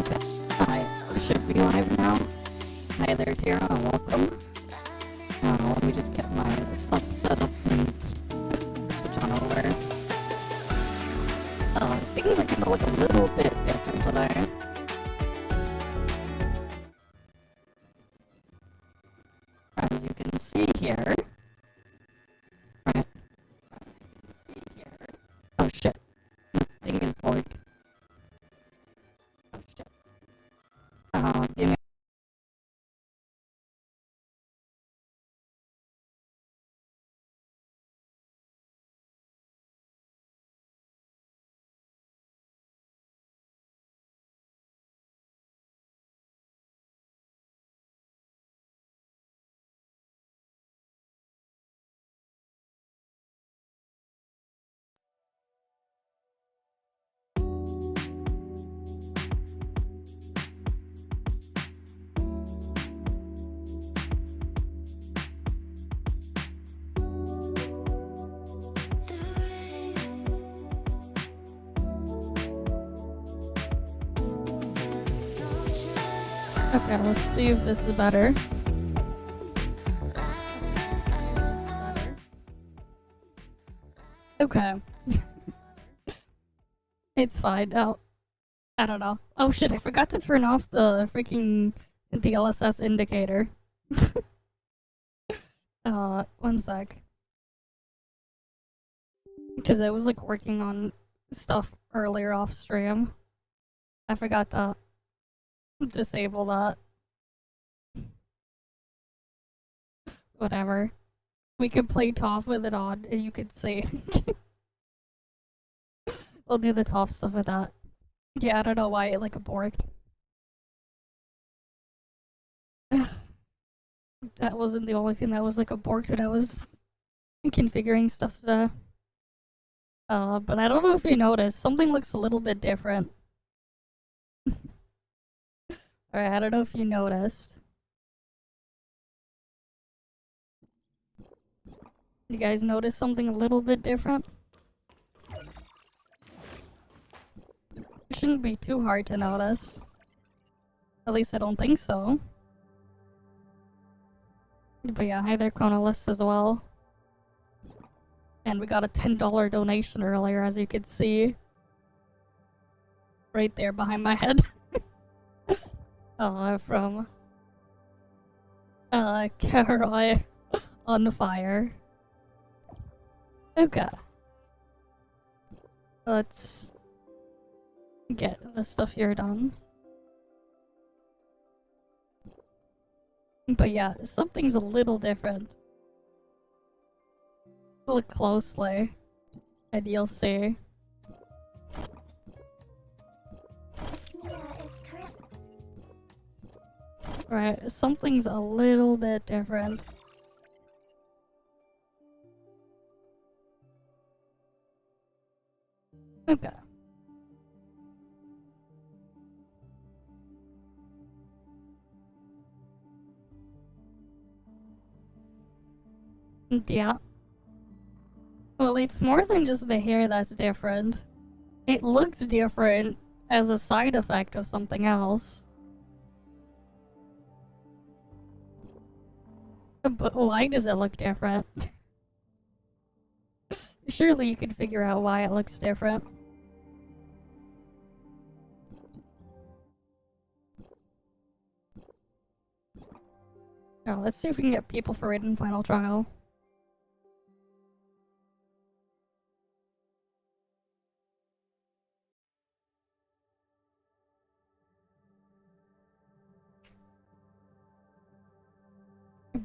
Okay. I should be live now. Hi there, Tara. Welcome. Let me just get my stuff set up and switch on over. Things are gonna look a little bit different today. As you can see here. Right. As you can see here. Oh shit. Thing is bored. Oh shit. Give me. Okay, let's see if this is better. Okay. It's fine. Oh, I don't know. Oh shit, I forgot to turn off the freaking DLSS indicator. One sec. Because I was like working on stuff earlier off stream. I forgot to disable that. Whatever. We could play ToF with it on, and you could see. We'll do the ToF stuff with that. Yeah, I don't know why it like borked. That wasn't the only thing that was like a borked when I was configuring stuff to. But I don't know if you noticed, something looks a little bit different. Alright, I don't know if you noticed. You guys notice something a little bit different? It shouldn't be too hard to notice. At least I don't think so. But yeah, hi there, Chronolist as well. And we got a $10 donation earlier, as you could see. Right there behind my head. From Caroline on fire. Okay. Let's get the stuff here done. But yeah, something's a little different. Look closely, and you'll see. Right, something's a little bit different. Okay. Yeah. Well, it's more than just the hair that's different. It looks different as a side effect of something else. But why does it look different? Surely you can figure out why it looks different. Oh, let's see if we can get people for Raiden Final Trial.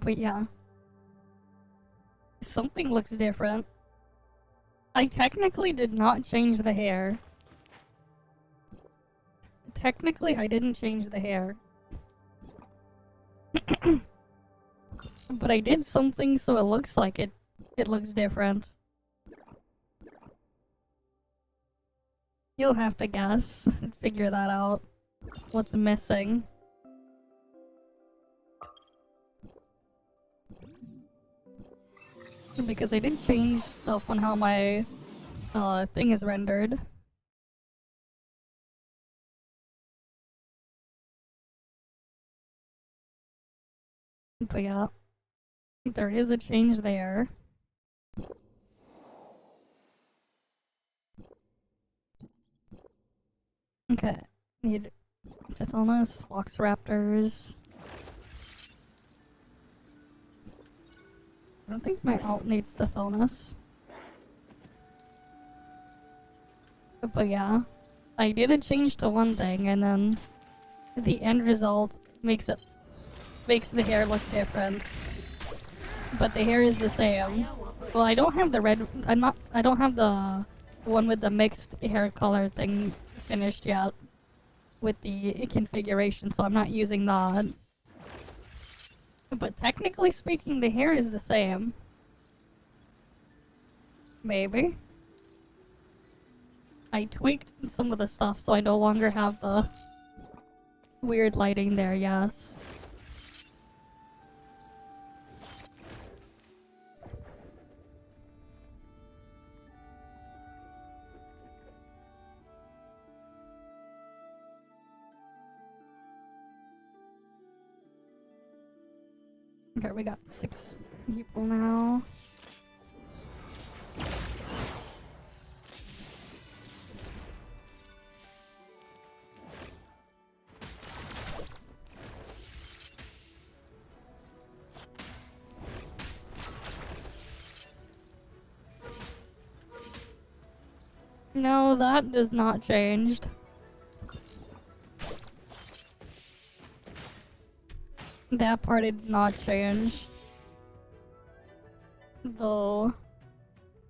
But yeah. Something looks different. I technically did not change the hair. Technically, I didn't change the hair. But I did something so it looks like it looks different. You'll have to guess and figure that out. What's missing. Because I did change stuff on how my thing is rendered. But yeah, there is a change there. Okay, need Tithonus, Raptors. I don't think my alt needs Tithonus. But yeah, I did a change to one thing, and then the end result makes the hair look different. But the hair is the same. Well, I don't have the red. I don't have the one with the mixed hair color thing finished yet with the configuration, so I'm not using that. But technically speaking, the hair is the same. Maybe. I tweaked some of the stuff, so I no longer have the weird lighting there, yes. Okay, we got 6 people now. No, that does not changed. That part did not change. Though,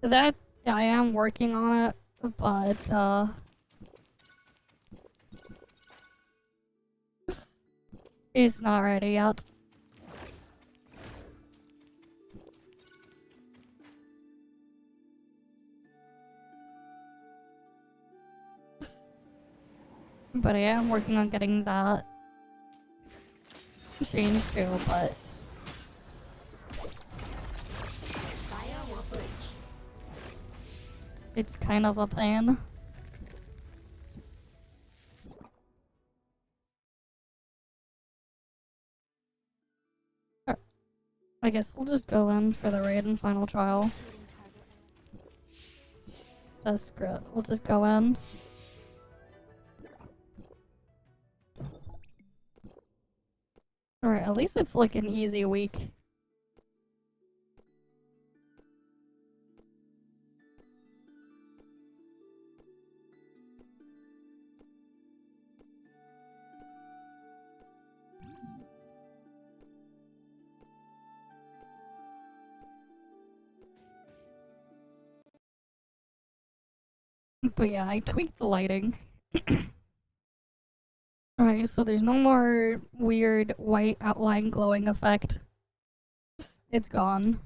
that, I am working on it, but, it's not ready yet. But I am working on getting that changed too, but it's kind of a pain. I guess we'll just go in for the raid and final trial. That's great. We'll just go in. Alright, at least it's like an easy week. But yeah, I tweaked the lighting. Alright, so there's no more weird white outline glowing effect. It's gone.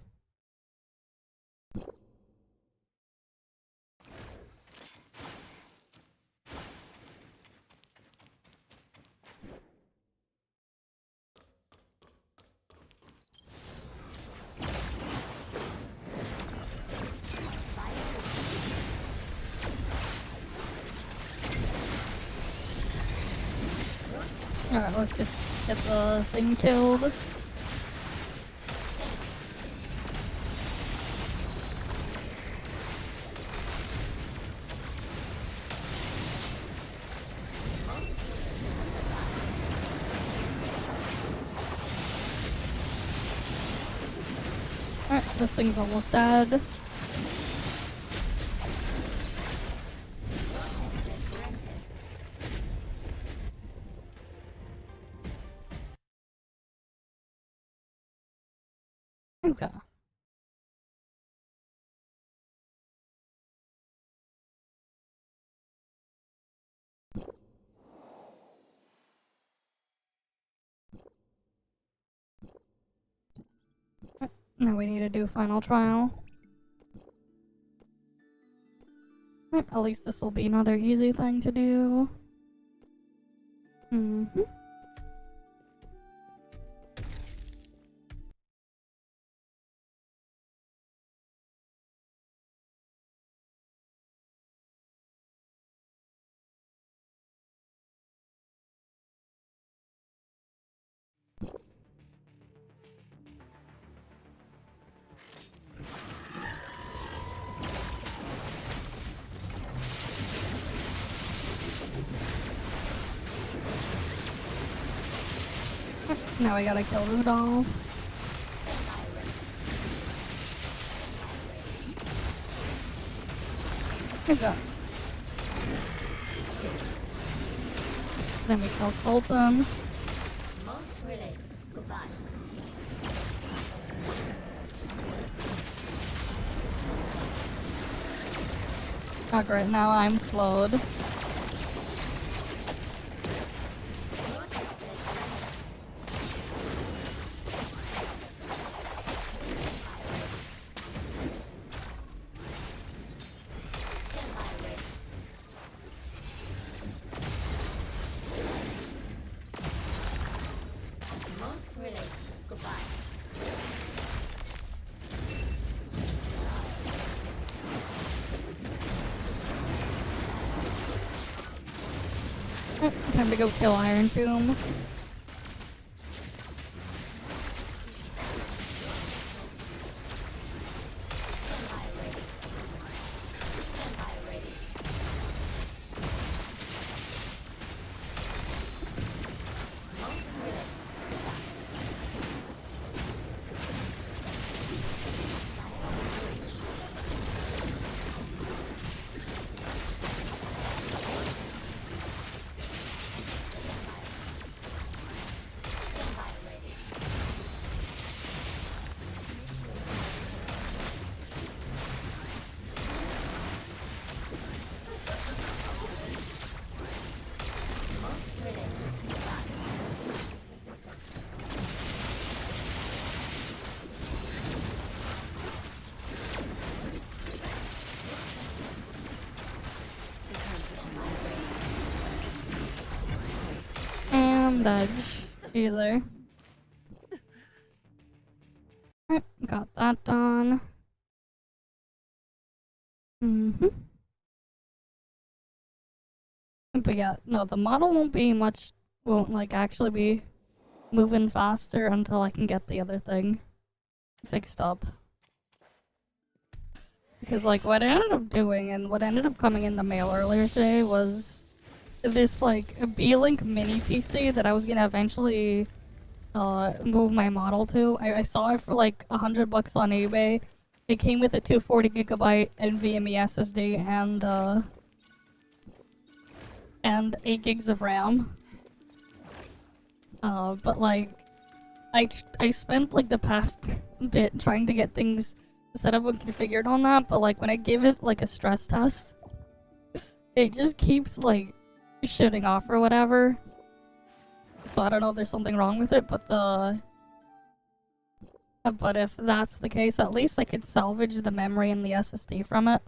Alright, let's just get the thing killed. Alright, this thing's almost dead. Okay. Now we need to do final trial. At least this will be another easy thing to do. Now I gotta kill Rudolph. Good job. Then we kill Colton. Relays, goodbye. Oh great, now I'm slowed. Relays, goodbye. Time to go kill Iron Tomb. And dodge. Easy. Alright, got that done. But yeah, no, the model won't like actually be moving faster until I can get the other thing fixed up. Because like what I ended up doing and what ended up coming in the mail earlier today was this like a B-Link mini PC that I was gonna eventually move my model to. I saw it for like $100 on eBay. It came with a 240GB NVMe SSD and 8 gigs of RAM. But like I spent like the past bit trying to get things set up and configured on that, but like when I give it like a stress test, it just keeps like shutting off or whatever. So I don't know if there's something wrong with it, but if that's the case, at least I could salvage the memory and the SSD from it.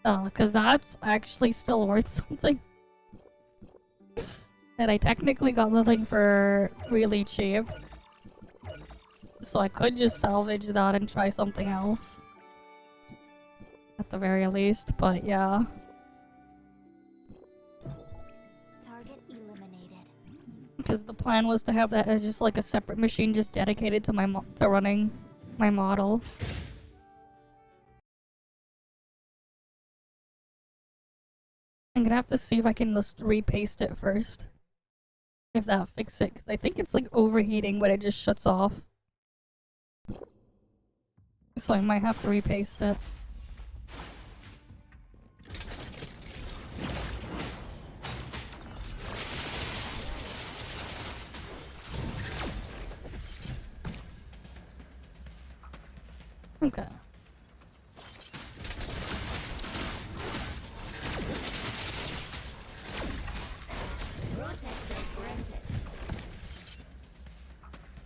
Cause that's actually still worth something. And I technically got the thing for really cheap. So I could just salvage that and try something else. At the very least, but yeah. Target eliminated. Because the plan was to have that as just like a separate machine just dedicated to to running my model. I'm gonna have to see if I can just repaste it first. If that fixes it, because I think it's like overheating when it just shuts off. So I might have to repaste it. Okay.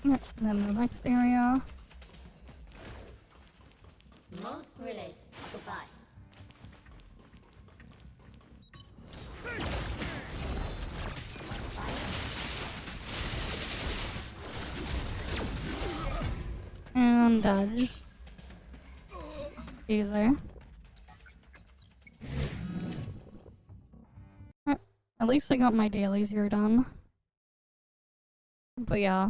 Yep, and then the next area. Mode relays, goodbye. And dodge. Easy. At least I got my dailies here done. But yeah,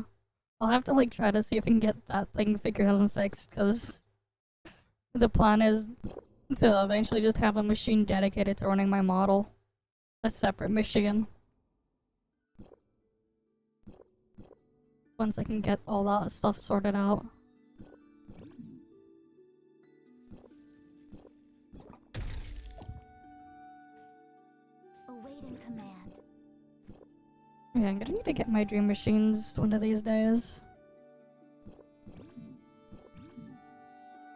I'll have to like try to see if I can get that thing figured out and fixed, because the plan is to eventually just have a machine dedicated to running my model. A separate machine. once I can get all that stuff sorted out. Awaiting command. Yeah, I'm gonna need to get my dream machines one of these days.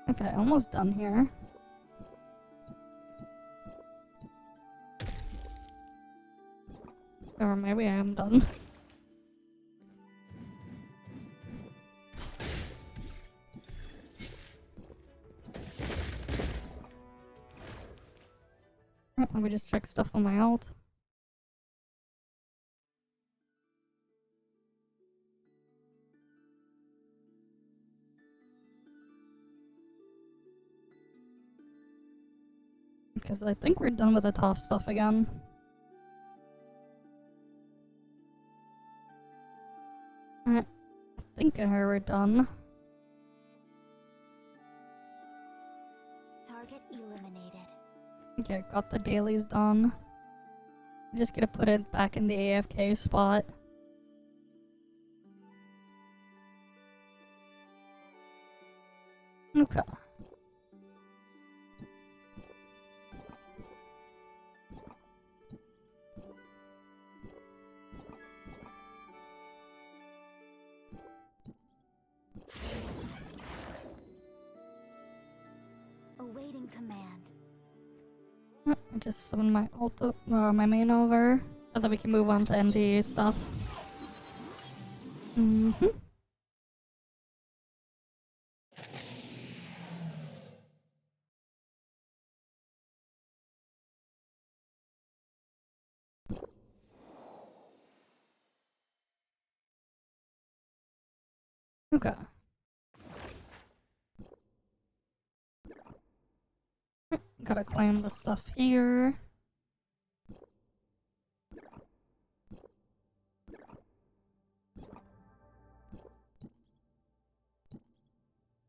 Okay, almost done here. Or maybe I am done. Let me just check stuff on my alt. Because I think we're done with the ToF stuff again. I think we're done. Target eliminated. Okay, got the dailies done. Just gonna put it back in the AFK spot. Okay. Awaiting command. I just summon my my main over, so that we can move on to NTE stuff. Okay. Gotta claim the stuff here.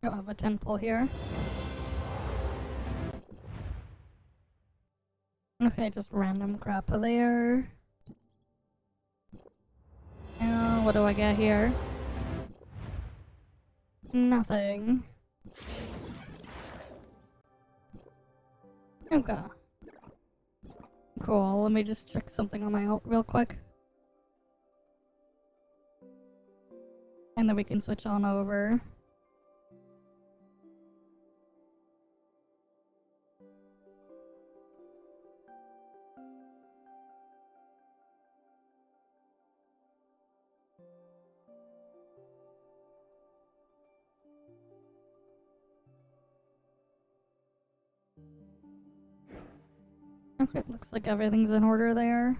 Don't have a 10 pull here. Okay, just random crap there. What do I get here? Nothing. Okay. Cool, let me just check something on my alt real quick. And then we can switch on over. Okay, looks like everything's in order there.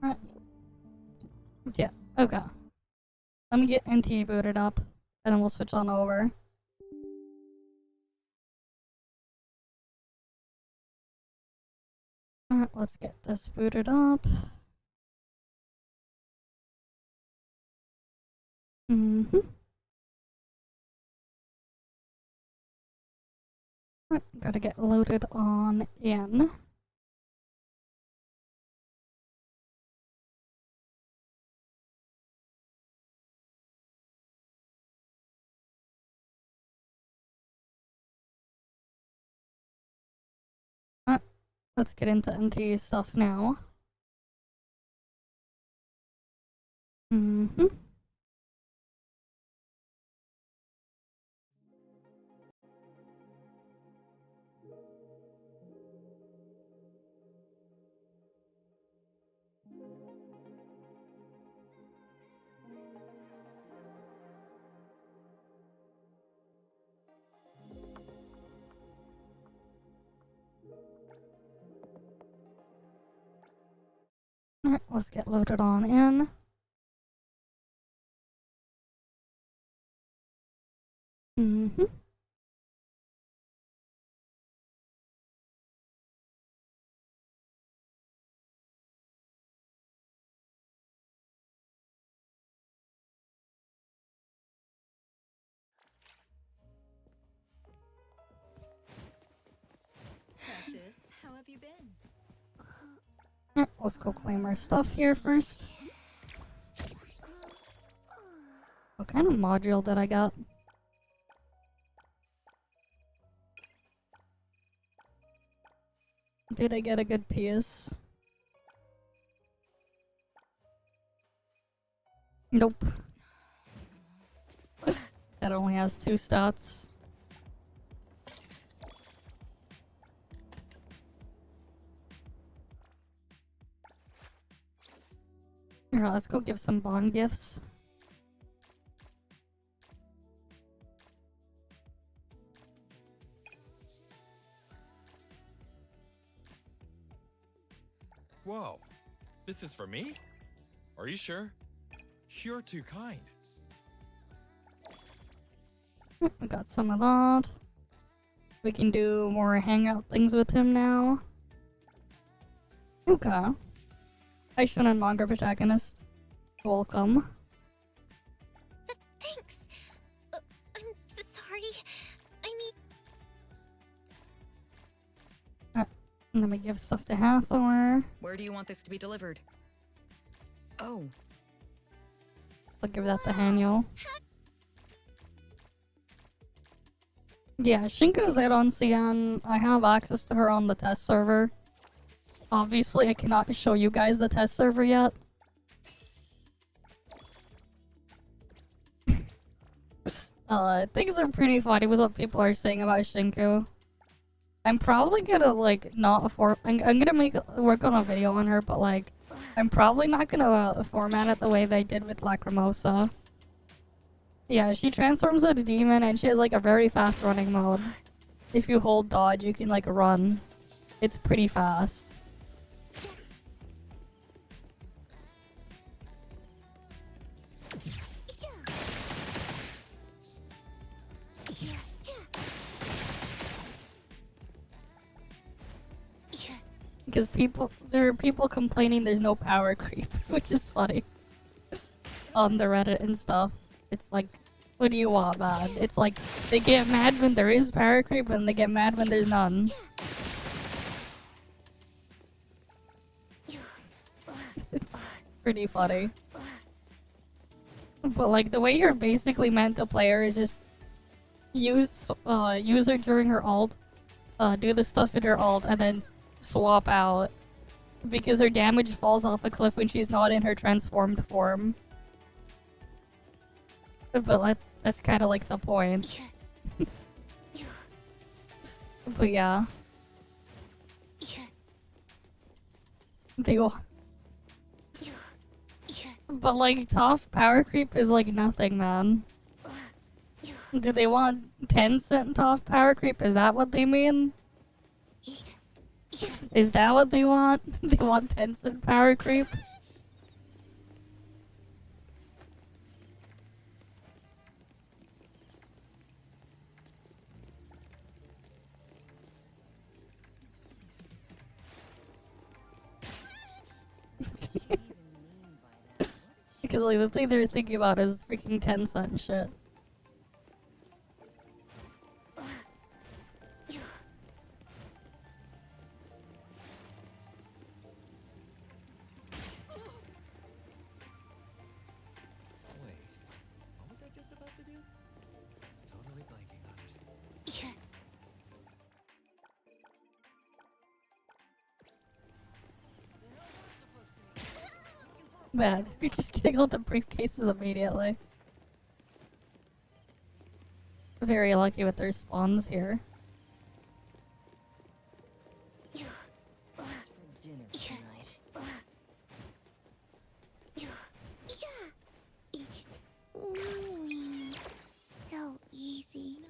Alright. Yeah, okay. Let me get NTE booted up, and then we'll switch on over. Alright, let's get this booted up. Alright, gotta get loaded on in. Alright, let's get into NTE stuff now. Alright, let's get loaded on in. Precious, how have you been? Let's go claim our stuff here first. What kind of module did I get? Did I get a good piece? Nope. That only has 2 stats. Here, let's go give some bond gifts. Whoa, this is for me? Are you sure? You're too kind. I got some of that. We can do more hangout things with him now. Okay. Hi, shonen manga protagonist. Welcome. Thanks. I'm so sorry. I need. Let me give stuff to Hathor. Where do you want this to be delivered? Oh, I'll give that to Haniel. Yeah, Shinko's out on CN. I have access to her on the test server. Obviously, I cannot show you guys the test server yet. Things are pretty funny with what people are saying about Shinku. I'm probably gonna, like, not I'm gonna work on a video on her, but, like, I'm probably not gonna format it the way they did with Lacrimosa. Yeah, she transforms into a demon and she has, like, a very fast running mode. If you hold dodge, you can, like, run. It's pretty fast. Because there are people complaining there's no power creep, which is funny. On the Reddit and stuff. It's like, what do you want, man? It's like, they get mad when there is power creep and they get mad when there's none. It's pretty funny. But like, the way you're basically meant to play her is just use her during her ult, do the stuff in her ult, and then swap out. Because her damage falls off a cliff when she's not in her transformed form. But that's kind of like the point. But yeah. They will. But like, ToF power creep is like nothing, man. Do they want 10-cent ToF power creep? Is that what they mean? Is that what they want? They want 10-cent power creep? Because like the thing they're thinking about is freaking 10-cent shit. Wait, what was I just about to do? Totally blanking on it. Man, you're just getting all the briefcases immediately. Very lucky with their spawns here. So easy.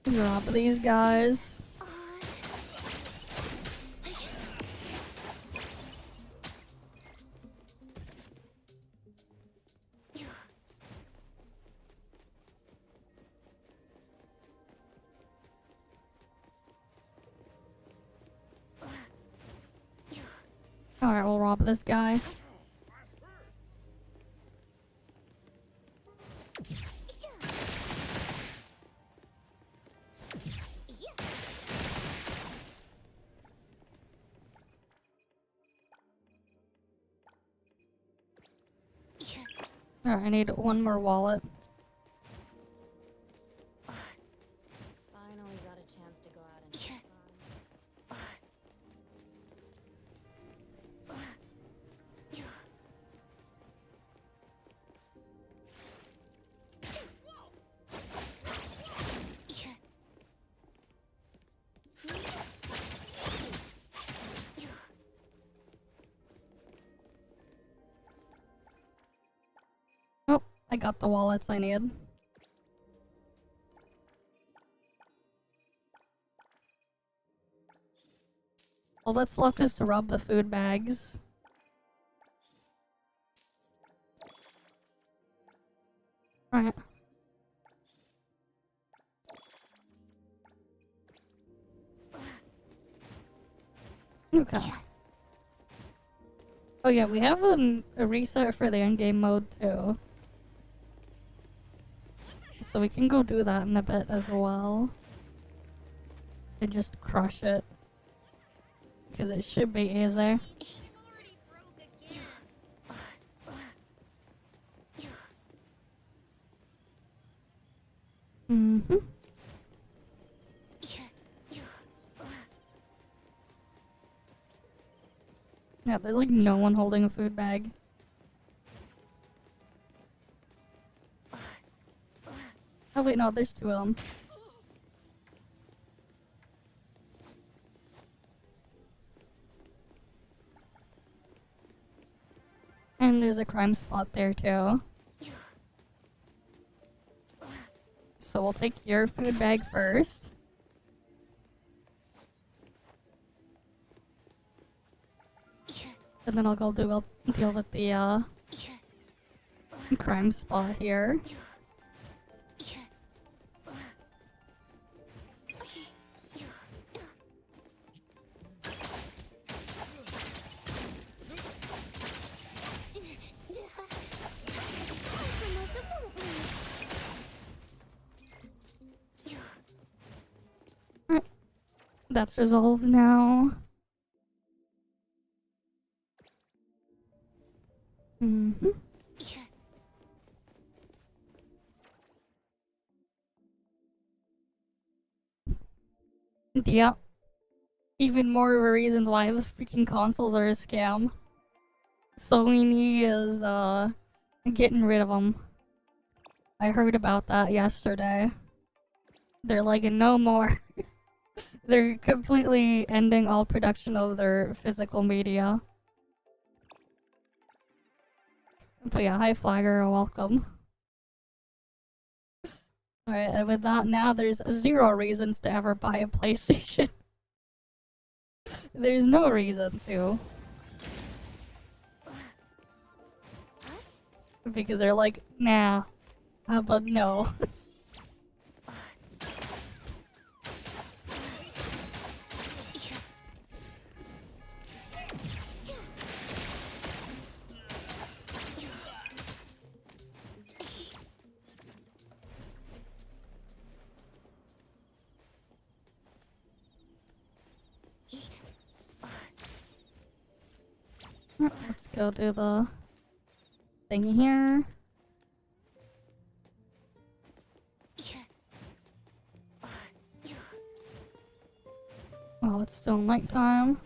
Drop these guys. Alright, we'll rob this guy. Alright, I need one more wallet. Finally got a chance to go out and have fun. Oh, I got the wallets I need. All that's left is to rob the food bags. Alright. Okay. Oh yeah, we have a reset for the endgame mode too. So we can go do that in a bit as well. And just crush it. Because it should be easy. It already broke again. Mm-hmm. Yeah, there's like no one holding a food bag. Oh wait, no, there's two of them. And there's a crime spot there too. So we'll take your food bag first. And then I'll go deal with the crime spot here. Formosa won't lose. That's resolved now. Mm-hmm. Yeah. Even more reasons why the freaking consoles are a scam. Sony is, getting rid of them. I heard about that yesterday. They're like, no more. They're completely ending all production of their physical media. But yeah, hi Flagger, welcome. Alright, and with that, now there's 0 reasons to ever buy a PlayStation. There's no reason to. Because they're like, nah, how about no? Let's go do the thing here. Oh, it's still nighttime.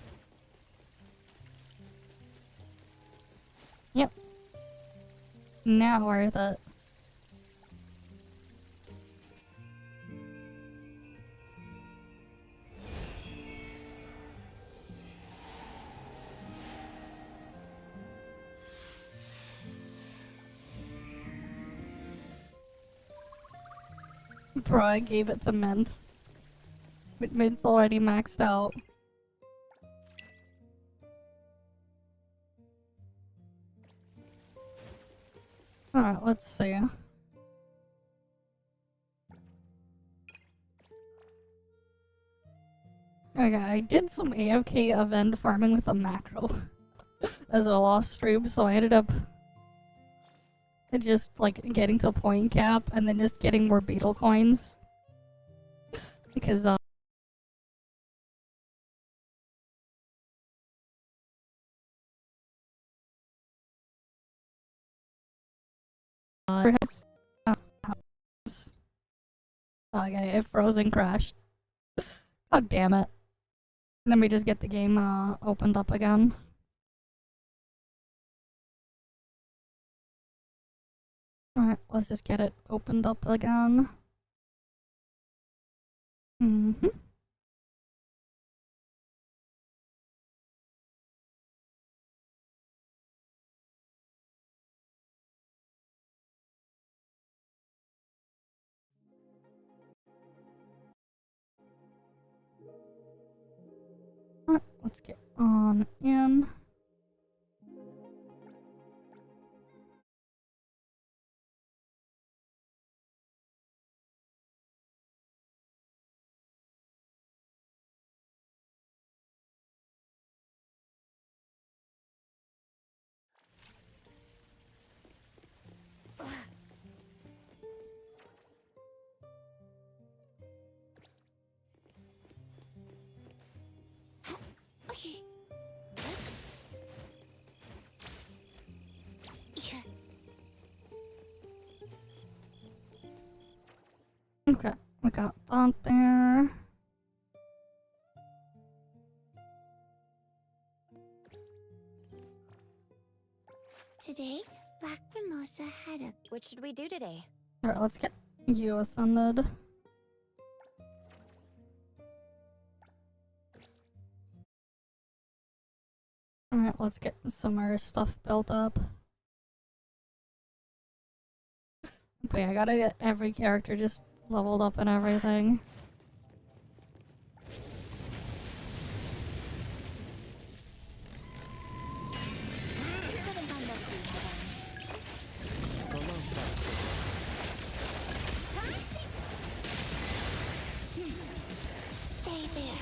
Yep. Now worth it. Bro, I gave it to Mint. But Mint's already maxed out. Alright, let's see. Okay, I did some AFK event farming with a macro as well off stream, so I ended up just like getting to point cap and then just getting more beetle coins. Because Okay, it froze and crashed. God damn it. Let me just get the game opened up again. Alright, let's just get it opened up again. Mm-hmm. Alright, let's get on in. Okay, we got that there. Today, Black Mimosa had a... What should we do today? Alright, let's get you ascended. Alright, let's get some more stuff built up. But yeah, I gotta get every character just leveled up and everything. Stay there.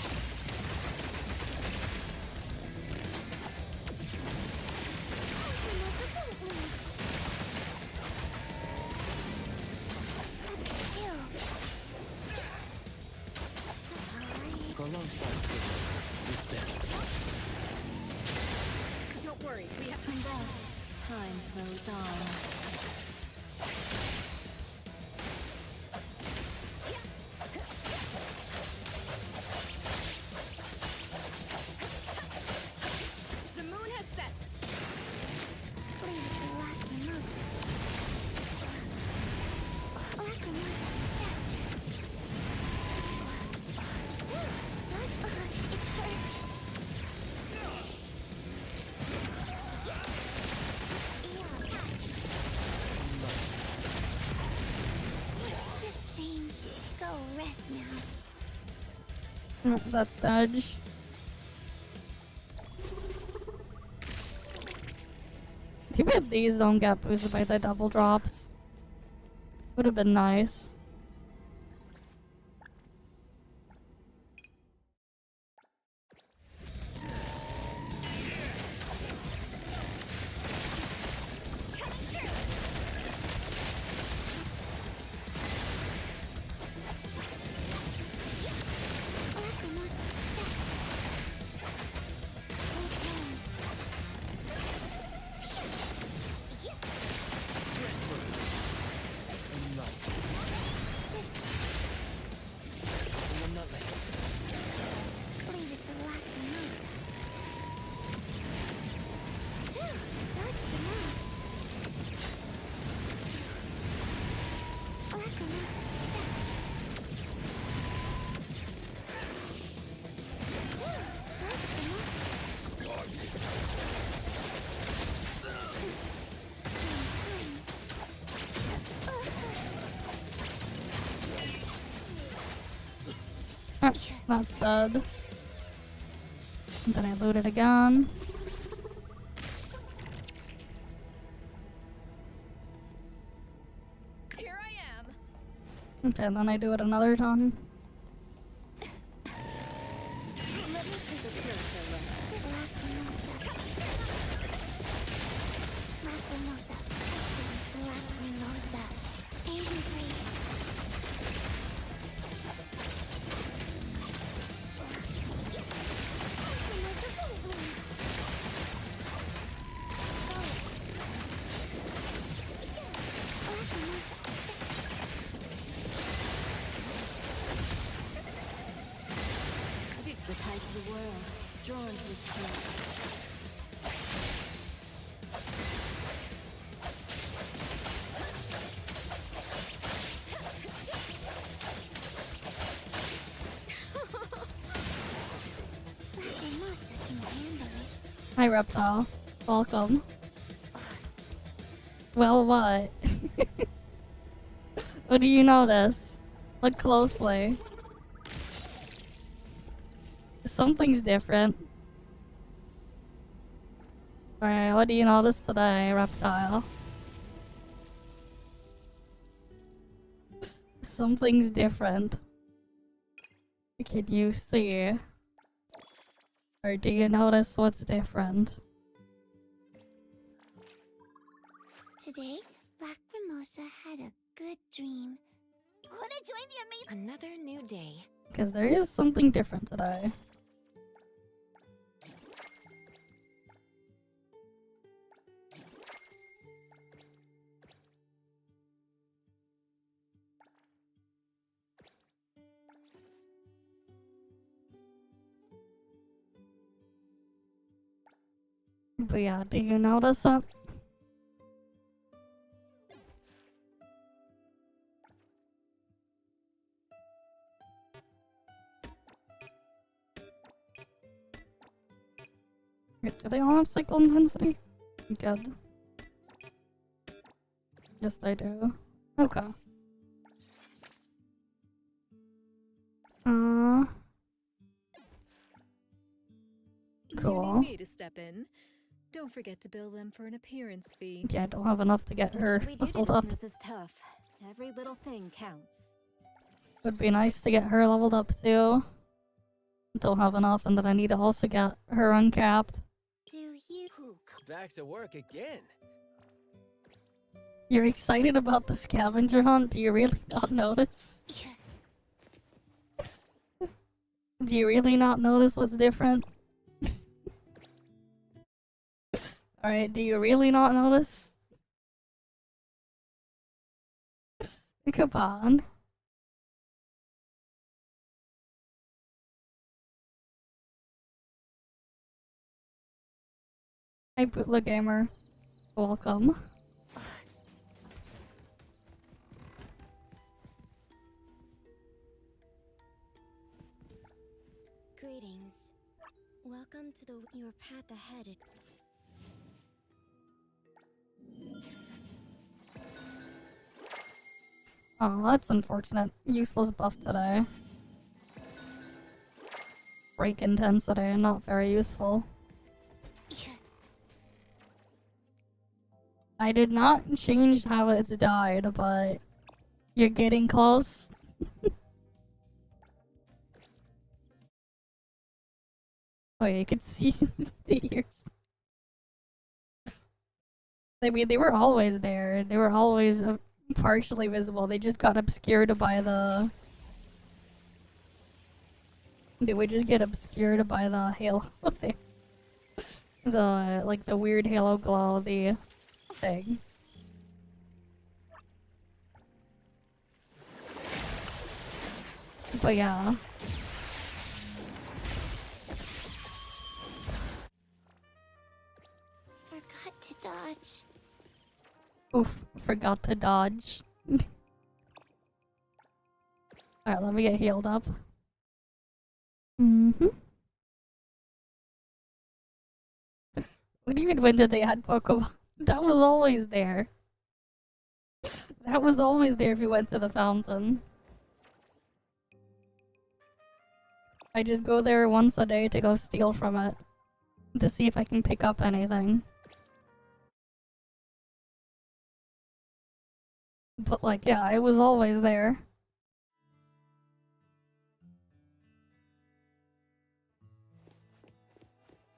Don't worry, we have some Time flows on. The moon has set. Leave it to Black Mimosa. Black Mimosa, faster. Touch. It hurts. Shift change. Go rest now. That's dodge. Too bad these don't get boosted by the double drops. Would have been nice. Black Mimosa, leave it to Black Mimosa. Touch the moon. Black Mimosa, faster. Touch the moon. That's dead. And then I loot it again. Here I am. Okay, and then I do it another time. Let me take a closer look. Black Mimosa. Black Mimosa. Black Mimosa. Angry. Black Hi, Reptile. Welcome. Well, what? What do you notice? Look closely. Something's different. Alright, what do you notice today, Reptile? Something's different. Can you see? Or do you notice what's different? Today, Black Mimosa had a good dream. Wanna join the amazing— Another new day. Because there is something different today. But yeah, do you notice it? Wait, do they all have cycle intensity? Good. Yes, they do. Okay. Cool. You need me to step in. Don't forget to bill them for an appearance fee. Yeah, I don't have enough to get her What we do to leveled up. business is tough. Every little thing counts. Would be nice to get her leveled up too. Don't have enough, and then I need to also get her uncapped. Do you— Back to work again. You're excited about the scavenger hunt? Do you really not notice? Do you really not notice what's different? Alright, do you really not notice? Come on. Hi, Bootleg Gamer. Welcome. Greetings. Welcome to your path ahead. Oh, that's unfortunate. Useless buff today. Break intensity, not very useful. I did not change how it's died, but you're getting close. Oh yeah, you could see the ears. I mean, they were always there. They were always partially visible. They just got obscured by the... They would just get obscured by the halo thing. The, like, the weird halo glow, the thing. But yeah. Forgot to dodge. Oof, forgot to dodge. Alright, let me get healed up. What do you mean, when did they add Pokemon? That was always there. That was always there if you went to the fountain. I just go there once a day to go steal from it. To see if I can pick up anything. But like, yeah, it was always there.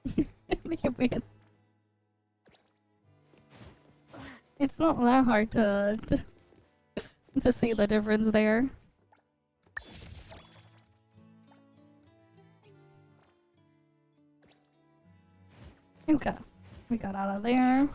What do you mean? It's not that hard to see the difference there. Okay, we got out of there.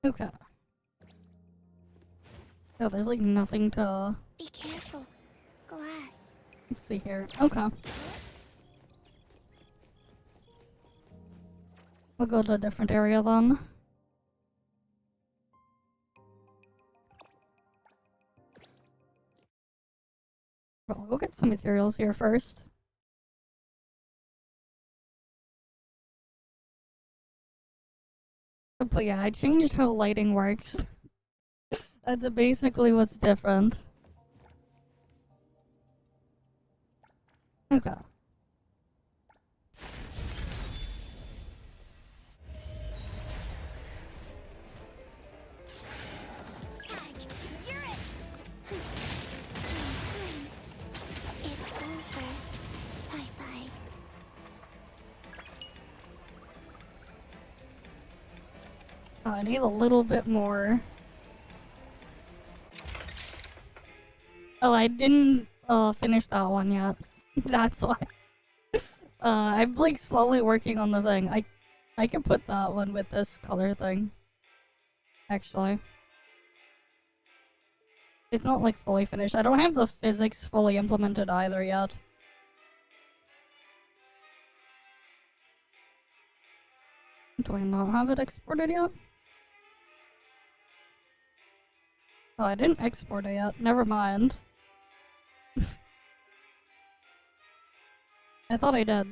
Okay. Oh, there's like nothing to... Be careful. Glass. Let's see here. Okay. We'll go to a different area then. Well, I'll go get some materials here first. But yeah, I changed how lighting works. That's basically what's different. Okay. Tag, you're it. It's over. Bye bye. Oh, I need a little bit more. Oh, I didn't finish that one yet. That's why. I'm like slowly working on the thing. I can put that one with this color thing. Actually. It's not like fully finished. I don't have the physics fully implemented either yet. Do I not have it exported yet? Oh, I didn't export it yet. Never mind. I thought I did.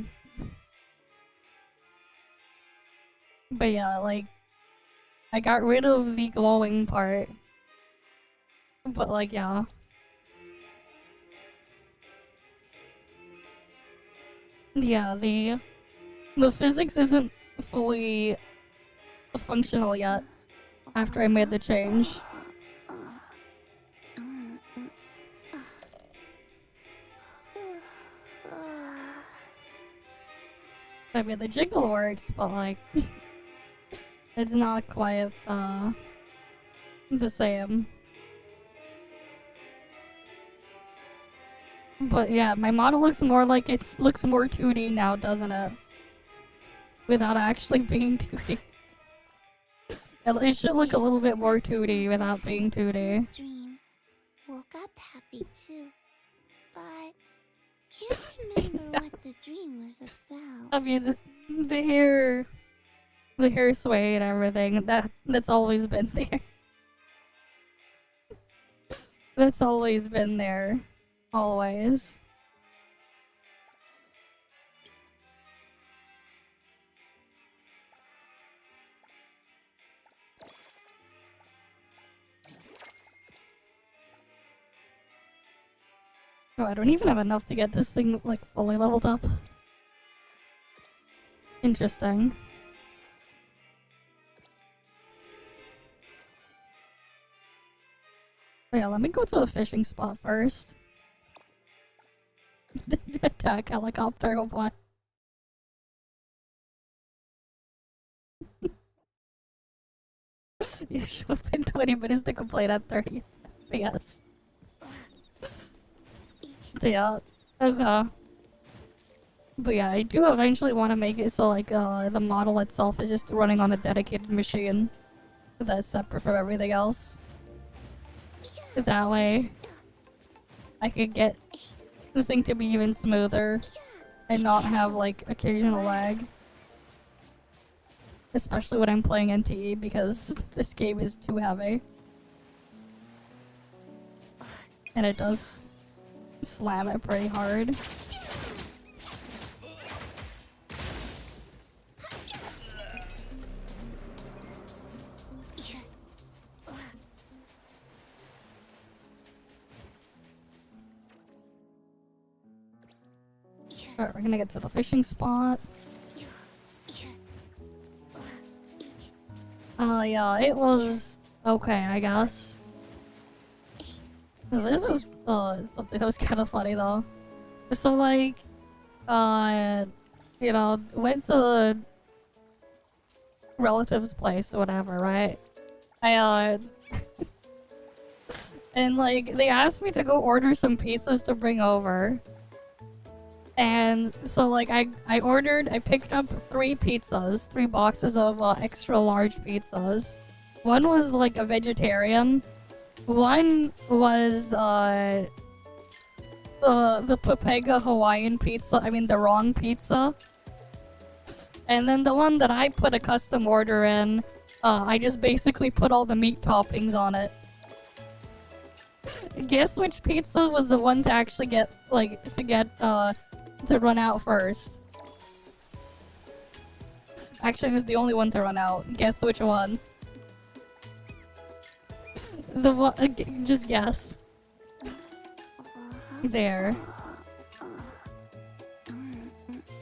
But yeah, like, I got rid of the glowing part. But like, yeah. Yeah, the physics isn't fully functional yet after I made the change. I mean, the jiggle works, but like, it's not quite the same. But yeah, my model looks more like looks more 2D now, doesn't it? Without actually being 2D. It should look a little bit more 2D without being 2D. Dream. Woke up happy too. But can't remember what the dream was about. I mean, the hair sway and everything, that's always been there. That's always been there. Always. Oh, I don't even have enough to get this thing, like, fully leveled up. Interesting. Oh, yeah, let me go to a fishing spot first. Attack helicopter, oh boy. You should have been 20 minutes to complete at 30 FPS. Yeah, okay. But yeah, I do eventually want to make it so like the model itself is just running on a dedicated machine that's separate from everything else. That way, I could get the thing to be even smoother and not have like occasional lag. Especially when I'm playing NTE because this game is too heavy. And it does slam it pretty hard. Alright, we're gonna get to the fishing spot. Yeah, it was okay, I guess. This is something that was kind of funny though. So like, you know, went to the relative's place or whatever, right? And like they asked me to go order some pizzas to bring over. And so like I picked up 3 pizzas, 3 boxes of extra large pizzas. One was like a vegetarian. One was the Papega Hawaiian pizza. I mean the wrong pizza. And then the one that I put a custom order in, I just basically put all the meat toppings on it. Guess which pizza was the one to actually get to run out first? Actually, it was the only one to run out. Guess which one? The one. Just guess. There.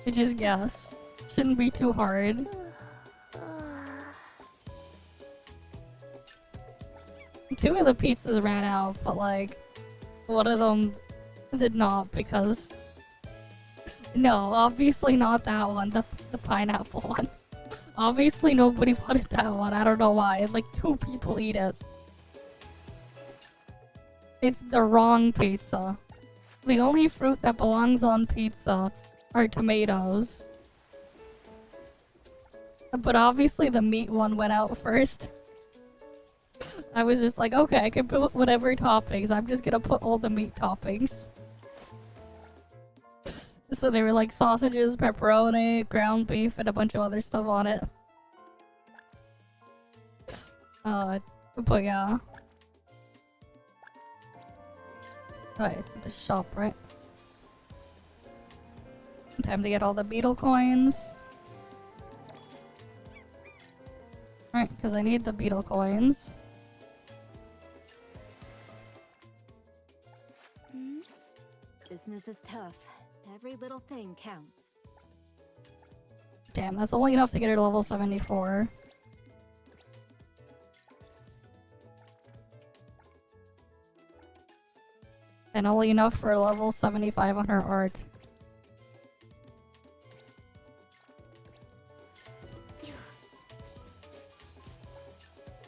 Just guess. Shouldn't be too hard. Two of the pizzas ran out, but like, one of them did not because. No, obviously not that one. The pineapple one. Obviously nobody wanted that one. I don't know why. Like 2 people eat it. It's the wrong pizza. The only fruit that belongs on pizza are tomatoes. But obviously the meat one went out first. I was just like, okay, I can put whatever toppings. I'm just gonna put all the meat toppings. So they were like sausages, pepperoni, ground beef, and a bunch of other stuff on it. But yeah. Alright, it's at the shop, right? Time to get all the beetle coins. Alright, because I need the beetle coins. Business is tough. Every little thing counts. Damn, that's only enough to get her to level 74. And only enough for level 75 on her arc.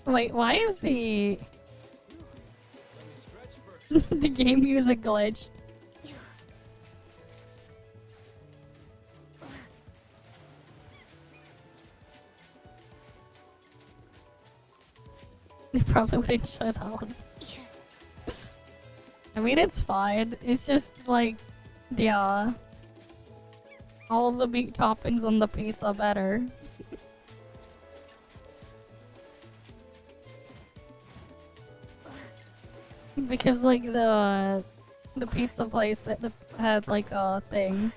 Wait, why is the the game music glitched? They probably wouldn't show that one. I mean, it's fine. It's just like, yeah. All the meat toppings on the pizza better. Because like the pizza place that had like a thing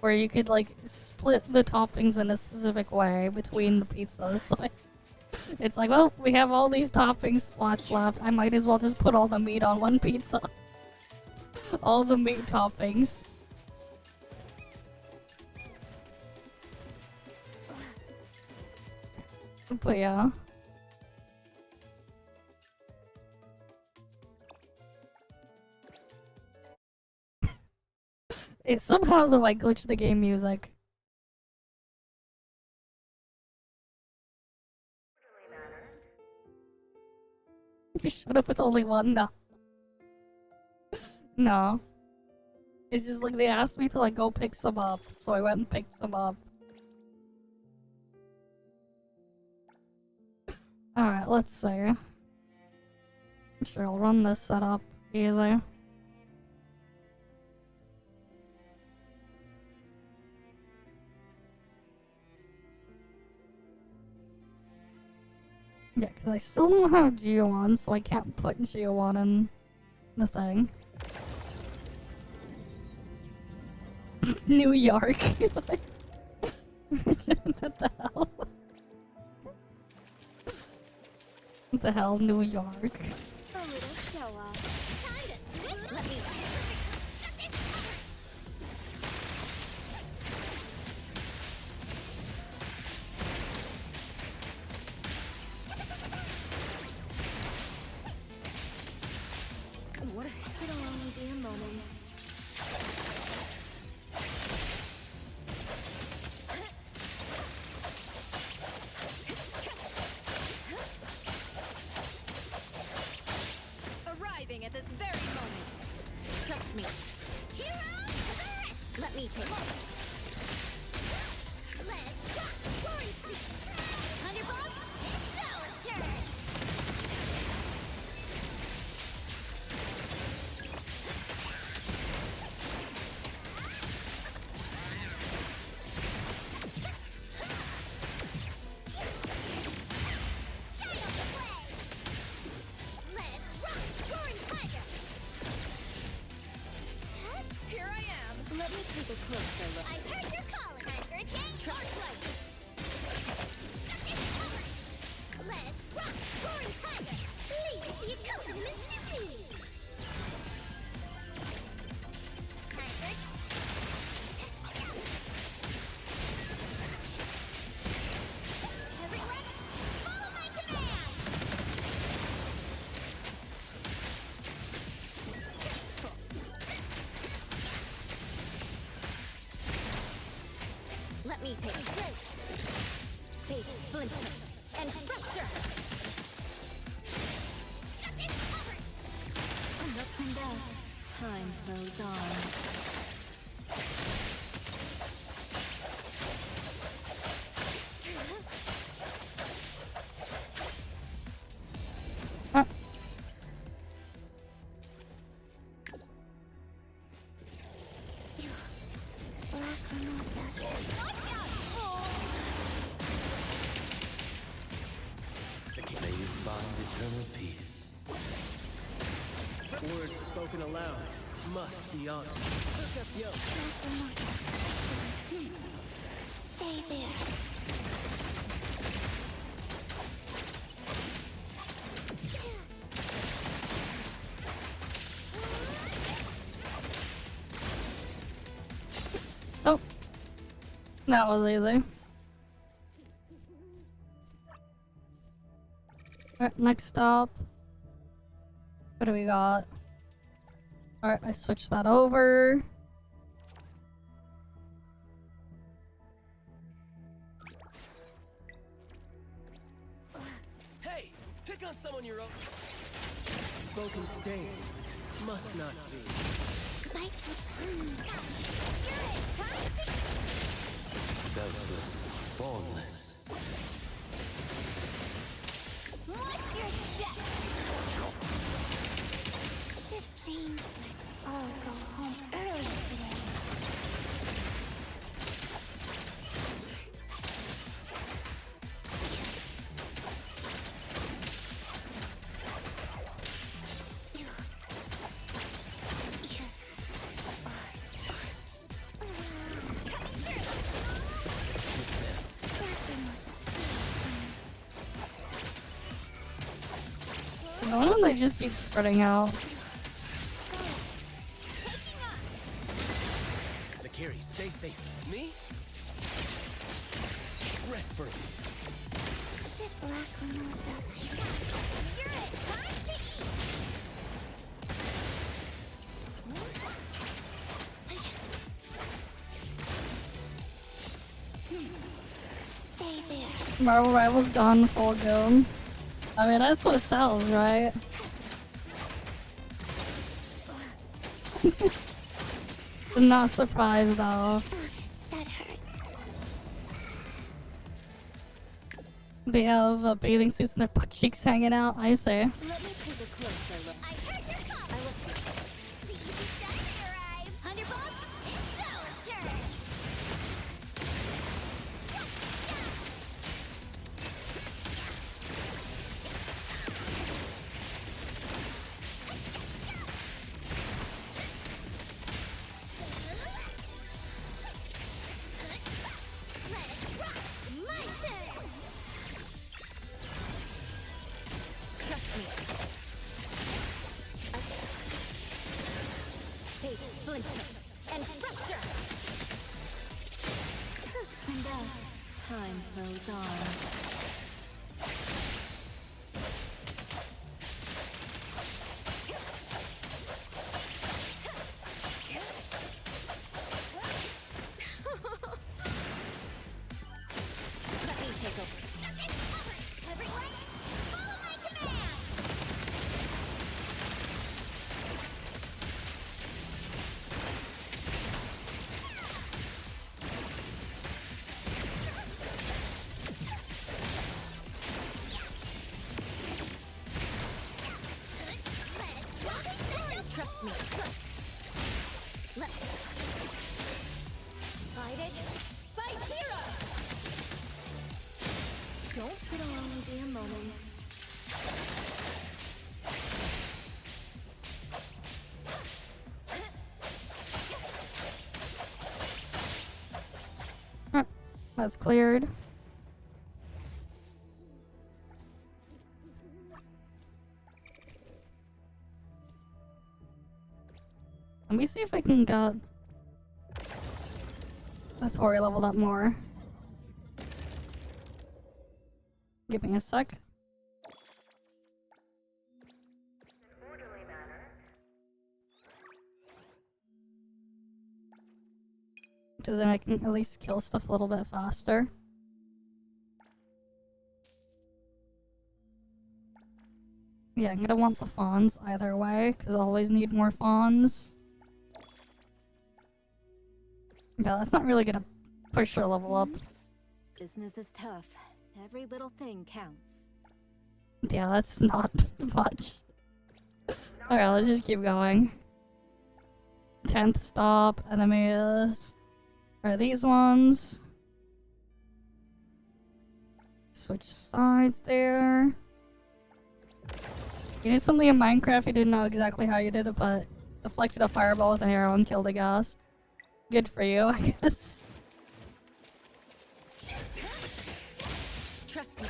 where you could like split the toppings in a specific way between the pizzas. So it's like, well, we have all these topping slots left. I might as well just put all the meat on one pizza. All the meat toppings. But yeah. It somehow though I glitched the game music. You shut up with only one? No. No. It's just like they asked me to like go pick some up, so I went and picked some up. Alright, let's see. Sure, I'll run this setup easy. Yeah, because I still don't have Geo on, so I can't put Geo on in the thing. New York. What the hell? What the hell, New York? A little show off. Time to switch. Let me. What if it'll only be a moment? Arriving at this very moment. Trust me. Heroes to the rest. Let me take it. Let's go. Glory. Thunderbolt. It's our turn. Let me take a closer look. I heard your calling. Time for a change. ToFLive. Let's rock, roaring tiger. Please see a accompaniment to me. Time for everyone, follow my command. Let me take a break. Big splinter and fracture. Ups and downs. Time flows on. May you find eternal peace. Words spoken aloud must be honored. Yo, Stay there. Oh, that was easy. Alright, next stop. What do we got? Alright, I switched that over. hey, pick on someone your own. Spoken stains must not be. Bite the tongue. Selfless, formless. Watch your step. Shift change. Let's all go home early today. Why don't they just keep spreading out? Sakiri, stay safe. Me? Rest for me. Shift Lacrimosa. You're it. Time to eat. Stay there. Marvel Rivals gone full go. I mean, that's what sells, right? I'm not surprised though. That hurts. They have bathing suits and their butt cheeks hanging out. I say. Let me take a closer look. I heard your call. I will The easy stuff arrive. Underboss, it's our turn. Let's rock. My turn. trust me. Big splinter and fracture. And time flows on. Let me take over. Everyone, follow my command. Let's rock it. Trust me. Let's fight it. Fight hero. Don't sit along with me a moment. That's cleared. Let me see if I can get the Tori leveled up more. Give me a sec. Because then I can at least kill stuff a little bit faster. Yeah, I'm gonna want the fawns either way, because I always need more fawns. Yeah, that's not really gonna push her level up. Business is tough. Every little thing counts. Yeah, that's not much. Alright, let's just keep going. 10th stop, enemies. Are these ones? Switch sides there. You did something in Minecraft, you didn't know exactly how you did it, but deflected a fireball with an arrow and killed a ghast. Good for you, I guess. Trust me.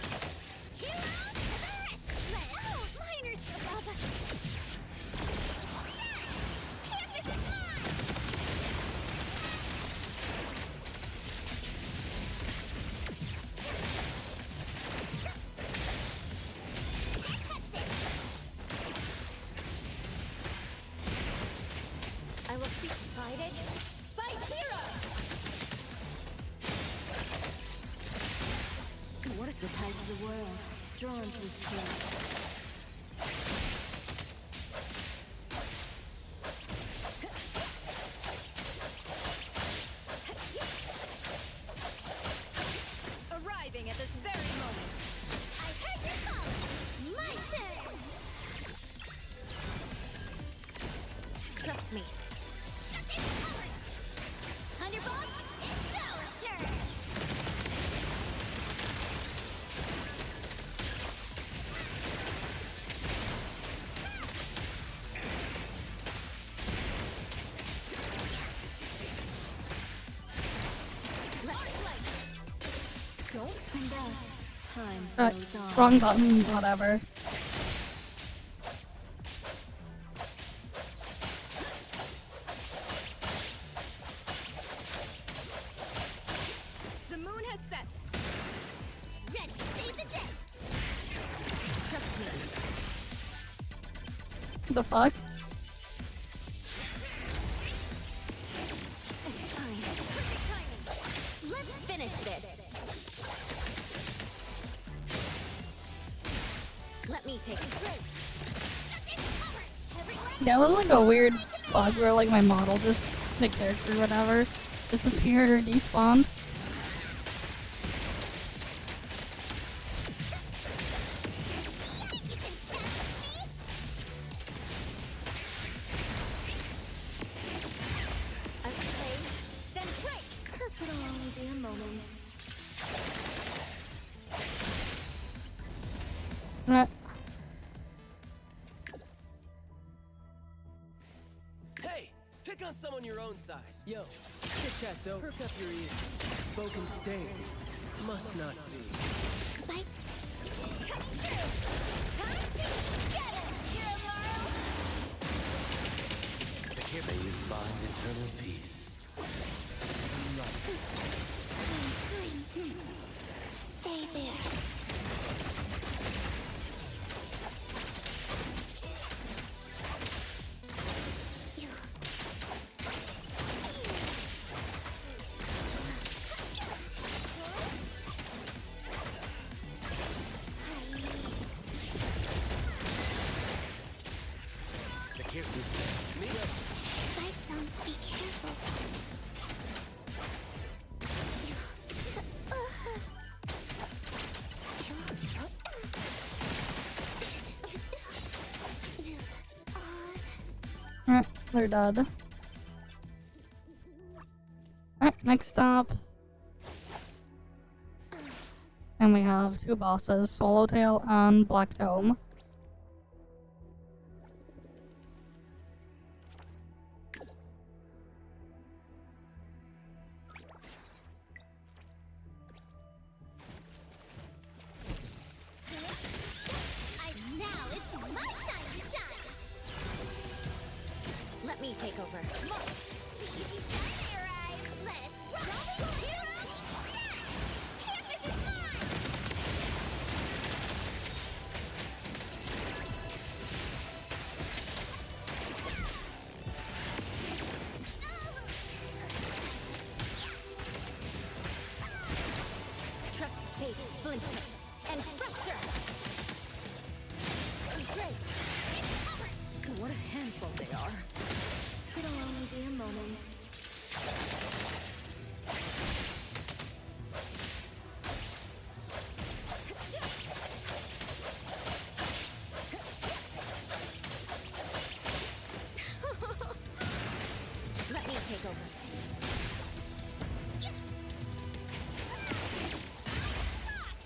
I will see fight it. Fight hero! What is the tide of the world drawn to this place? Arriving at this very moment. I heard your call! My turn! Trust me. Thunderbolt, it's our turn! Don't come back. Time Uh, goes on. wrong button, whatever. The moon has set. Ready to save the day! Trust me. The fuck? It's fine. Perfect timing. Let's finish this. Let me take a break. That was like a weird bug where like my model just, the character or whatever, disappeared or despawned. You can challenge me? Okay, then break. This will only be a moment. Uh, Hey, pick on someone your own size. Yo, chit chat's over. Perk up your ears. Spoken states must not be. Bite. Coming through. Time to get it, Hero May you find eternal peace. Stay there. Secure this. Me up. Bite zone, be careful. they're dead. Alright, next stop. And we have two bosses, Swallowtail and Black Tome. Trust, faith, flint, and rupture. Great. What a handful they are. It'll only be a moment. Let me take over.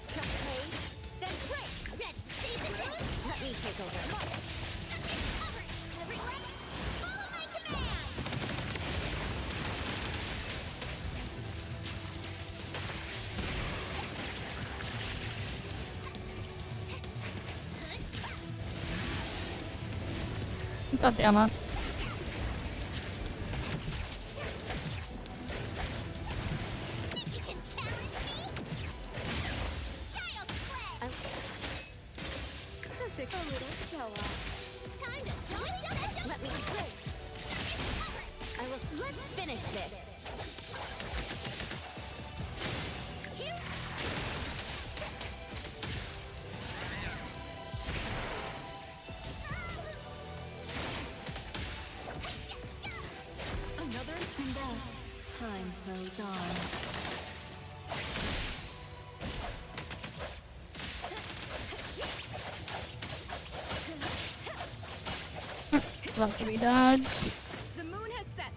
Trust me, then break. Ready. Let me take over. Everyone, follow my command! God damn it. You can challenge me? Child's play! Perfect. A little show off. Time to switch up! Let me through. Let's finish this. Another? And thus, time flows on. About to be dodged. The moon has set.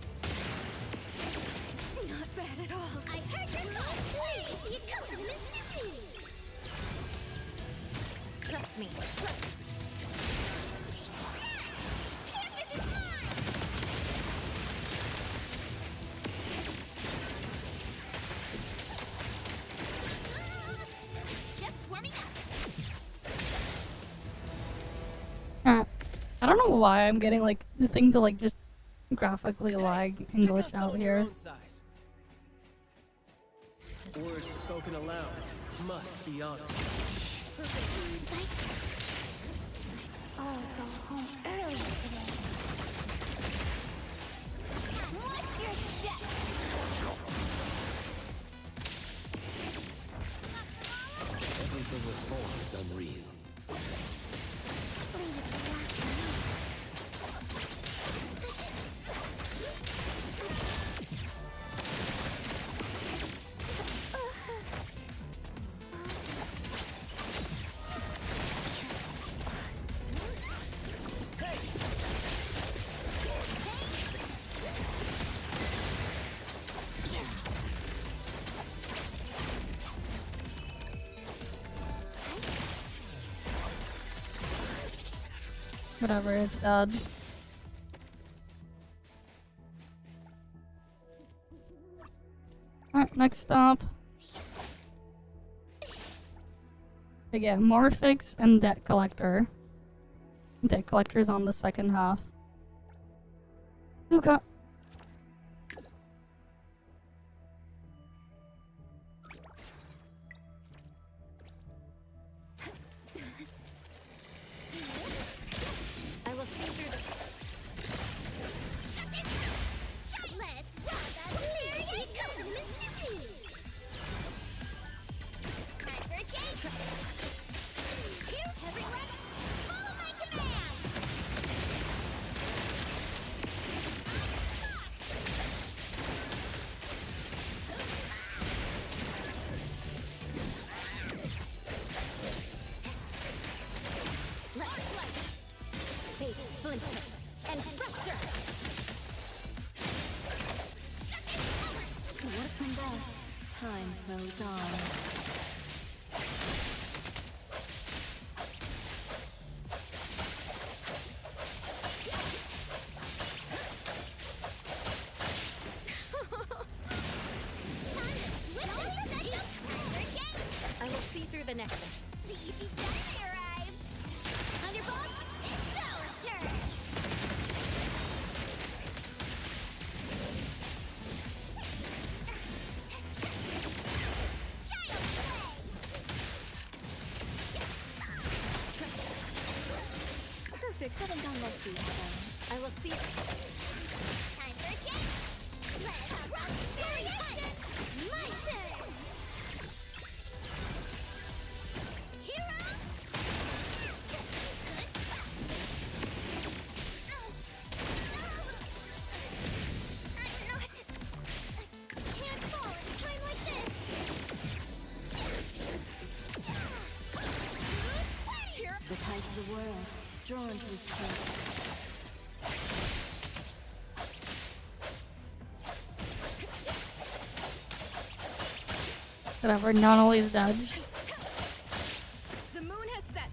Not bad at all. I heard your thoughts, please! You come to me! Trust me. Canvas is mine! Just warming up! I don't know why I'm getting like the thing to like just graphically lag and glitch out here. Words spoken aloud must be honored. All go home early today. What's your step? Everything with form is unreal. Leave it to black Whatever, it's dead. Alright, next stop. I get Morphix and Debt Collector. Debt Collector's on the second half. Okay. I will see through the... Let's rock that hilarious city! Time for a change! Here, everyone! Follow my command! Let's slice. Faith, flint, and rupture. What's in that? Time flows on. I will see through the nexus. The easy time arrived! Underboss, it's our turn! Haven't gone rusty yet, though. I will see it. Time for a change. Let's rock variation. My turn. Hero. I don't know. I can't fall at a time like this. The tide of the world, drawn to its course. Whatever, not always dodge. The moon has set.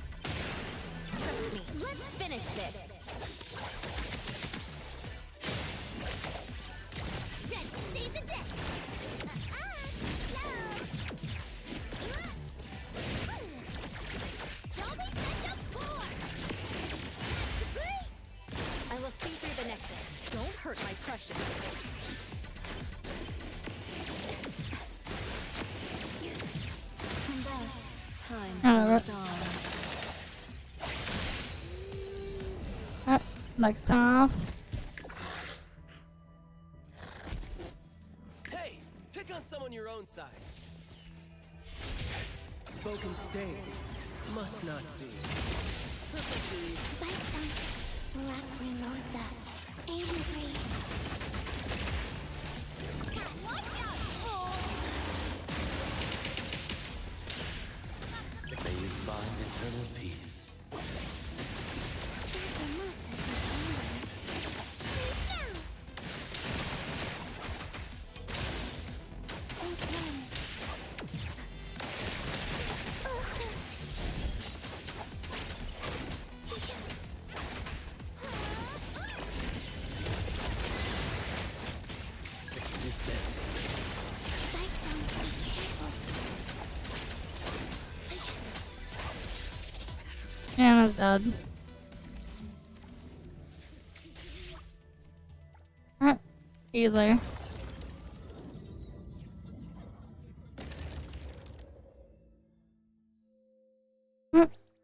Trust me. Let's finish this. Ready to save the day. Don't be such a bore. That's the break. I will see through the nexus. Don't hurt my precious. Come back. Time Alright. moves on. Next off. Hey, pick on someone your own size. Spoken states must not be. Perfectly. Lights on. Lacrimosa. Angry. Watch out, fool. May you find eternal peace. Lacrimosa is angry. Okay. Despair. Lights on. Be careful. Anna's dead. Alright, easy.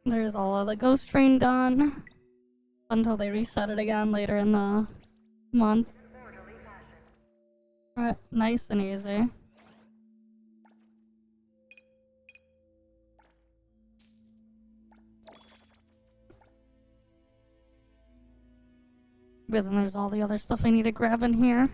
There's all of the ghost train done. Until they reset it again later in the month. Alright, nice and easy. But then there's all the other stuff I need to grab in here.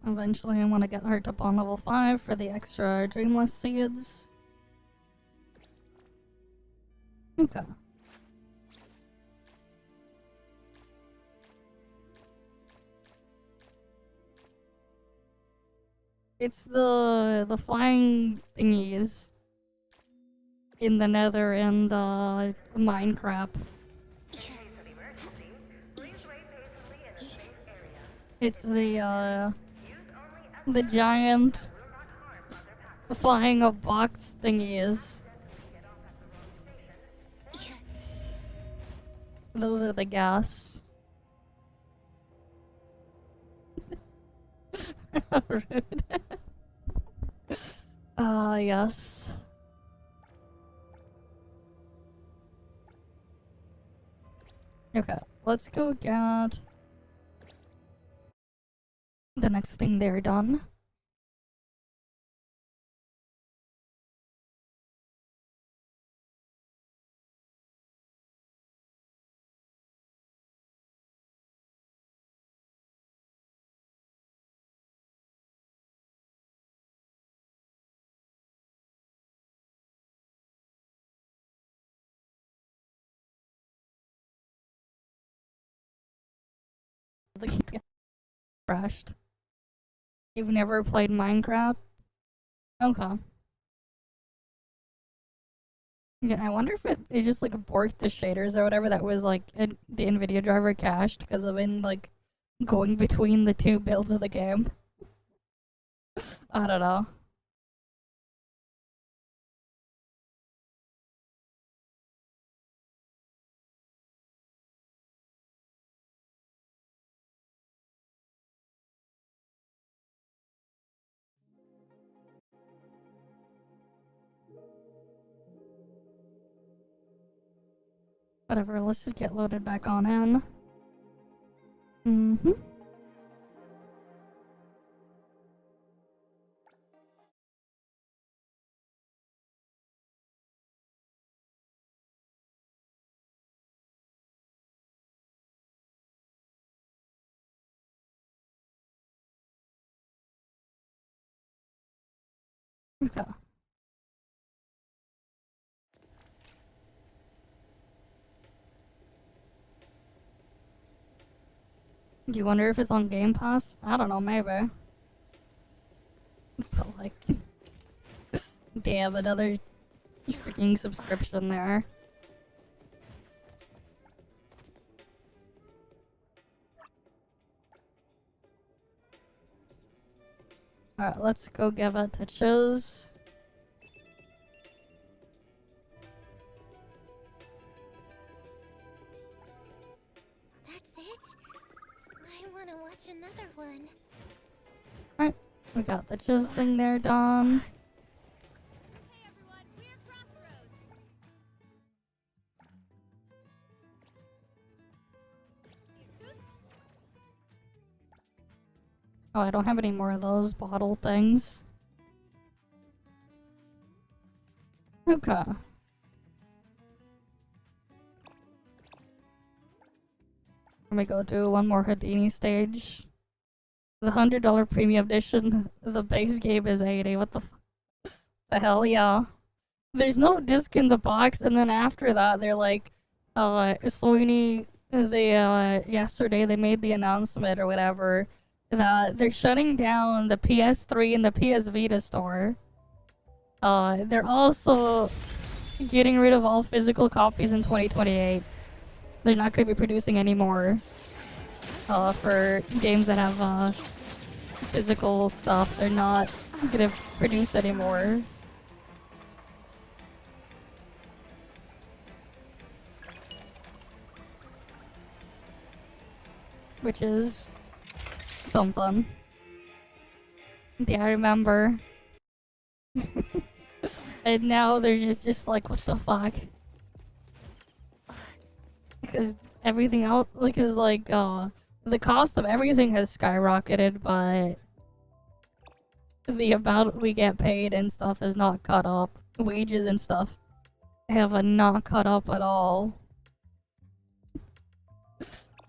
Eventually I want to get her up on level 5 for the extra dreamless seeds. Okay. It's the flying thingies in the Nether and Minecraft. It's the giant flying a box thingies. Those are the gas. Rude. Yes. Okay, let's go get the next thing they're done. The game crashed. You've never played Minecraft? Okay. Yeah, I wonder if it's just like borked the shaders or whatever that was like the NVIDIA driver cached because of in like going between the two builds of the game. I don't know. Whatever, let's just get loaded back on in. Mm-hmm. Okay. Do you wonder if it's on Game Pass? I don't know, maybe. But like, damn, another freaking subscription there. Alright, let's go give it touches. That's it? I want to watch another one. Alright, we got the chiz thing there done. Hey everyone, we're Crossroads. Oh, I don't have any more of those bottle things. Okay. Let me go do one more Houdini stage. The $100 premium edition, the base game is 80. What the hell, yeah. There's no disc in the box, and then after that, they're like, Sony, yesterday they made the announcement or whatever that they're shutting down the PS3 and the PS Vita store. They're also getting rid of all physical copies in 2028. They're not going to be producing any more for games that have physical stuff. They're not going to produce anymore. Which is something. Yeah, I remember. And now they're just like, what the fuck? Because everything else, the cost of everything has skyrocketed, but the amount we get paid and stuff is not caught up. Wages and stuff have not caught up at all.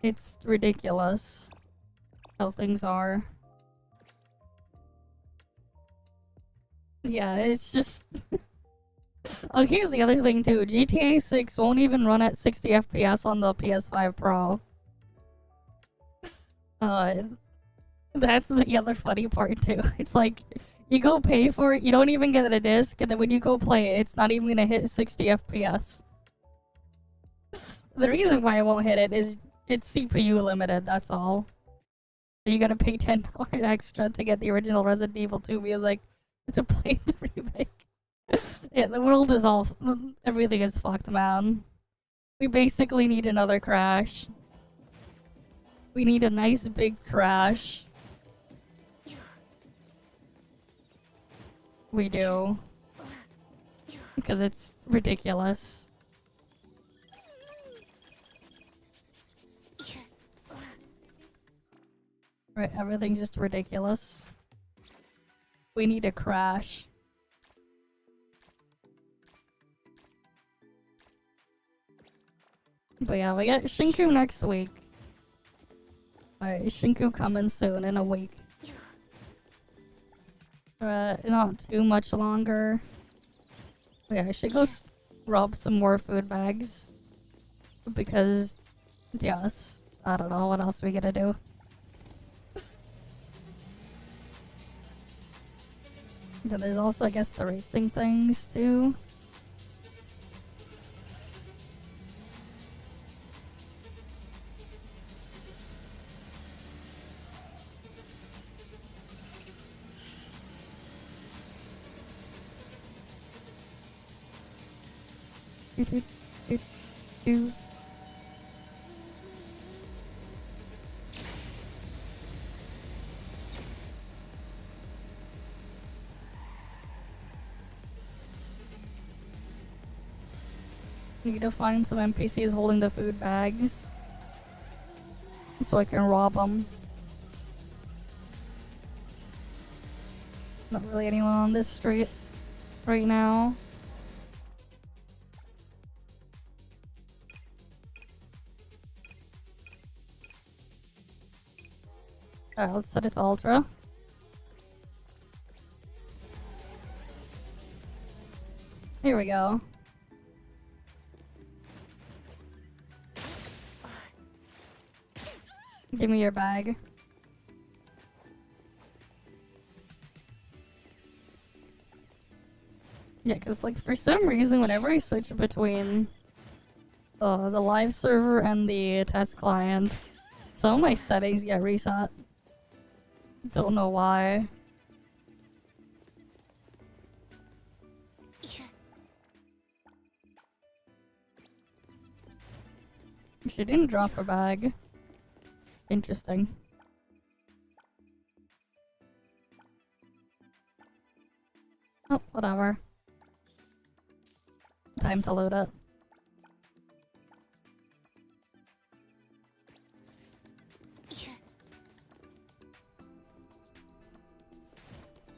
It's ridiculous how things are. Yeah, it's just... Oh, here's the other thing too. GTA 6 won't even run at 60 FPS on the PS5 Pro. That's the other funny part too. It's like, you go pay for it, you don't even get a disc, and then when you go play it, it's not even gonna hit 60 FPS. The reason why I won't hit it is it's CPU limited, that's all. You gotta pay $10 extra to get the original Resident Evil 2 because, like, it's a plain remake. Yeah, the world is all... Everything is fucked, man. We basically need another crash. We need a nice big crash. We do. Because it's ridiculous. Right, everything's just ridiculous. We need a crash. But yeah, we got Shinku next week. Alright, Shinku coming soon in a week. Not too much longer. But yeah, I should go rob some more food bags. Because, yes, I don't know what else we gotta do. Then there's also, I guess, the racing things too. Need to find some NPCs holding the food bags so I can rob them. Not really anyone on this street right now. Alright, let's set it to ultra. Here we go. Give me your bag. Yeah, because like for some reason whenever I switch between the live server and the test client, some of my settings get reset. Don't know why. She didn't drop her bag. Interesting. Oh, whatever. Time to load it.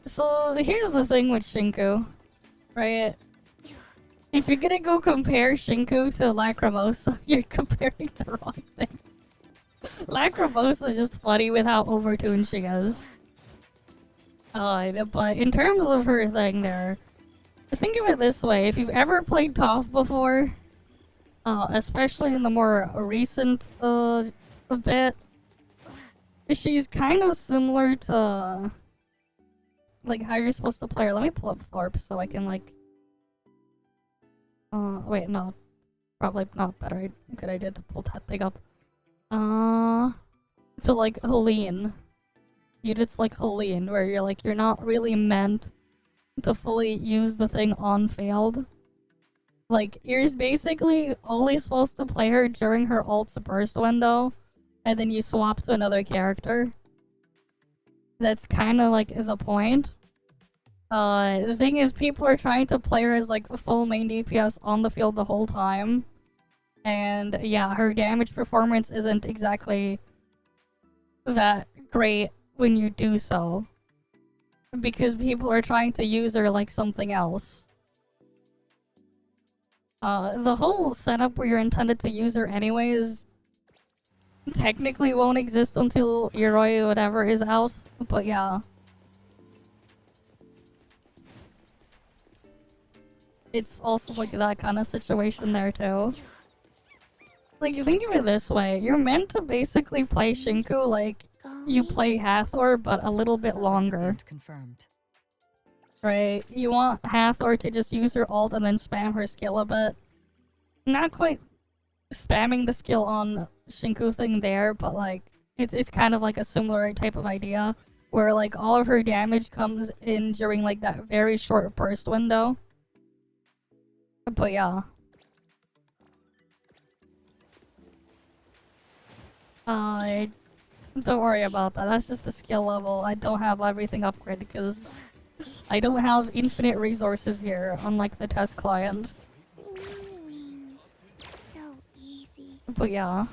So here's the thing with Shinku, right? If you're gonna go compare Shinku to Lacrimosa, you're comparing the wrong thing. Lacrimosa is just funny with how overtuned she is. But in terms of her thing there, think of it this way: if you've ever played ToF before, especially in the more recent bit, she's kind of similar to like how you're supposed to play her. Let me pull up Thorpe so I can like. Wait, no, probably not better. Good idea to pull that thing up. So like Helene. Units like Helene, where you're not really meant to fully use the thing on field. Like, you're basically only supposed to play her during her ult's burst window, and then you swap to another character. That's kind of like the point. The thing is, people are trying to play her as like a full main DPS on the field the whole time. And yeah, her damage performance isn't exactly that great when you do so. Because people are trying to use her like something else. The whole setup where you're intended to use her anyways technically won't exist until Yoroi whatever is out, but yeah. It's also like that kind of situation there too. Like, think of it this way, you're meant to basically play Shinku like you play Hathor, but a little bit longer. Confirmed. Right? You want Hathor to just use her ult and then spam her skill a bit. Not quite spamming the skill on Shinku thing there, but like, it's kind of like a similar type of idea, where like all of her damage comes in during like that very short burst window. But yeah. Don't worry about that. That's just the skill level. I don't have everything upgraded because I don't have infinite resources here, unlike the test client. Wings. So easy. But yeah.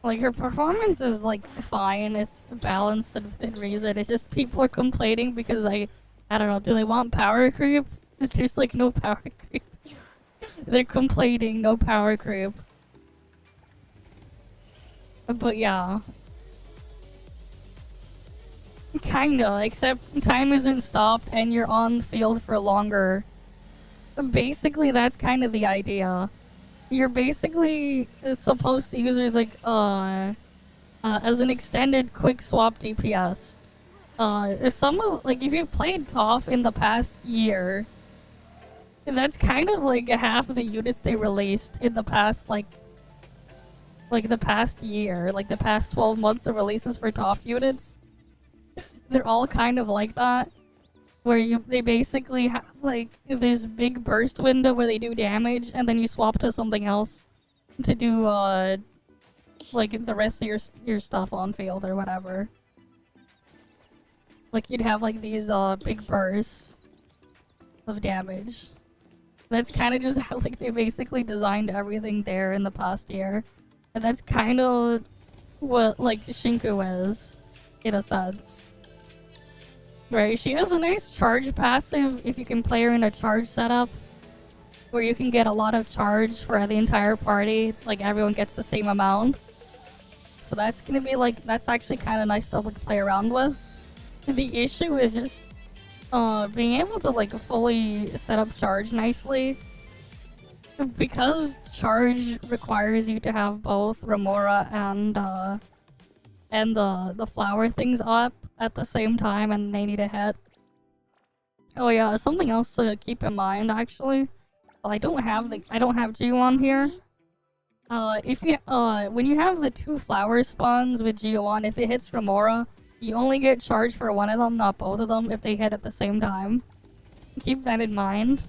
Like, her performance is like fine. It's balanced and within reason. It's just people are complaining because I don't know, do they want power creep? There's like no power creep. They're complaining, no power creep. But yeah. Kinda, except time isn't stopped and you're on the field for longer. Basically, that's kind of the idea. You're basically supposed to use her as like, as an extended quick swap DPS. If you've played ToF in the past year, that's kind of like half of the units they released in the past, like the past year, like the past 12 months of releases for ToF units. They're all kind of like that, where they basically have like this big burst window where they do damage, and then you swap to something else to do like the rest of your stuff on field or whatever. Like, you'd have like these big bursts of damage. That's kind of just how like they basically designed everything there in the past year, and that's kind of what like Shinku is, in a sense. Right? She has a nice charge passive if you can play her in a charge setup, where you can get a lot of charge for the entire party. Like everyone gets the same amount. So that's gonna be like that's actually kind of nice stuff to play around with. The issue is just being able to like fully set up charge nicely, because charge requires you to have both Remora and the flower things up at the same time, and they need a hit. Oh yeah, something else to keep in mind actually. Well, I don't have G1 here. If you when you have the 2 flower spawns with G1, if it hits Remora, you only get charged for one of them, not both of them, if they hit at the same time. Keep that in mind.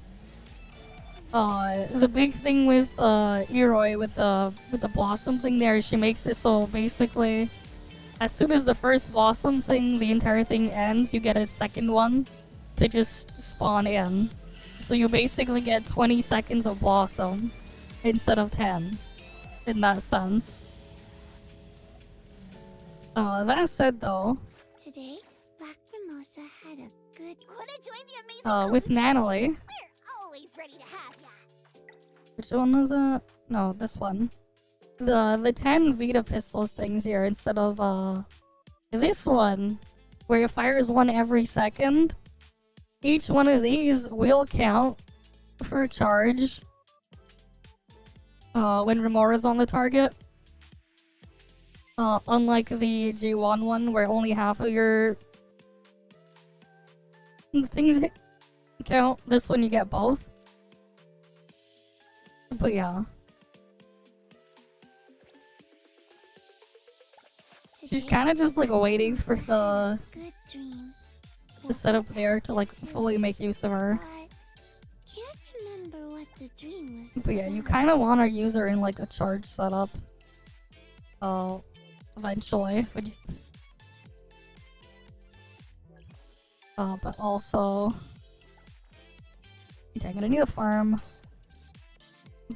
The big thing with Eroi with the blossom thing there, she makes it so basically, as soon as the first blossom thing, the entire thing ends, you get a second one to just spawn in. So you basically get 20 seconds of blossom instead of 10. In that sense. That said though, Today, Black Mimosa had a good. Wanna join the amazing with Natalie, We're always ready to have ya. which one was it? No, this one. The 10 Vita pistols things here instead of this one, where it fires one every second. Each one of these will count for charge when Remora's on the target. Unlike the G1 one, where only half of your things count, this one you get both. But yeah. She's kind of just like waiting for the Good dream. setup there to like fully make use of her. But can't remember what the dream was. But yeah, you kind of want to use her in like a charge setup. Eventually. But also, okay, I'm gonna need a farm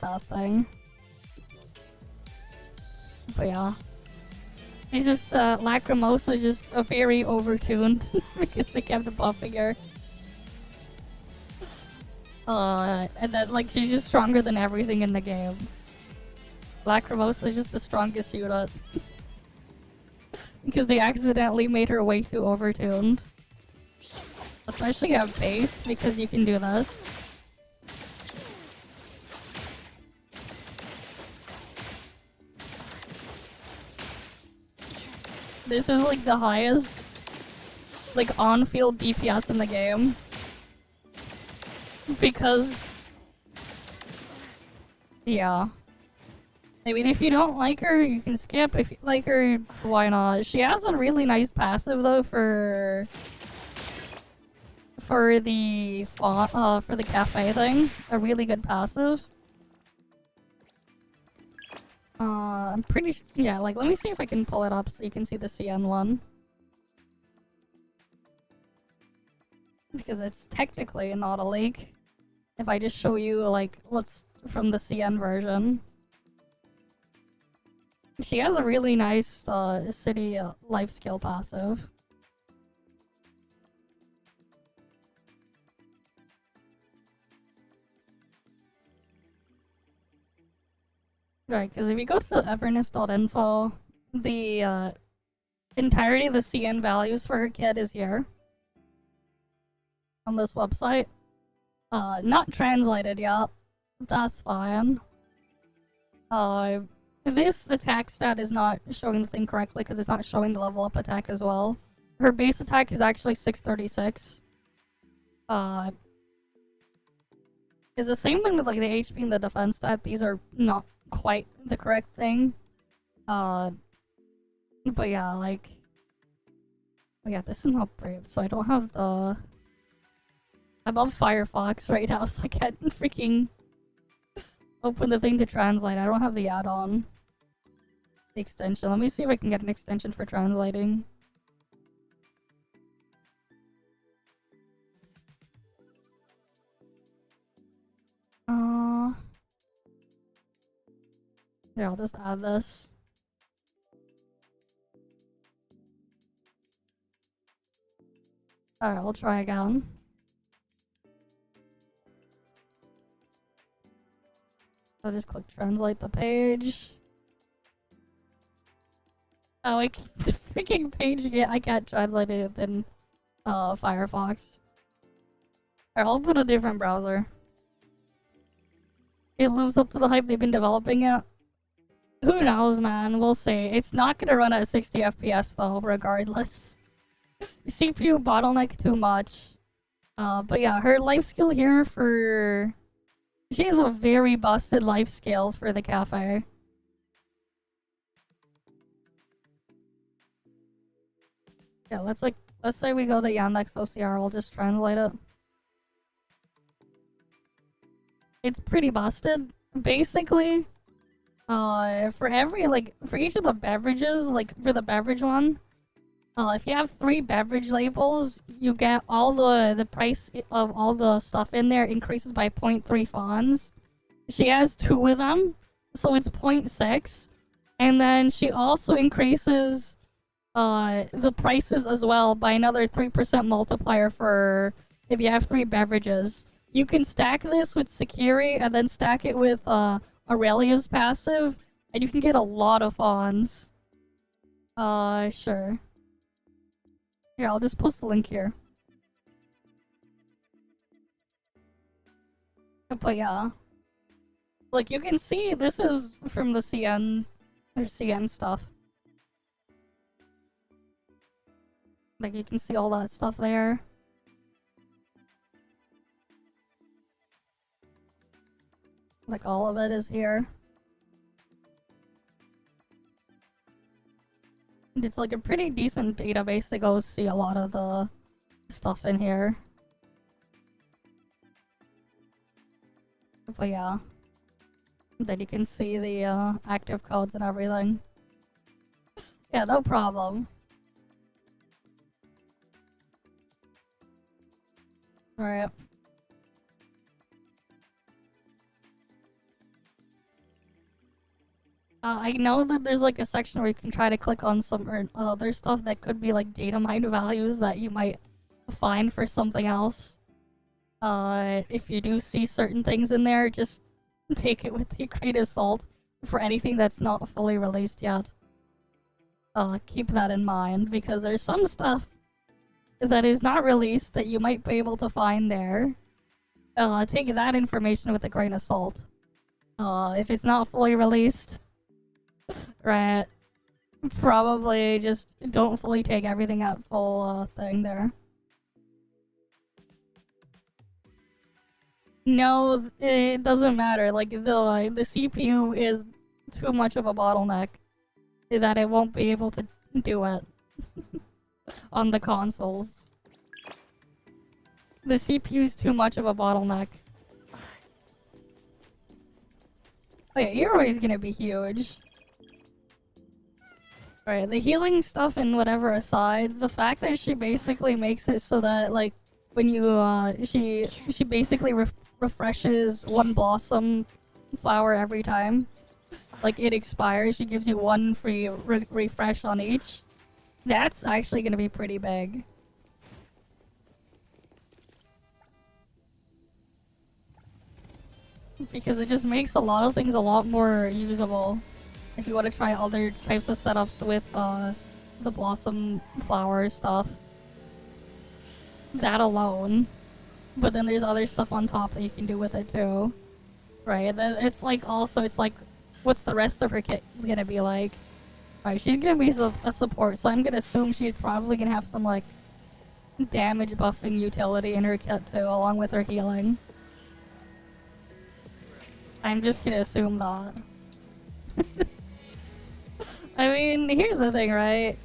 that thing. But yeah. It's just, Lacrimosa is just a very overtuned because they kept buffing her. And then, like, she's just stronger than everything in the game. Lacrimosa is just the strongest unit. Because they accidentally made her way too overtuned. Especially at base, because you can do this. This is like the highest, like, on-field DPS in the game. Because, yeah. I mean, if you don't like her, you can skip. If you like her, why not? She has a really nice passive though for the cafe thing. A really good passive. I'm pretty yeah, like, let me see if I can pull it up so you can see the CN one. Because it's technically not a leak. If I just show you, like, what's from the CN version. She has a really nice, city life skill passive. Right, because if you go to everness.info, the entirety of the CN values for her kid is here. On this website. Not translated yet. That's fine. This attack stat is not showing the thing correctly because it's not showing the level up attack as well. Her base attack is actually 636. It's the same thing with like the HP and the defense stat. These are not quite the correct thing. But yeah, like, oh yeah, this is not Brave, so I don't have the. I'm on Firefox right now, so I can't freaking open the thing to translate. I don't have the add-on. The extension. Let me see if I can get an extension for translating. Here, I'll just add this. Alright, we'll try again. I'll just click translate the page. Oh, the freaking page again. I can't translate it in Firefox. Alright, I'll put a different browser. It lives up to the hype they've been developing it. Who knows, man? We'll see. It's not gonna run at 60 FPS though, regardless. CPU bottleneck too much. But yeah, her life skill here for... She has a very busted life skill for the cafe. Yeah, let's say we go to Yandex OCR, we'll just translate it. It's pretty busted. Basically, for each of the beverages, like for the beverage one, if you have 3 beverage labels, you get all the price of all the stuff in there increases by 0.3 fawns. She has 2 of them, so it's 0.6. And then she also increases the prices as well by another 3% multiplier for if you have 3 beverages. You can stack this with Sekiri and then stack it with Aurelia's passive, and you can get a lot of fawns. Sure. Here, I'll just post the link here. But yeah. Like, you can see this is from the CN... or CN stuff. Like, you can see all that stuff there. Like, all of it is here. It's like a pretty decent database to go see a lot of the stuff in here. But yeah. Then you can see the active codes and everything. Yeah, no problem. Right. I know that there's like a section where you can try to click on some other stuff that could be like data mine values that you might find for something else. If you do see certain things in there, just take it with the grain of salt for anything that's not fully released yet. Keep that in mind, because there's some stuff that is not released that you might be able to find there. Take that information with a grain of salt. If it's not fully released, right, probably just don't fully take everything at full thing there. No, it doesn't matter. Like, the CPU is too much of a bottleneck that it won't be able to do it on the consoles. The CPU's too much of a bottleneck. Oh yeah, you're always gonna be huge. Alright, the healing stuff and whatever aside, the fact that she basically makes it so that, like, when you, she basically refreshes one blossom flower every time. Like, it expires, she gives you one free refresh on each. That's actually gonna be pretty big. Because it just makes a lot of things a lot more usable. If you want to try other types of setups with the blossom flower stuff. That alone. But then there's other stuff on top that you can do with it too. Right? It's like also, it's like, what's the rest of her kit gonna be like? Right, she's gonna be a support, so I'm gonna assume she's probably gonna have some like damage buffing utility in her kit too, along with her healing. I'm just gonna assume that. I mean, here's the thing, right?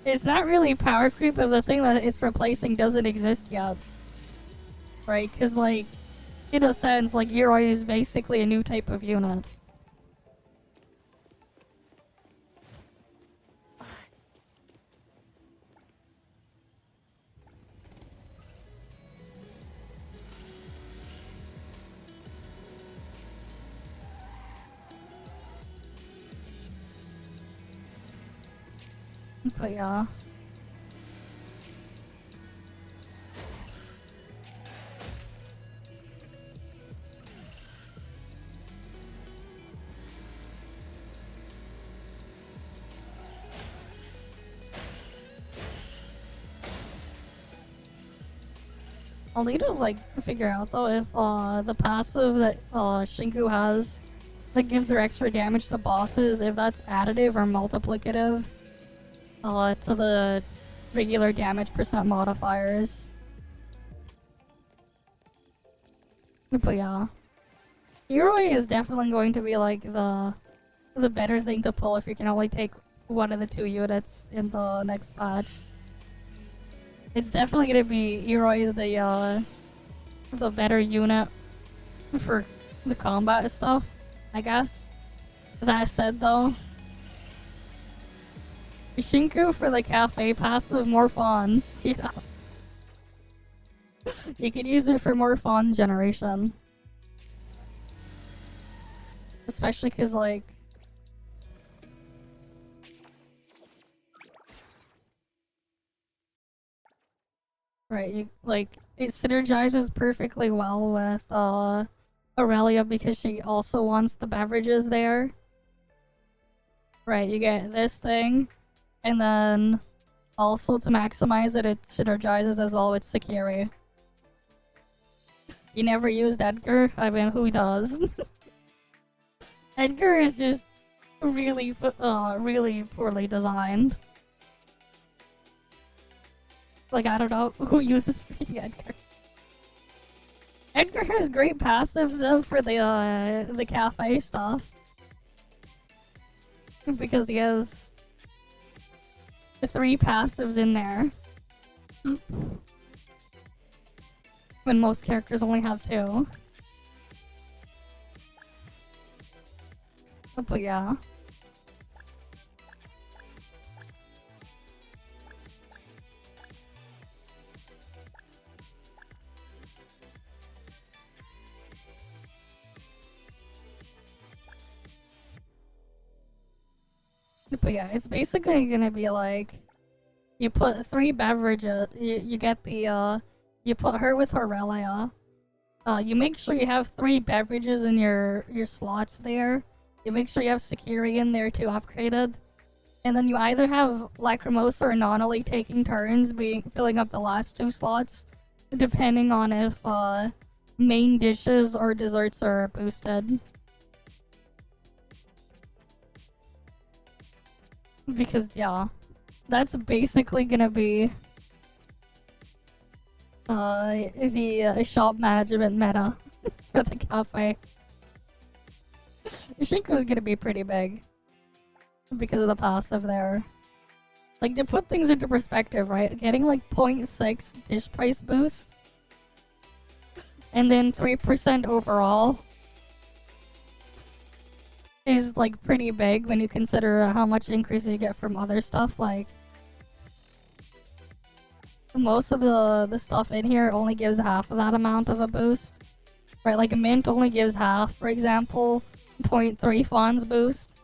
It's not really power creep if the thing that it's replacing doesn't exist yet. Right? Because, like, in a sense, like, Yoroi is basically a new type of unit. But yeah. I'll need to like figure out though if the passive that Shinku has that gives her extra damage to bosses, if that's additive or multiplicative to the regular damage percent modifiers. But yeah. Heroi is definitely going to be like the better thing to pull if you can only take one of the two units in the next patch. It's definitely gonna be Heroi is the better unit for the combat stuff, I guess. That said though, Shinku for the cafe passive, more fawns, yeah. You can use it for more fawn generation. Especially cause like right, it synergizes perfectly well with Aurelia because she also wants the beverages there. Right, you get this thing, and then also to maximize it, it synergizes as well with Sakiri. You never used Edgar? I mean, who does? Edgar is just really poorly designed. Like, I don't know who uses freaking Edgar. Edgar has great passives though for the cafe stuff. Because he has 3 passives in there. When most characters only have 2. But yeah. But yeah, it's basically gonna be like you put 3 beverages. You get the you put her with Aurelia. You make sure you have 3 beverages in your slots there. You make sure you have Sakiri in there too, upgraded. And then you either have Lacrimosa or Nonali taking turns filling up the last 2 slots, depending on if main dishes or desserts are boosted. Because yeah, that's basically gonna be the shop management meta for the cafe. Shinko's gonna be pretty big because of the passive there. Like, to put things into perspective, right? Getting like 0.6 dish price boost and then 3% overall is like pretty big when you consider how much increase you get from other stuff. Like, most of the stuff in here only gives half of that amount of a boost. Right, like Mint only gives half, for example, 0.3 Fawns boost.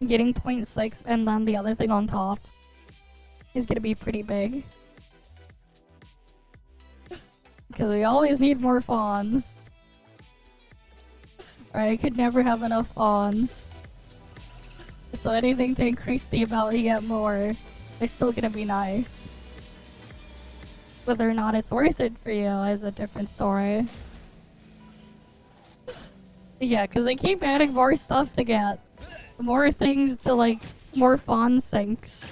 Getting 0.6 and then the other thing on top is gonna be pretty big. Because we always need more Fawns. Right, I could never have enough Fawns. So anything to increase the amount you get more is still gonna be nice. Whether or not it's worth it for you is a different story. Yeah, because they keep adding more stuff to get. More things to, like, more Fawn sinks.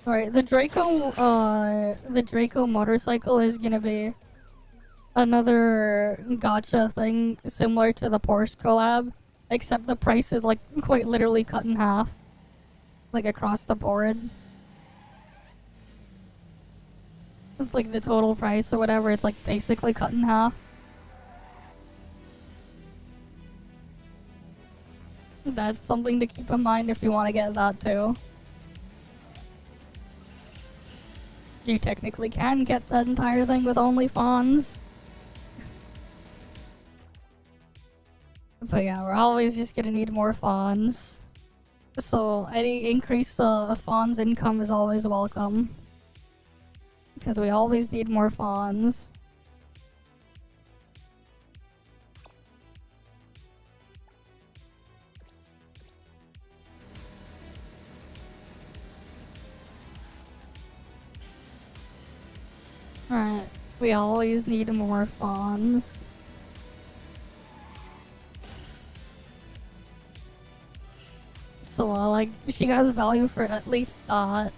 Alright, the Draco motorcycle is gonna be another gacha thing similar to the Porsche collab, except the price is like quite literally cut in half, like across the board. It's like the total price or whatever, it's like basically cut in half. That's something to keep in mind if you want to get that too. You technically can get that entire thing with only Fawns. But yeah, we're always just gonna need more fawns. So any increase of fawns income is always welcome. Because we always need more fawns. Alright, we always need more fawns. So, like, she has value for at least that.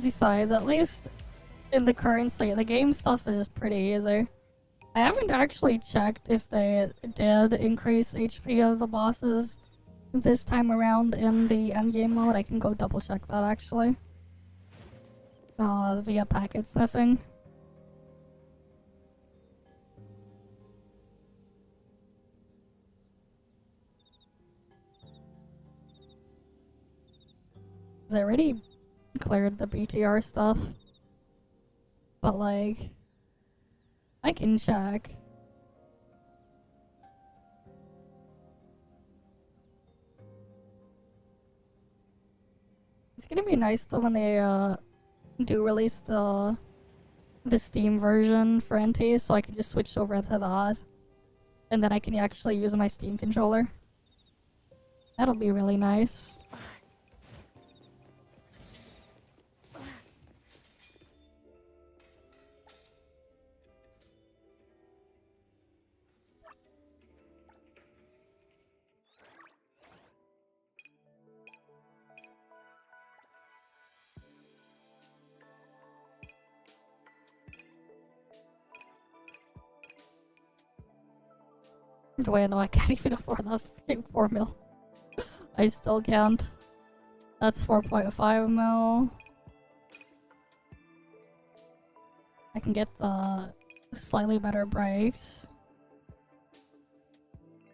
Besides, at least in the current state, the game stuff is just pretty easy. I haven't actually checked if they did increase HP of the bosses this time around in the endgame mode. I can go double check that actually. Via packet sniffing. I already cleared the BTR stuff. But like, I can check. It's gonna be nice though when they do release the Steam version for NTE, so I can just switch over to that. And then I can actually use my Steam controller. That'll be really nice. Wait, no, I can't even afford that freaking 4 mil. I still can't. That's 4.5 mil. I can get the slightly better brakes.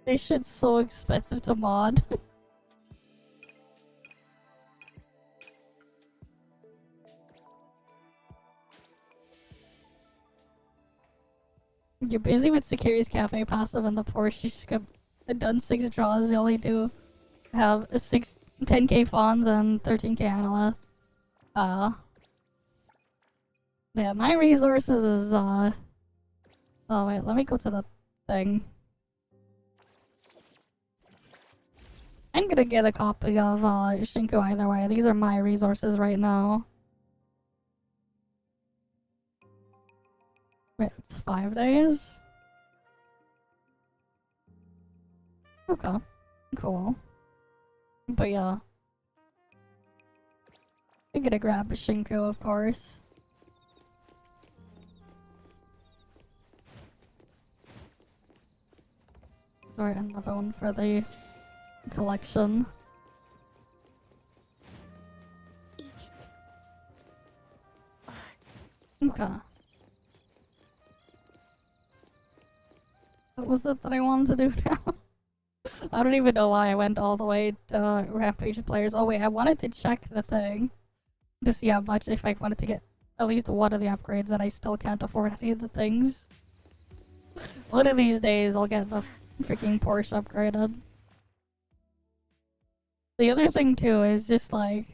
This shit's so expensive to mod. You're busy with Security's Cafe passive and the Porsche. You just got done 6 draws. You only do have 10k fawns and 13k analyth. Yeah, my resources is, oh wait, let me go to the thing. I'm gonna get a copy of, Shinku either way. These are my resources right now. Wait, it's 5 days? Okay. Cool. But yeah. I'm gonna grab a Shinku, of course. Alright, another one for the collection. Okay. What was it that I wanted to do now? I don't even know why I went all the way to Rampage players. Oh wait, I wanted to check the thing to see how much if I wanted to get at least one of the upgrades, and I still can't afford any of the things. One of these days I'll get the freaking Porsche upgraded. The other thing too is just like,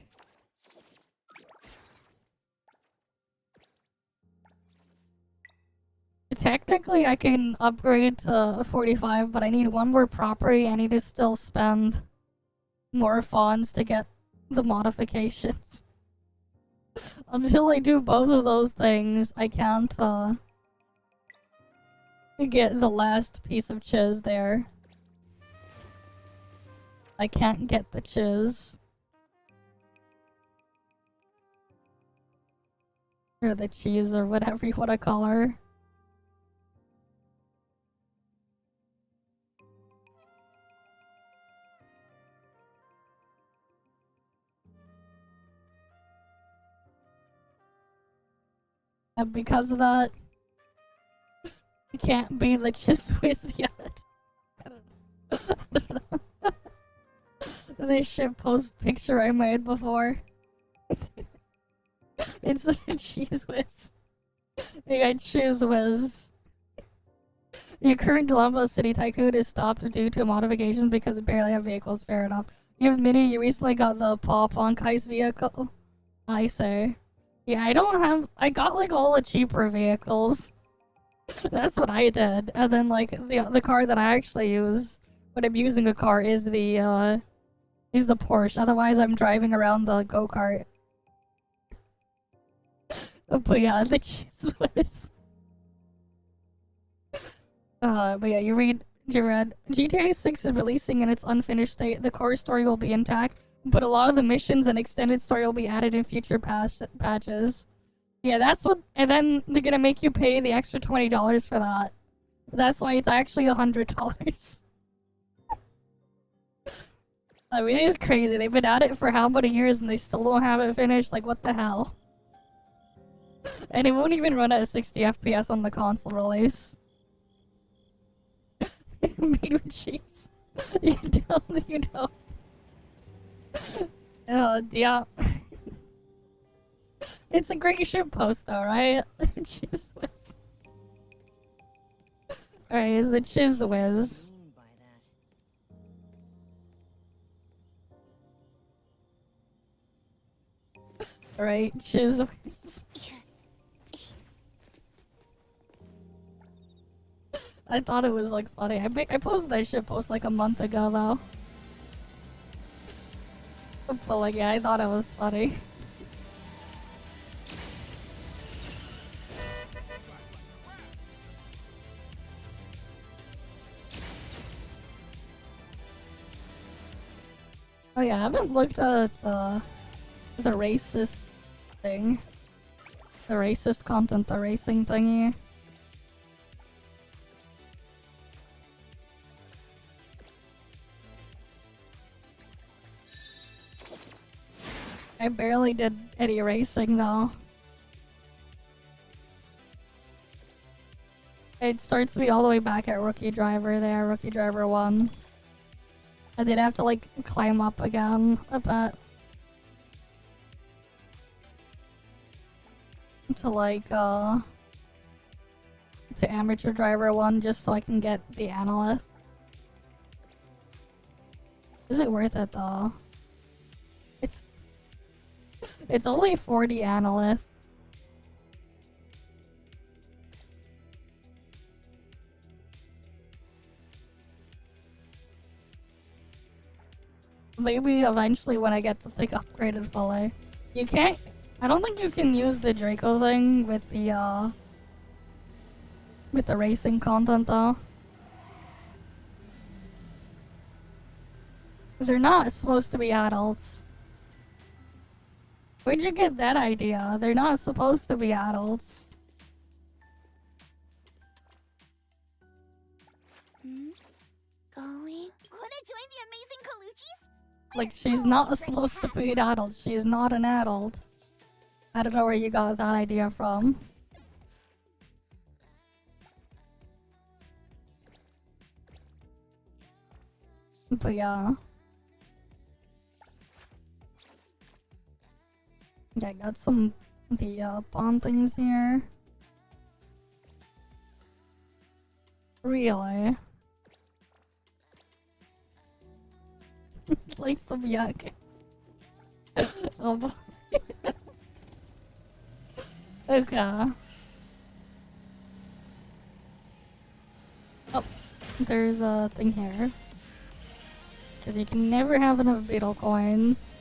technically I can upgrade to 45, but I need one more property. I need to still spend more fawns to get the modifications. Until I do both of those things, I can't get the last piece of chiz there. I can't get the chiz. Or the cheese, or whatever you want to call her. And because of that, can't be the Chiswiz yet. I don't know. This shitpost picture I made before. It's a cheese whiz. You got cheese whiz. Your current Dilemma City Tycoon is stopped due to modifications because it barely have vehicles. Fair enough. You have Mini, you recently got the Pop-Punk Heist vehicle. I say. Yeah, I don't have. I got like all the cheaper vehicles. That's what I did. And then like the car that I actually use when I'm using a car is the Porsche. Otherwise I'm driving around the go-kart. But yeah, the cheese whiz. But yeah, you read GTA 6 is releasing in its unfinished state. The core story will be intact, but a lot of the missions and extended story will be added in future patches. Yeah, that's what. And then they're gonna make you pay the extra $20 for that. That's why it's actually $100. I mean, it's crazy. They've been at it for how many years and they still don't have it finished? Like, what the hell? And it won't even run at 60 FPS on the console release. Made with cheese. You don't. Yeah. It's a great ship post though, right? Cheese whiz. Alright, is the cheese whiz. Alright, cheese whiz. I thought it was like funny. I posted that shit post like a month ago though. But like yeah, I thought it was funny. Oh yeah, I haven't looked at the racist thing. The racist content, the racing thingy. I barely did any racing though. It starts me all the way back at Rookie Driver there, Rookie Driver 1. I did have to like climb up again a bit. To like, to Amateur Driver 1 just so I can get the Analyth. Is it worth it though? It's only 40 Analyth. Maybe eventually when I get the thing upgraded fully. You can't. I don't think you can use the Draco thing with the racing content though. They're not supposed to be adults. Where'd you get that idea? They're not supposed to be adults. Going? Wanna join the amazing Colucci's? Like, she's not supposed to be an adult. She's not an adult. I don't know where you got that idea from. But yeah. Yeah, I got some the bond things here. Really? Like some yuck. Oh boy. Okay. Oh, there's a thing here. Because you can never have enough beetle coins.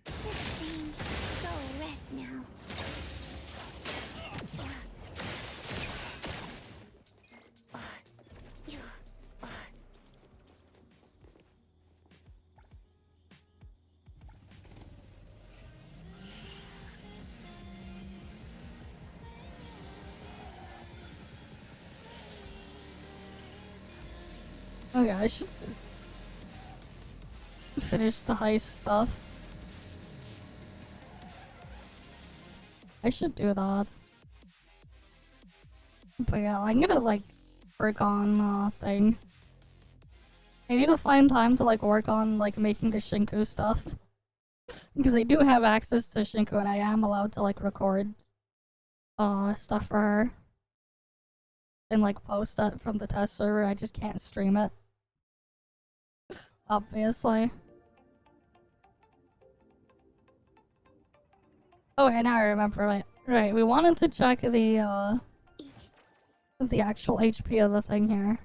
Shift change. Go rest now. Oh yeah, I should finish the heist stuff. I should do that. But yeah, I'm gonna like work on thing. I need to find time to like work on like making the Shinku stuff. Because I do have access to Shinku and I am allowed to like record stuff for her. And like post it from the test server. I just can't stream it. Obviously. Oh, and now I remember, right, we wanted to check the actual HP of the thing here.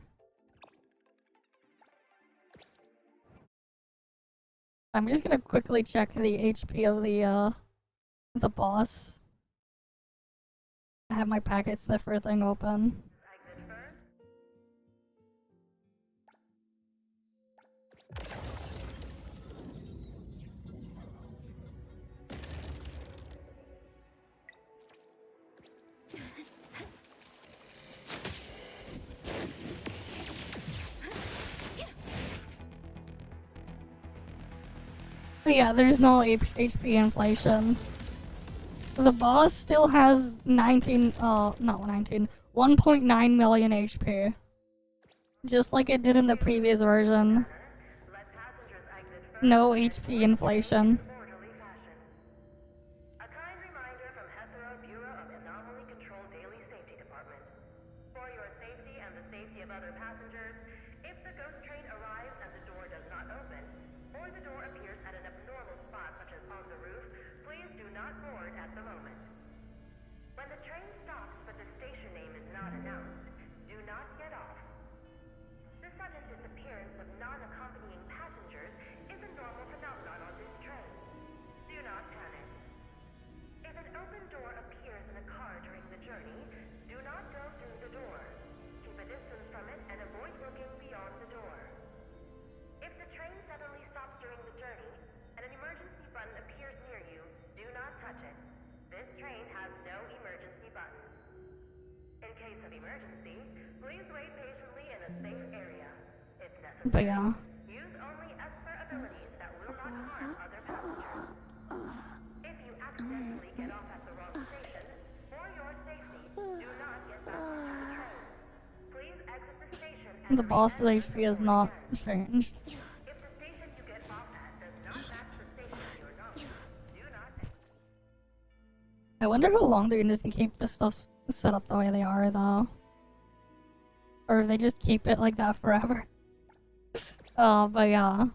I'm just gonna quickly check the HP of the boss. I have my packet sniffer thing open. But yeah, there's no HP inflation. The boss still has 1.9 million HP. Just like it did in the previous version. No HP inflation. A kind reminder from Hetero Bureau of Anomaly Control Daily Safety Department. For your safety and the safety of other passengers, if the ghost train arrives and the door does not open, or the door appears at an abnormal spot such as on the roof, please do not board at the moment. When the train stops but the station name is not announced, do not get off. The sudden disappearance of non-accompanying passengers is a normal phenomenon on this train. Do not panic. If an open door appears in a car during the journey, do not go through the door. Keep a distance from it and avoid looking beyond the door. If the train suddenly stops during the journey and an emergency button appears near you, do not touch it. This train has no emergency button. In case of emergency, please wait patiently in a safe area. If necessary, But yeah. use only Esper abilities that will not harm other passengers. If you accidentally get off at the wrong station, for your safety, do not get back onto the train. Please exit the station at The boss's HP is not changed. If the station you get off at does not match the station of your knowledge, do not. I wonder how long they're just gonna keep this stuff set up the way they are, though. Or if they just keep it like that forever. But yeah.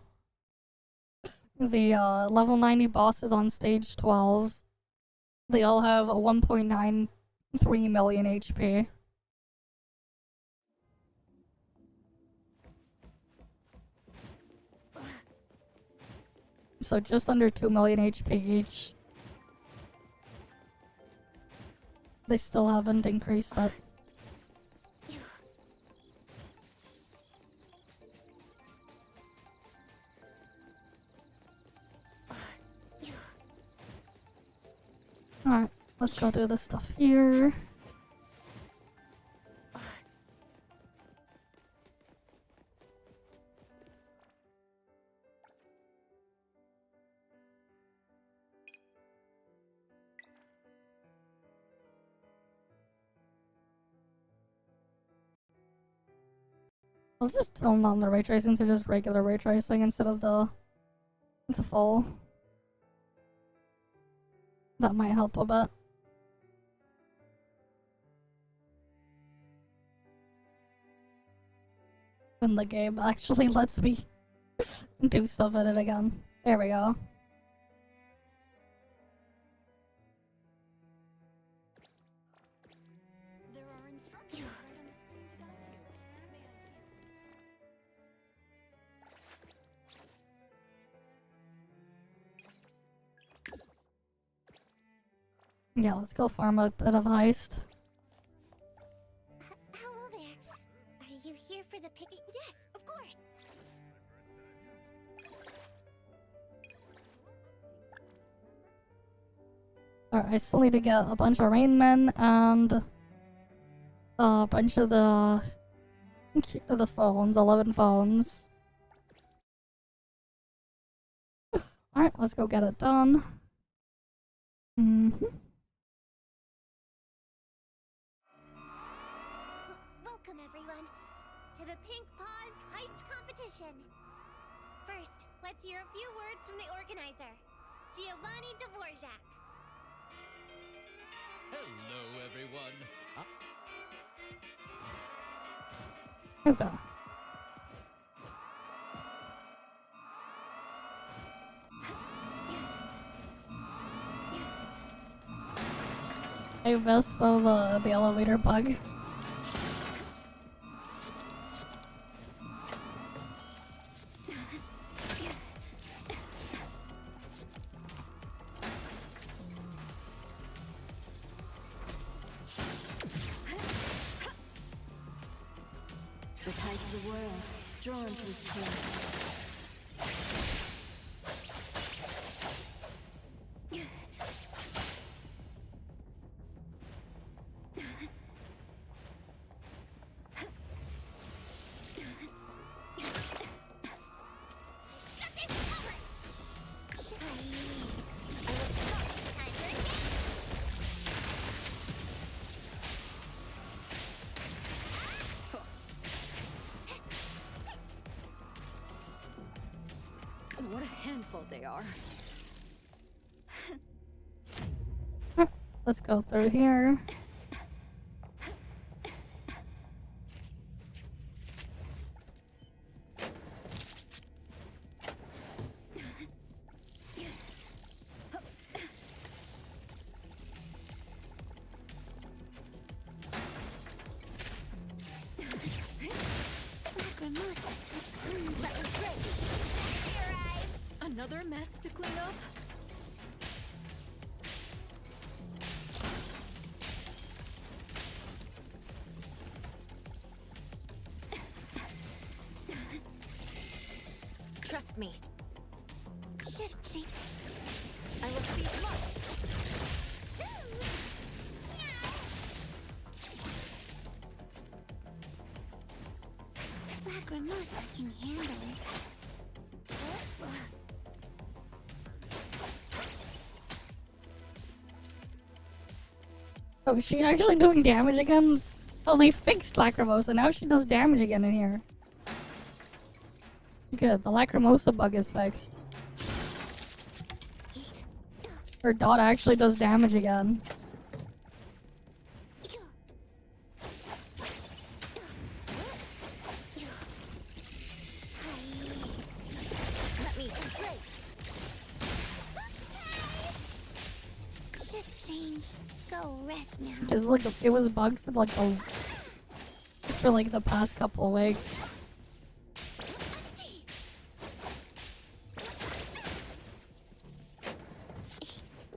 The level 90 bosses on stage 12, they all have a 1.93 million HP. So just under 2 million HP each. They still haven't increased that. Alright, let's go do this stuff here. I'll just tone down the ray tracing to just regular ray tracing instead of the full. That might help a bit. When the game actually lets me do stuff in it again. There we go. There are instructions right on the screen to guide you. May I Yeah, let's go farm a bit of heist. Hello there. Are you here for the pic? Yes, of course. Alright, I still need to get a bunch of rain men and a bunch of the The phones, 11 phones. Alright, let's go get it done. Welcome, everyone, to the Pink Paws Heist Competition. First, let's hear a few words from the organizer, Giovanni Dvorak. Hello, everyone. Okay. I missed the elevator bug. The tide of the world, drawn to its place. What a handful they are. Let's go through here. Another mess to clean up? Trust me. Shift change. I will see blood. Lacrimosa can handle it. Oh, is she actually doing damage again? Oh, they fixed Lacrimosa. Now she does damage again in here. Good, the Lacrimosa bug is fixed. Her dot actually does damage again. Let me straight. Shift change. Go rest now. Just like it was bugged for like the past couple of weeks.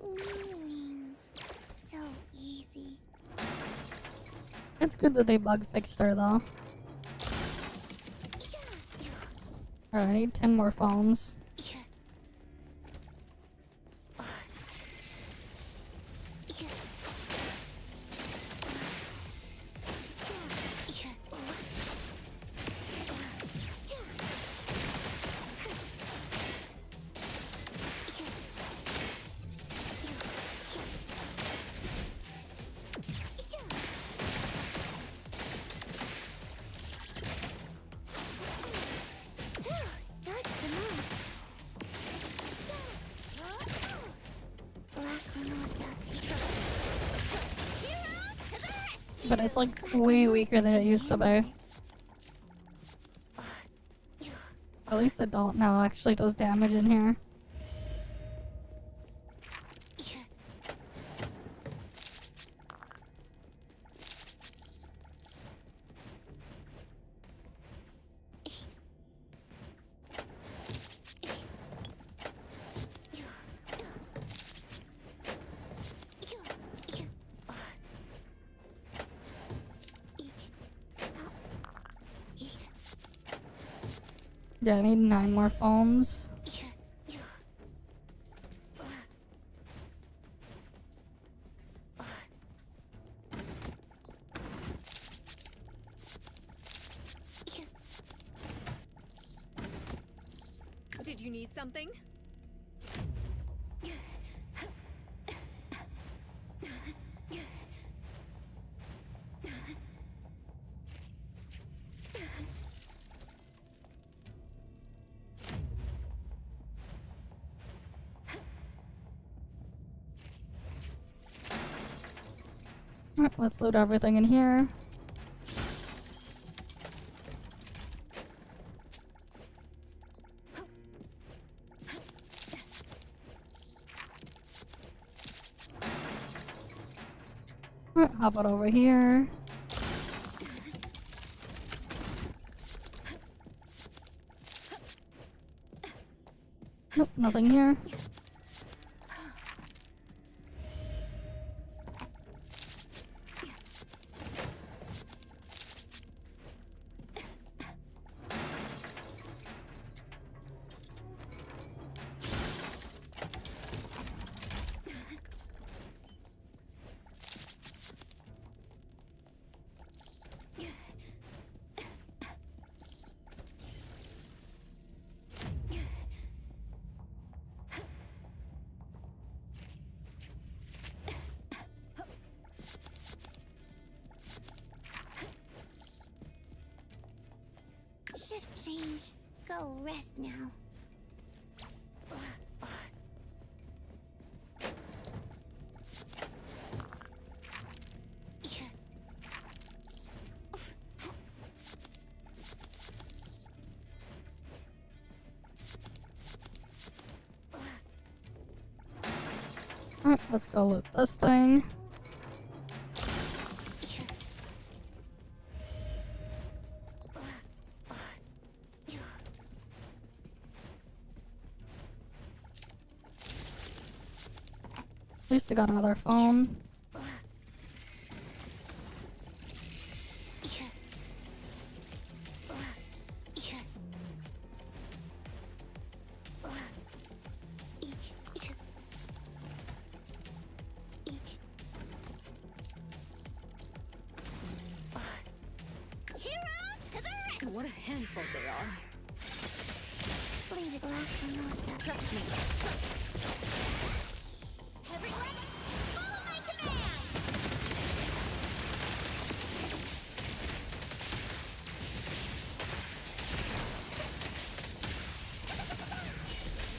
New wings. So easy. It's good that they bug fixed her though. Alright, I need 10 more phones. But it's like way weaker than it used to be. At least the dot now actually does damage in here. Yeah, I need 9 more phones. Did you need something? Alright, let's load everything in here. Alright, hop it over here. Nope, nothing here. Shift change. Go rest now. Alright, let's go loot this thing. At least I got another phone. What a handful they are. Leave it last for Mosa. Trust me. Everyone, follow my command!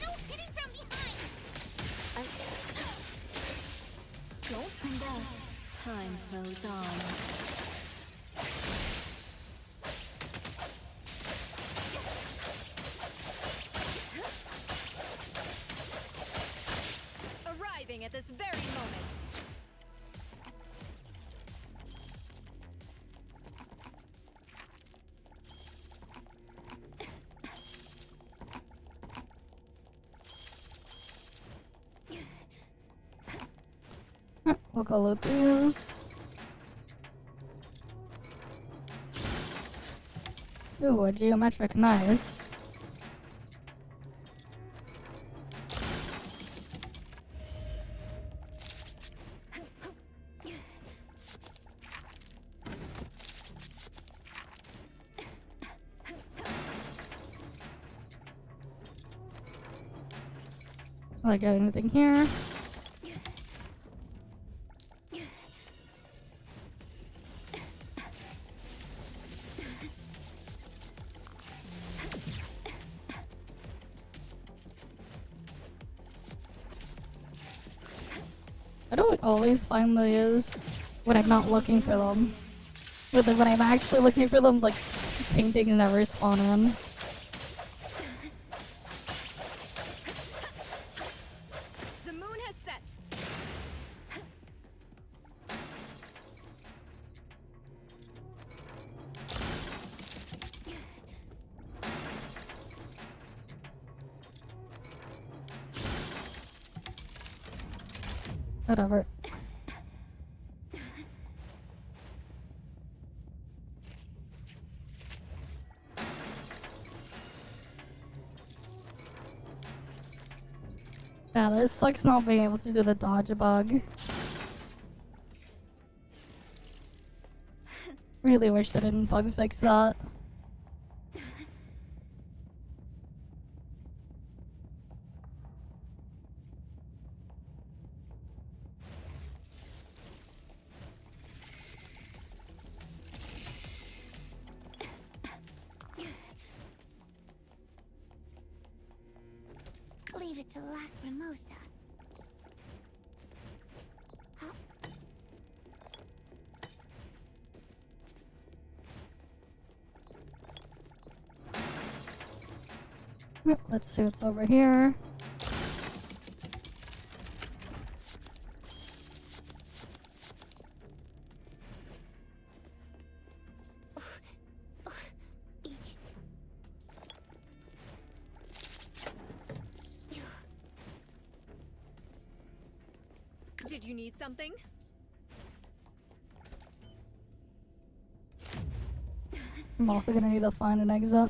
No hitting from behind! Don't come back. Time flows on. Arriving at this very moment. We'll go loot these. Ooh, a geometric nice. Will I get anything here? I don't always find these when I'm not looking for them. But then when I'm actually looking for them, like, paintings never spawn in. The moon has set. Whatever. Yeah, this sucks not being able to do the dodge bug. Really wish they didn't bug fix that. to Lacrimosa. Huh? Let's see what's over here. Did you need something? I'm also gonna need to find an exit.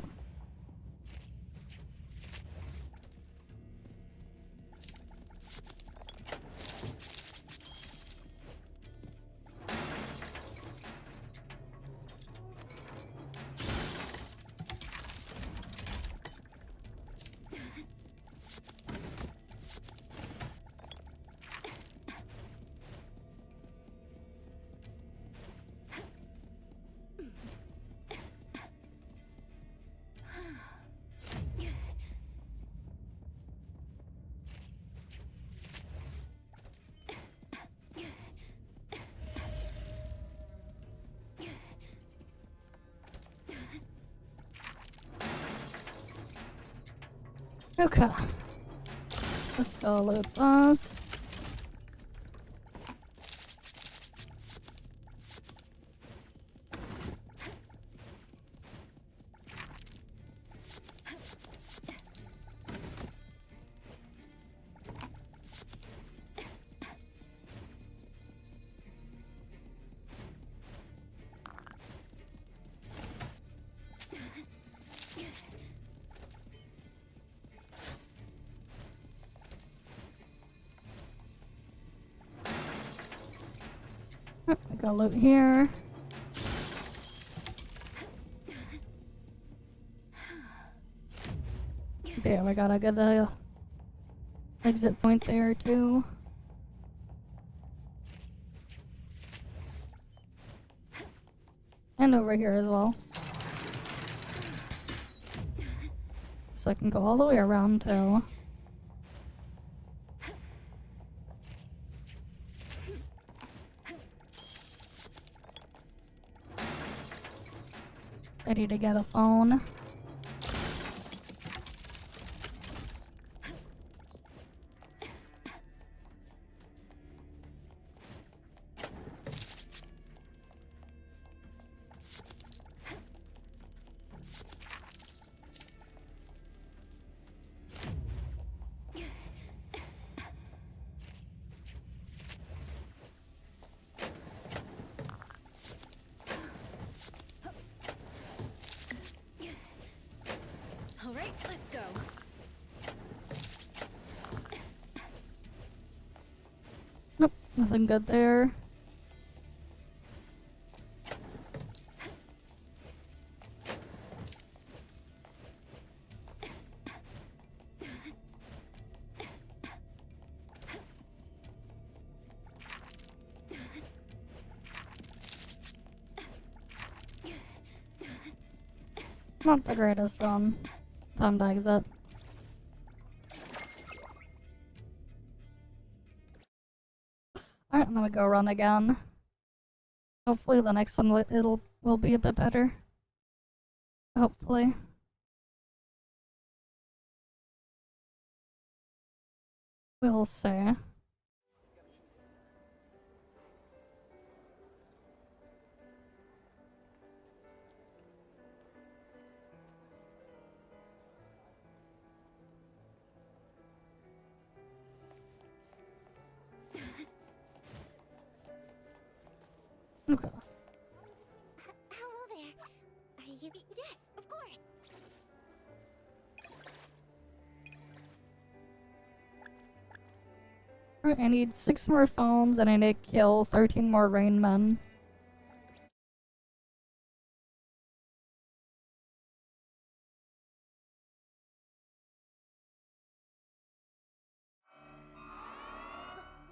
Okay. Let's go loot this. I got loot here. Damn, I got a good exit point there too. And over here as well. So I can go all the way around too. Ready to get a phone. All right, let's go. Nope, nothing good there. Not the greatest run. Time to exit. Alright, then we go run again. Hopefully the next one will be a bit better. Hopefully. We'll see. Okay. Hello there. Are you? Yes, of course. Alright, I need 6 more phones and I need to kill 13 more rain men.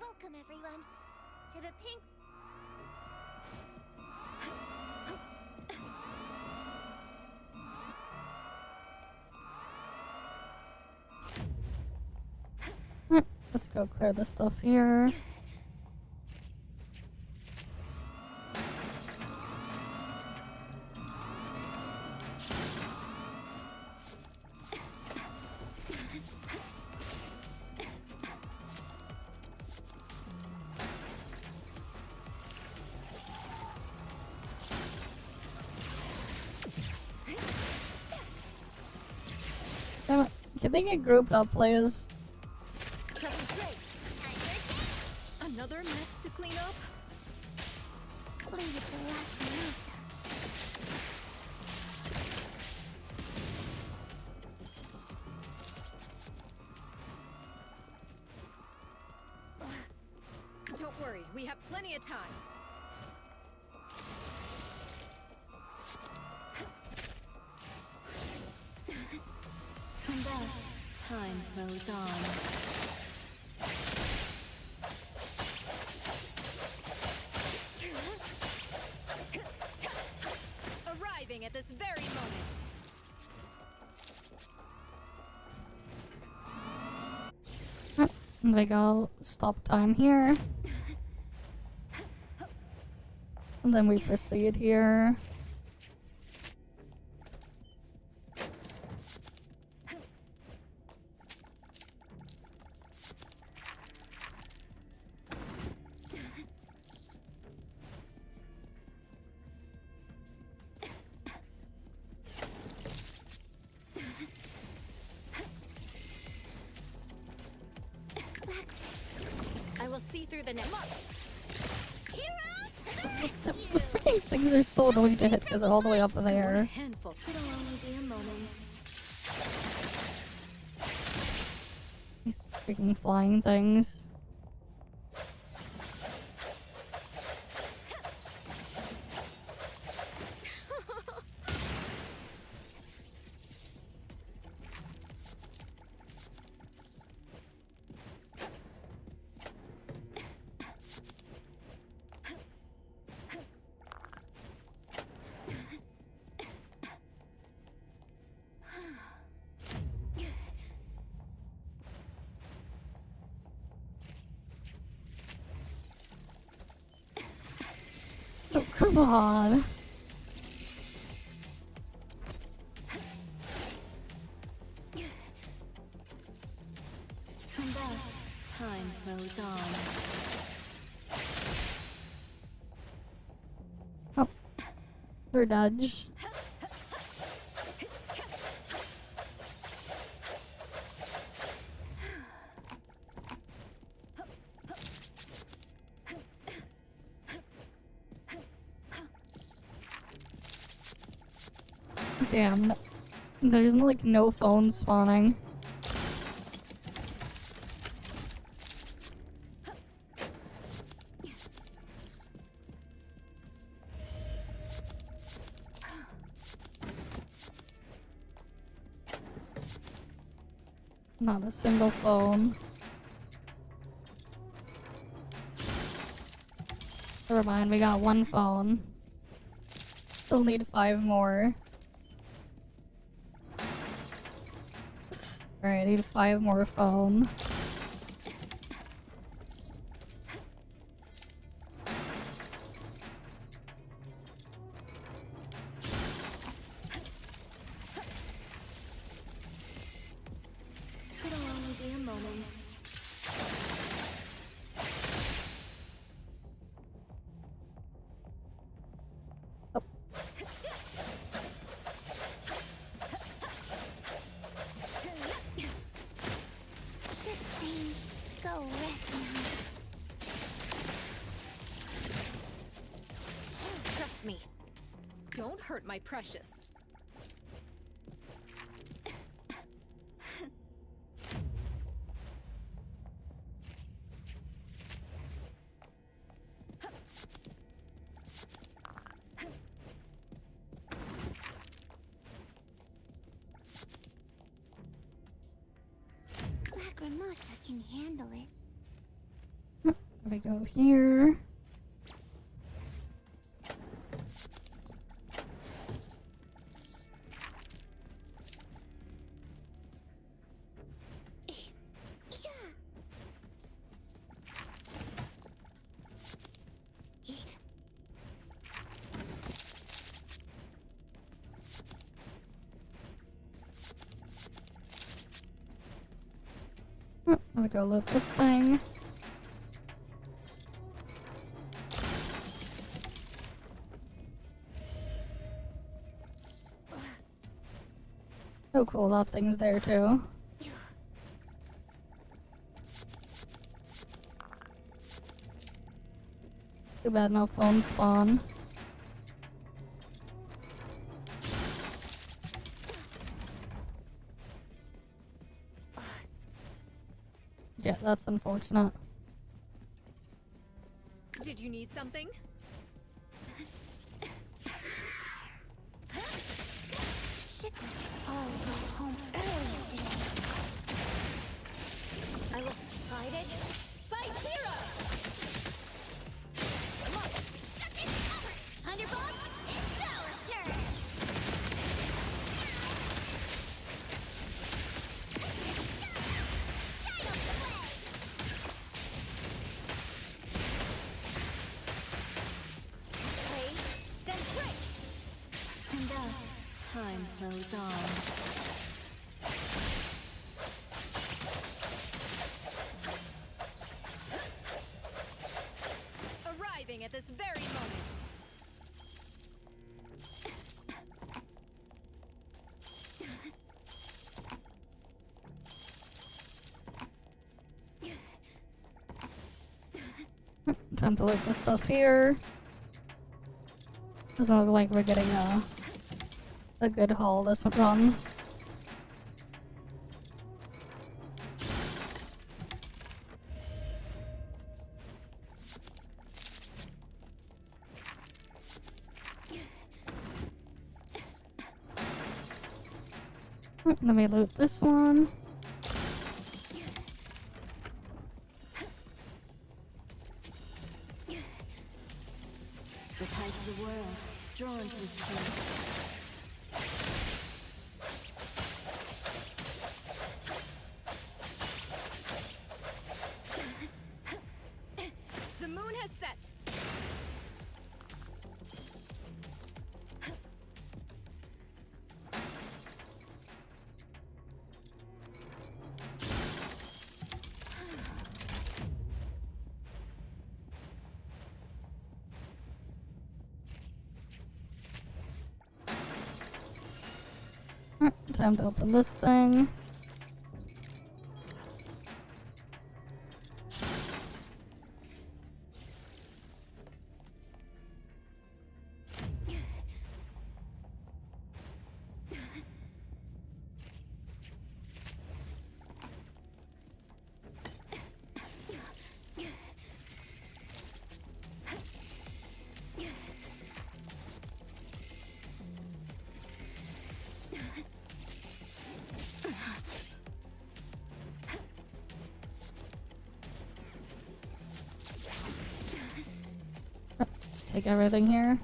Welcome everyone to the pink. Let's go clear the stuff here. Damn it. Can they get grouped up, players? Another mess to clean up? Leave it to Lacrimosa. Don't worry, we have plenty of time. And thus, time flows on. Arriving at this very moment. There we go. Stop time here. And then we proceed here. I will see through the net. The freaking things are so annoying to hit because they're all the way up there. Handful. It'll only be a moment. These freaking flying things. Oh, come on. And thus, time flows on. Oh. They're dodge. Damn. There's like no phone spawning. Not a single phone. Never mind, we got one phone. Still need 5 more. Alright, I need 5 more phones. It'll only be a moment. Shift change. Go rest now. Trust me. Don't hurt my precious. Lacrimosa can handle it. We go here. Let me go loot this thing. Oh cool, that thing's there too. Too bad no phone spawn. Yeah, that's unfortunate. Did you need something? Shit, all go home early today. I was decided. Fight hero! Underboss, it's our turn! Tidal play! Play, then break! And thus, time flows on. Arriving at this very moment. Time to loot the stuff here. Doesn't look like we're getting a good haul this run. Let me loot this one. The tide of the world, drawn to this place. The moon has set. Time to open this thing. Just take everything here.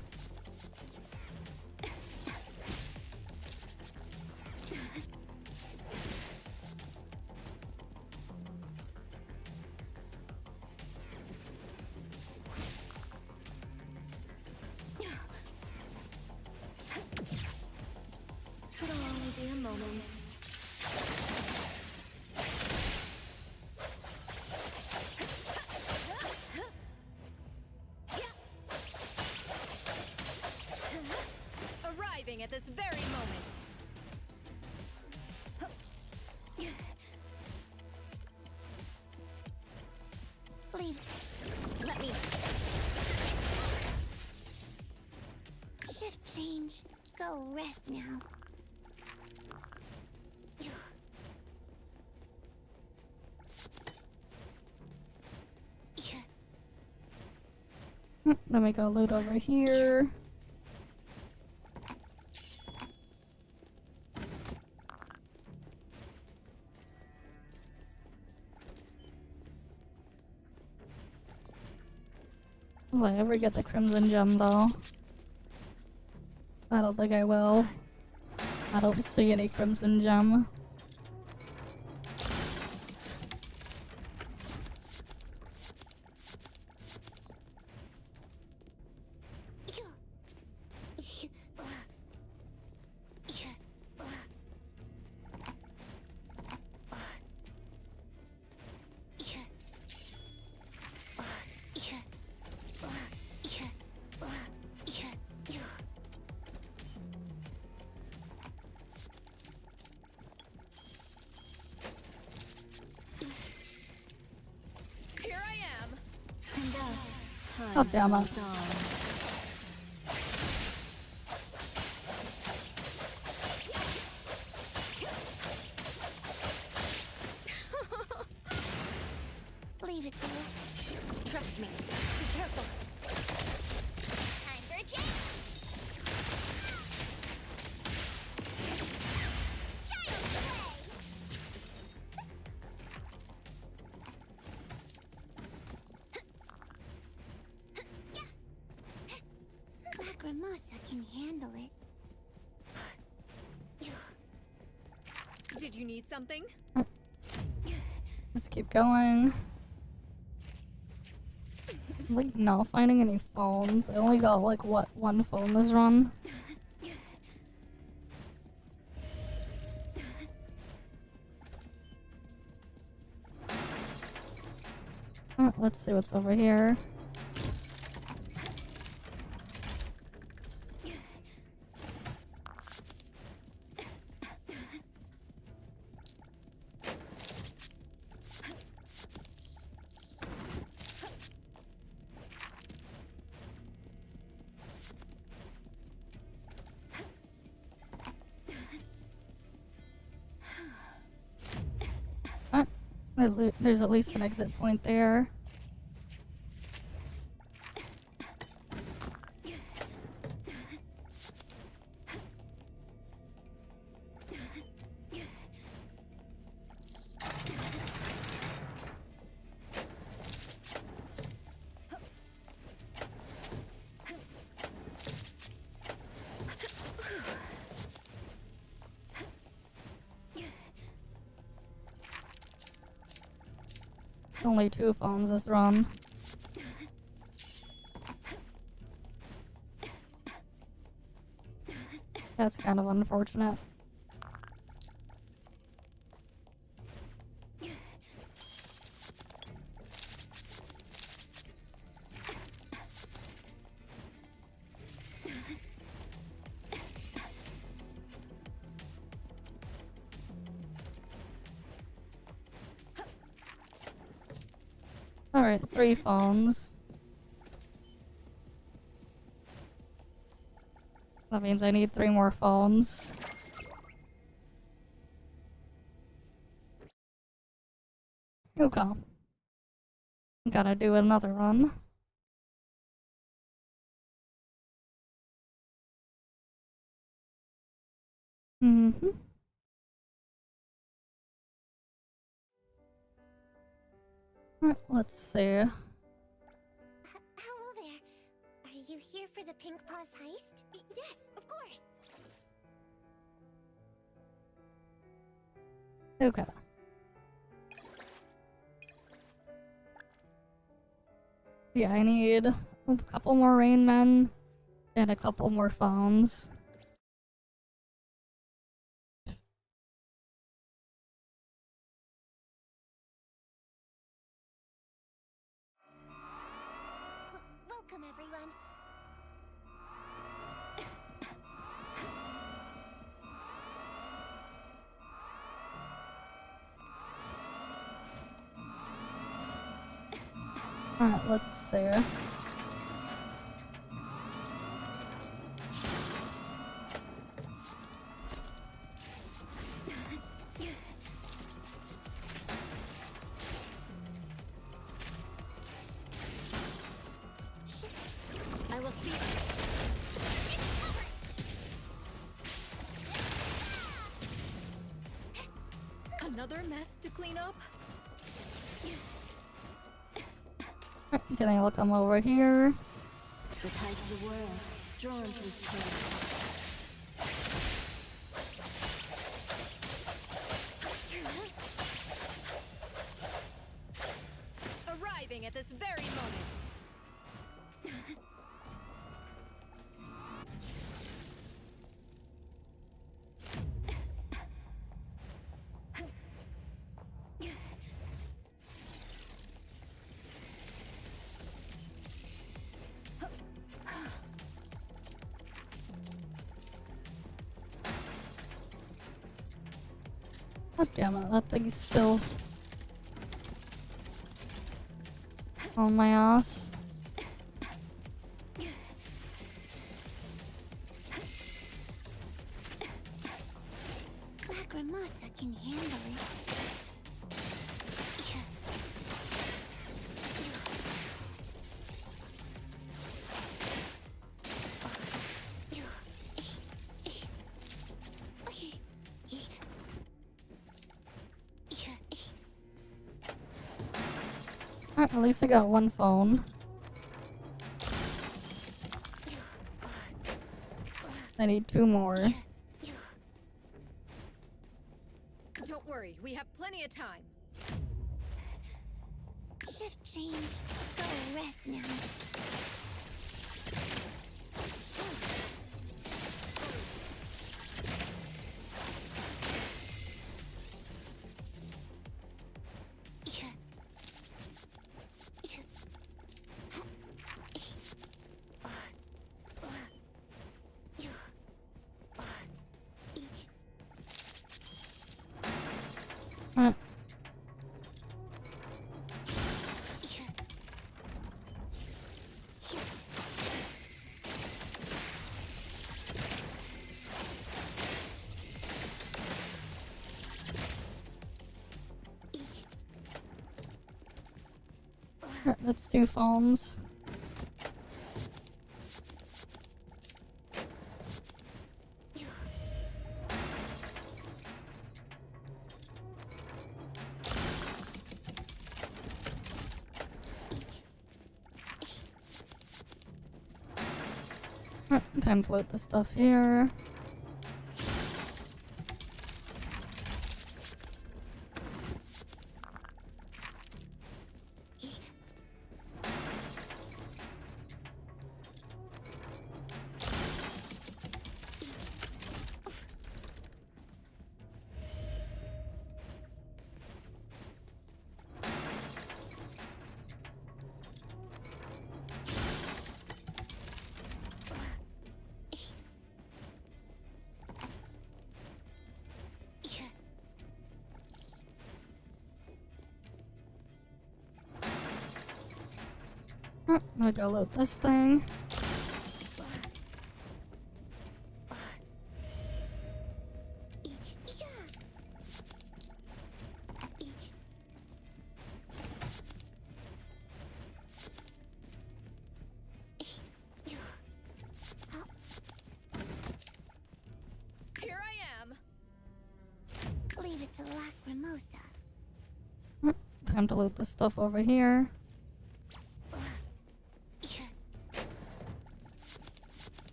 It'll only be a moment. Arriving at this very moment. Leave. Let me. Shift change. Go rest now. Let me go loot over here. Will I ever get the Crimson Gem though? I don't think I will. I don't see any Crimson Gem. Time Oh, damn it. moves on. Leave it to me. Trust me. Be careful. Time for a change. Child's play. Lacrimosa can handle it. Did you need something? Just keep going. I'm, like, not finding any phones. I only got, like, what, one phone this run? Let's see what's over here. There's at least an exit point there. Only 2 phones this run. That's kind of unfortunate. Alright, 3 phones. That means I need 3 more phones. Okay. Gotta do another run. Mm-hmm. Let's see. Hello there. Are you here for the Pink Paws heist? Yes, of course. Okay. Yeah, I need a couple more rain men and a couple more phones. Welcome, everyone. Alright, let's see. I will see. Another mess to clean up? Can I look them over here? The tide of the world, drawn to his tail. Arriving at this very moment. God damn it, that thing's still on my ass. can handle it. At least I got one phone. I need 2 more. Don't worry, we have plenty of time. Shift change. Go rest now. Uh, That's 2 phones. Time to load the stuff here. I'm gonna go load this thing. Here I am. Leave it to Lacrimosa. Time to load the stuff over here.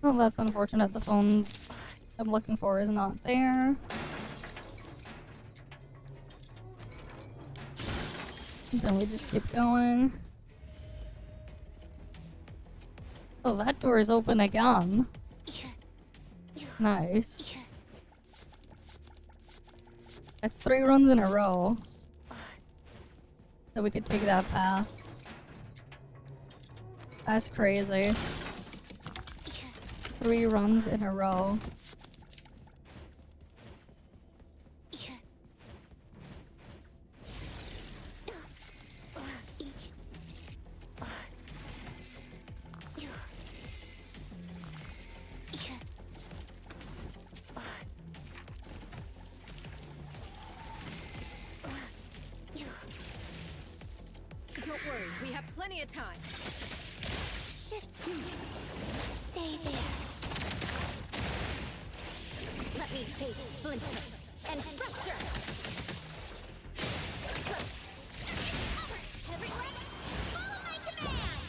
Oh, that's unfortunate. The phone I'm looking for is not there. Then we just keep going. Oh, that door is open again. Nice. That's 3 runs in a row. So we could take that path. That's crazy. 3 runs in a row. Don't worry, we have plenty of time. Shift. Stay there. Let me face splinter and fracture. Everyone, follow my command.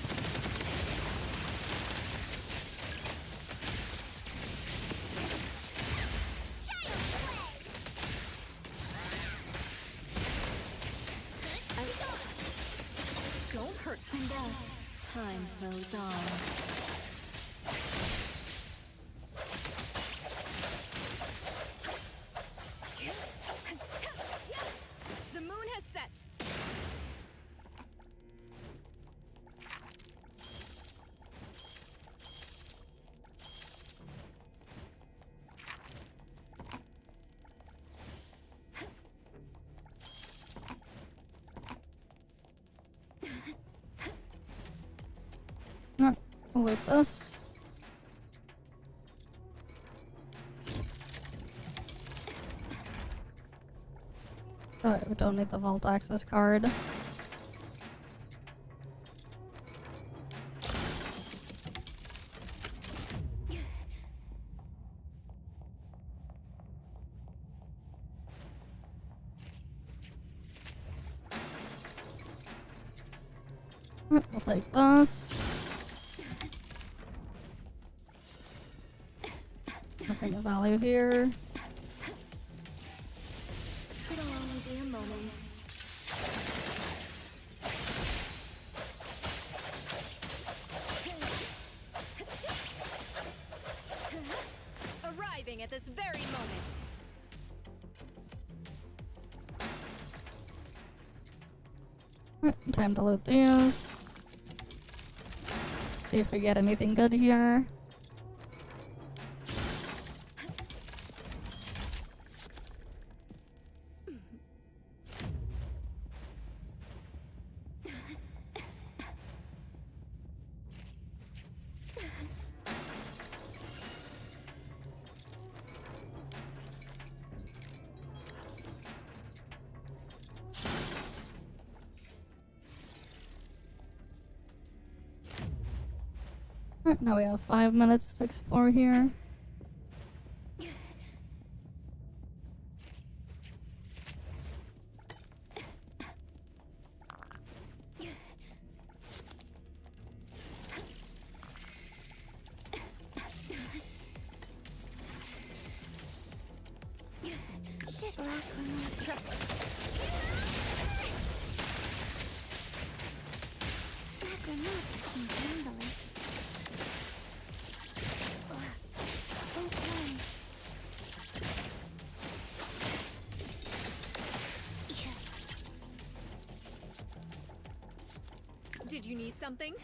Child's play. Don't hurt. And thus, time flows on. The moon has set. Loot this. Alright, we don't need the vault access card. Alright, we'll take this. Nothing of value here. It'll only be a moment. Arriving at this very moment. Alright, time to loot these. See if we get anything good here. Alright, now we have 5 minutes to explore here. Shit, Lacrimosa. Lacrimosa can handle it. Okay. Did you need something?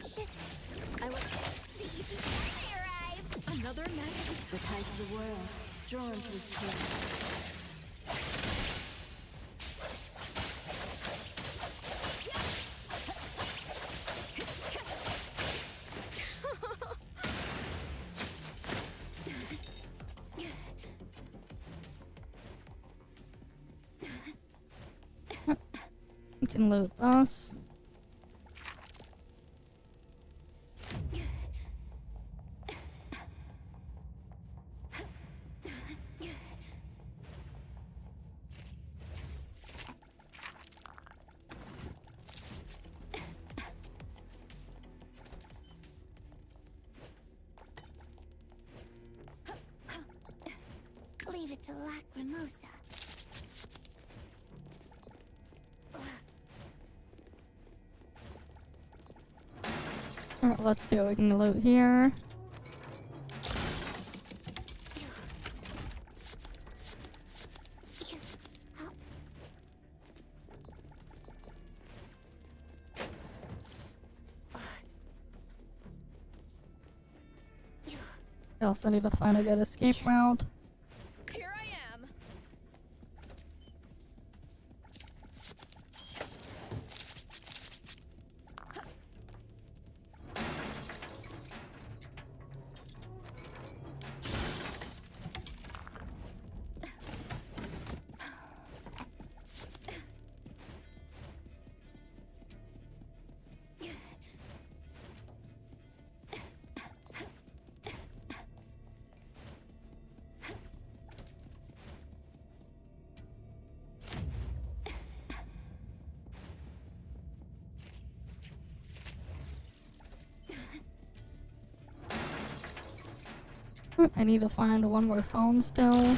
Shit. I was. Another message. The tide of the world, drawn to his tail. We can loot this. Leave it to Lacrimosa. Alright, let's see what we can loot here. We also need to find a good escape route. Here I am. I need to find one more phone still.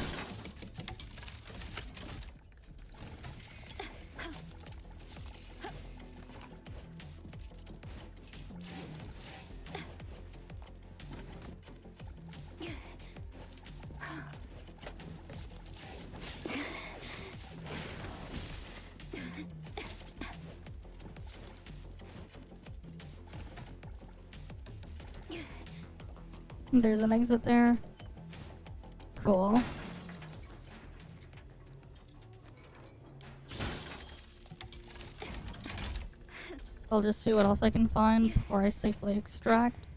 There's an exit there. Cool. I'll just see what else I can find before I safely extract.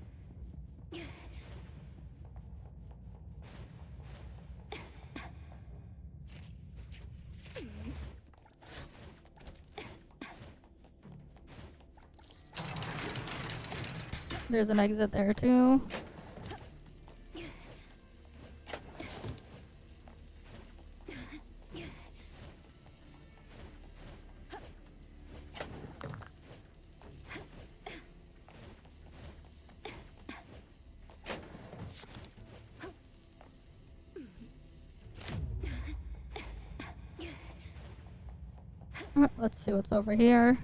There's an exit there too. Let's see what's over here.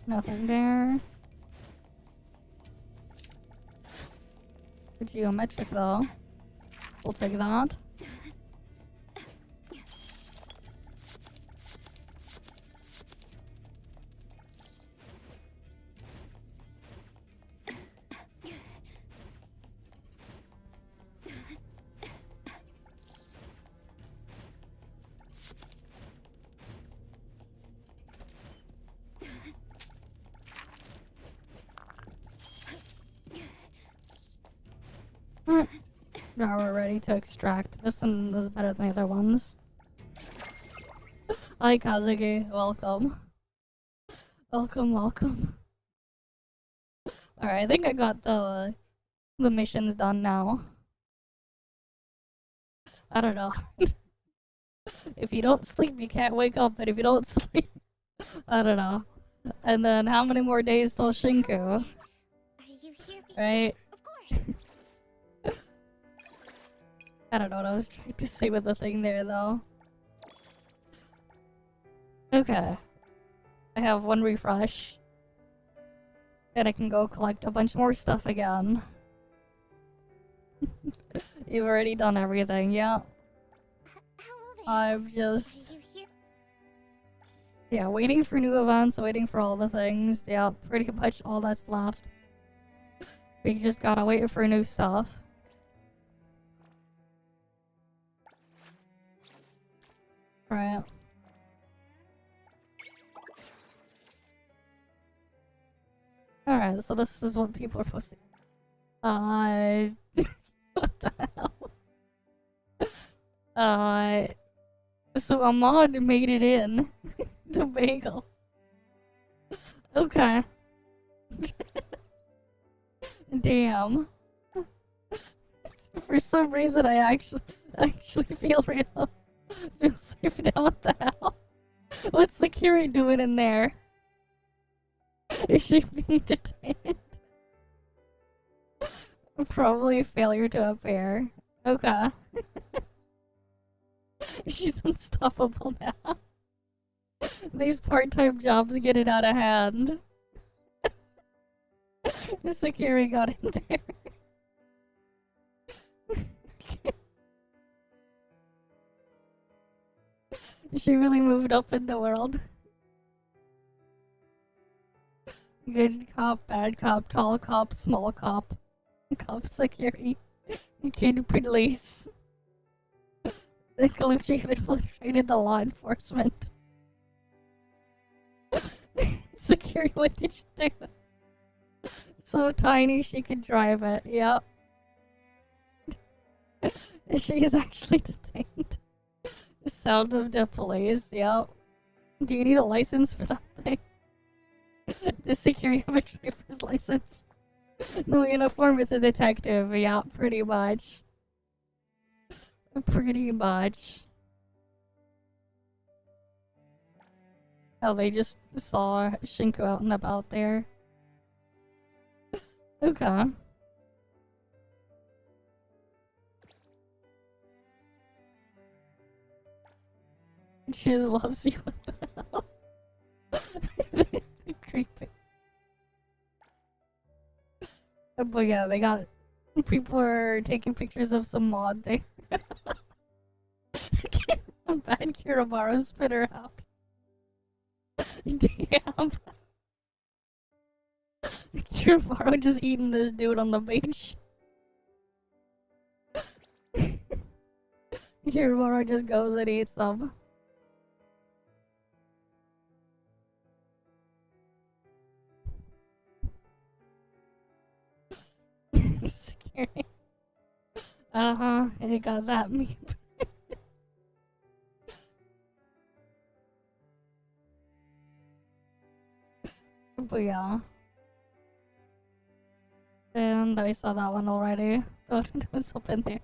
Nothing there. The geometric though. We'll take that. Now we're ready to extract. This one was better than the other ones. Hi Kazuki, welcome. Welcome. Alright, I think I got the missions done now. I don't know. If you don't sleep, you can't wake up, and if you don't sleep, I don't know. And then how many more days till Shinku? Are you here? Right? Of course. I don't know what I was trying to say with the thing there, though. Okay. I have one refresh. And I can go collect a bunch more stuff again. You've already done everything, yeah. Hello there. I'm Are just... you here? Yeah, waiting for new events, waiting for all the things. Yeah, pretty much all that's left. We just gotta wait for new stuff. Right. Alright, so this is what people are supposed to... what the hell? So a mod made it in to Bagel. Okay. Damn. For some reason I actually feel safe now. What the hell? What's Sakiri doing in there? Is she being detained? Probably a failure to appear. Okay. She's unstoppable now. These part-time jobs get it out of hand. Sakiri got in there. She really moved up in the world. Good cop, bad cop, tall cop, small cop. Cop security. Kid police. The Kaluchi have infiltrated the law enforcement. Security, what did you do? So tiny she could drive it, yep. She's actually detained. Sound of the police, yep. Do you need a license for that thing? Does security have a driver's license? No uniform is a detective, yeah, pretty much. Pretty much. Oh, they just saw Shinku out and about there. Okay. She just loves you. What the hell? Creepy. But yeah, they got People are taking pictures of some mod thing. A bad Kiribara spinner out. Damn. Kiribara just eating this dude on the beach. Kiribara just goes and eats them. Scary. Uh-huh, I got that meme. But yeah. And I saw that one already. That was up in there.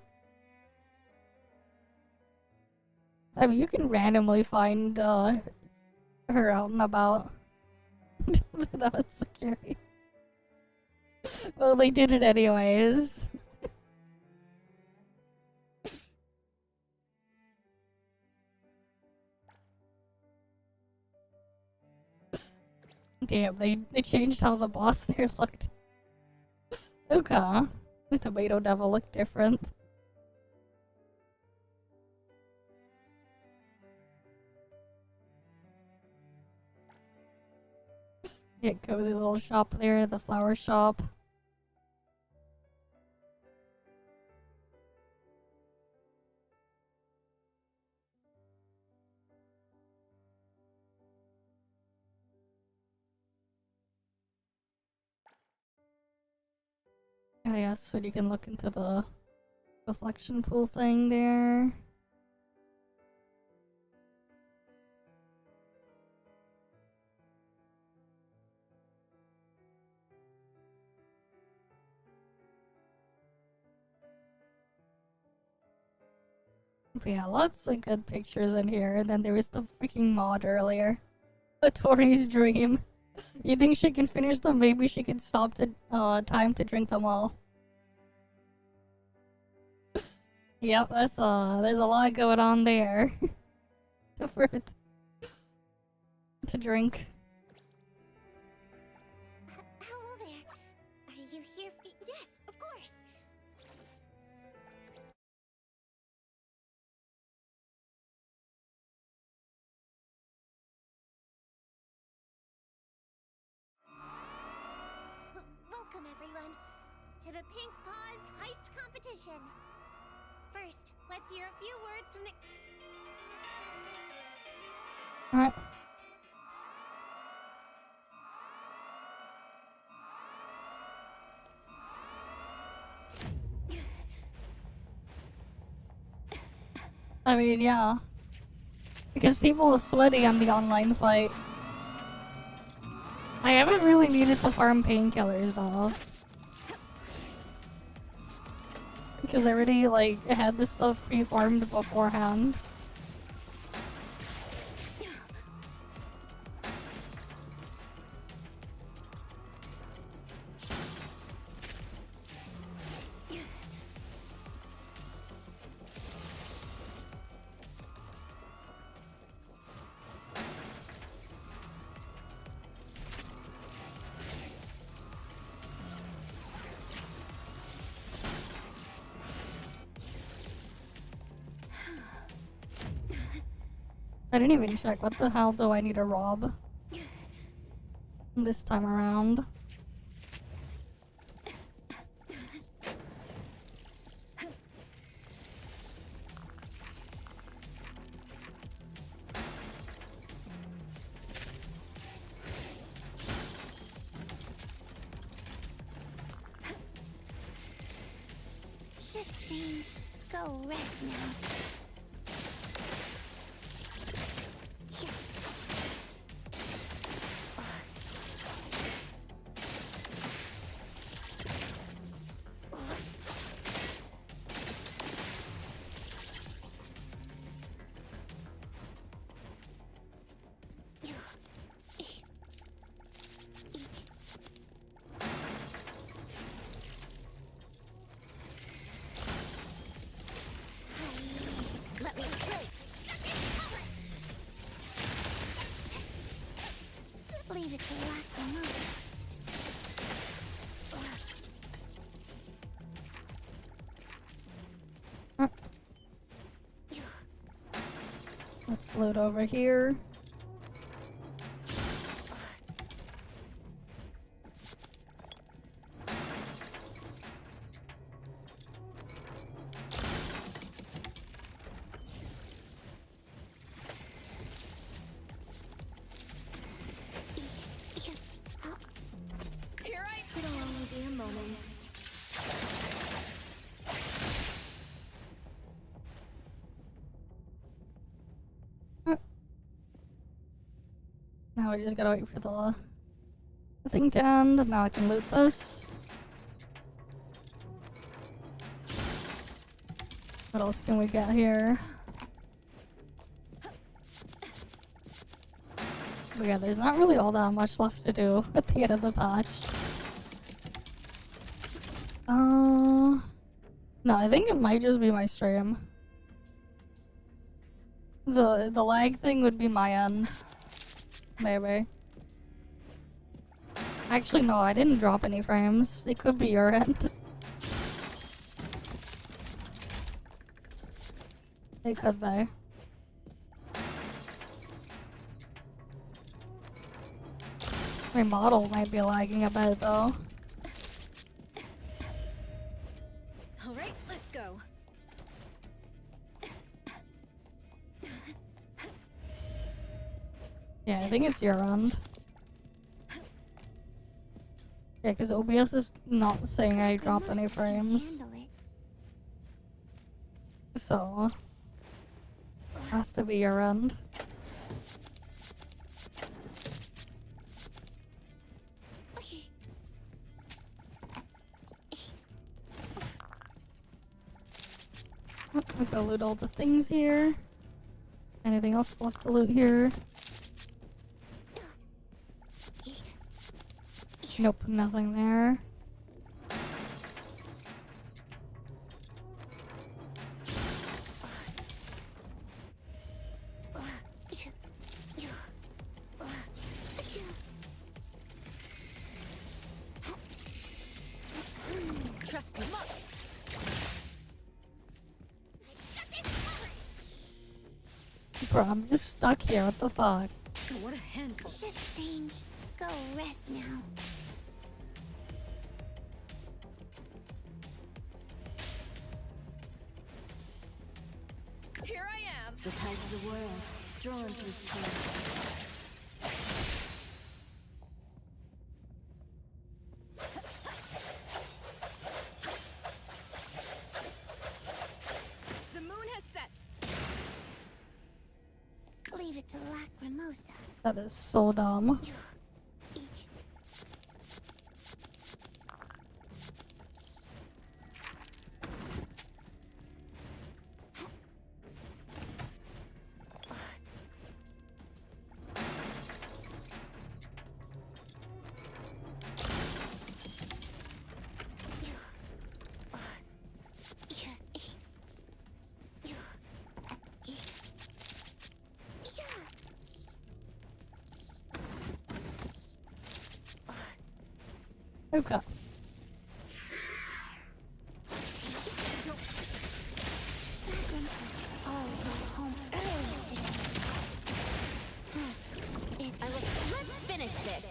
I mean, you can randomly find her out and about. That was scary. Well, they did it anyways. Damn, they changed how the boss there looked. Okay. The tomato devil looked different. Yeah, cozy little shop there, the flower shop. Oh yeah, so you can look into the reflection pool thing there. But yeah, lots of good pictures in here. And then there was the freaking mod earlier. The Tori's dream. You think she can finish them? Maybe she can stop the time to drink them all. Yep, that's there's a lot going on there. For it to drink. Hello there. Are you here? Yes, of course. Welcome, everyone, to the Pink Paws Heist Competition. First, let's hear a few words from the... Alright. I mean, yeah. Because people are sweaty on the online fight. I haven't really needed to farm painkillers though. Because I already like had this stuff pre-farmed beforehand. I didn't even check. What the hell do I need to rob this time around? Shift change. Go rest now. Let's load over here. Here I It'll only be a moment. Now we just gotta wait for the thing to end, and now I can loot this. What else can we get here? But yeah, there's not really all that much left to do at the end of the patch. No, I think it might just be my stream. The lag thing would be my end. Maybe. Actually, no, I didn't drop any frames. It could be your end. It could be. My model might be lagging a bit though. All right, let's go. Yeah, I think it's your end. Yeah, because OBS is not saying I dropped any frames. Handle it. So, has to be your end. We gotta loot all the things here. Anything else left to loot here? Nope, nothing there. Trust me. Bro, I'm just stuck here, what the fuck? What a handful. Shift change. Go rest now. Here I am. The tide of the world, drawn to its course. The moon has set. Leave it to Lacrimosa. That is so dumb. Okay. All go home early today. Let's finish this.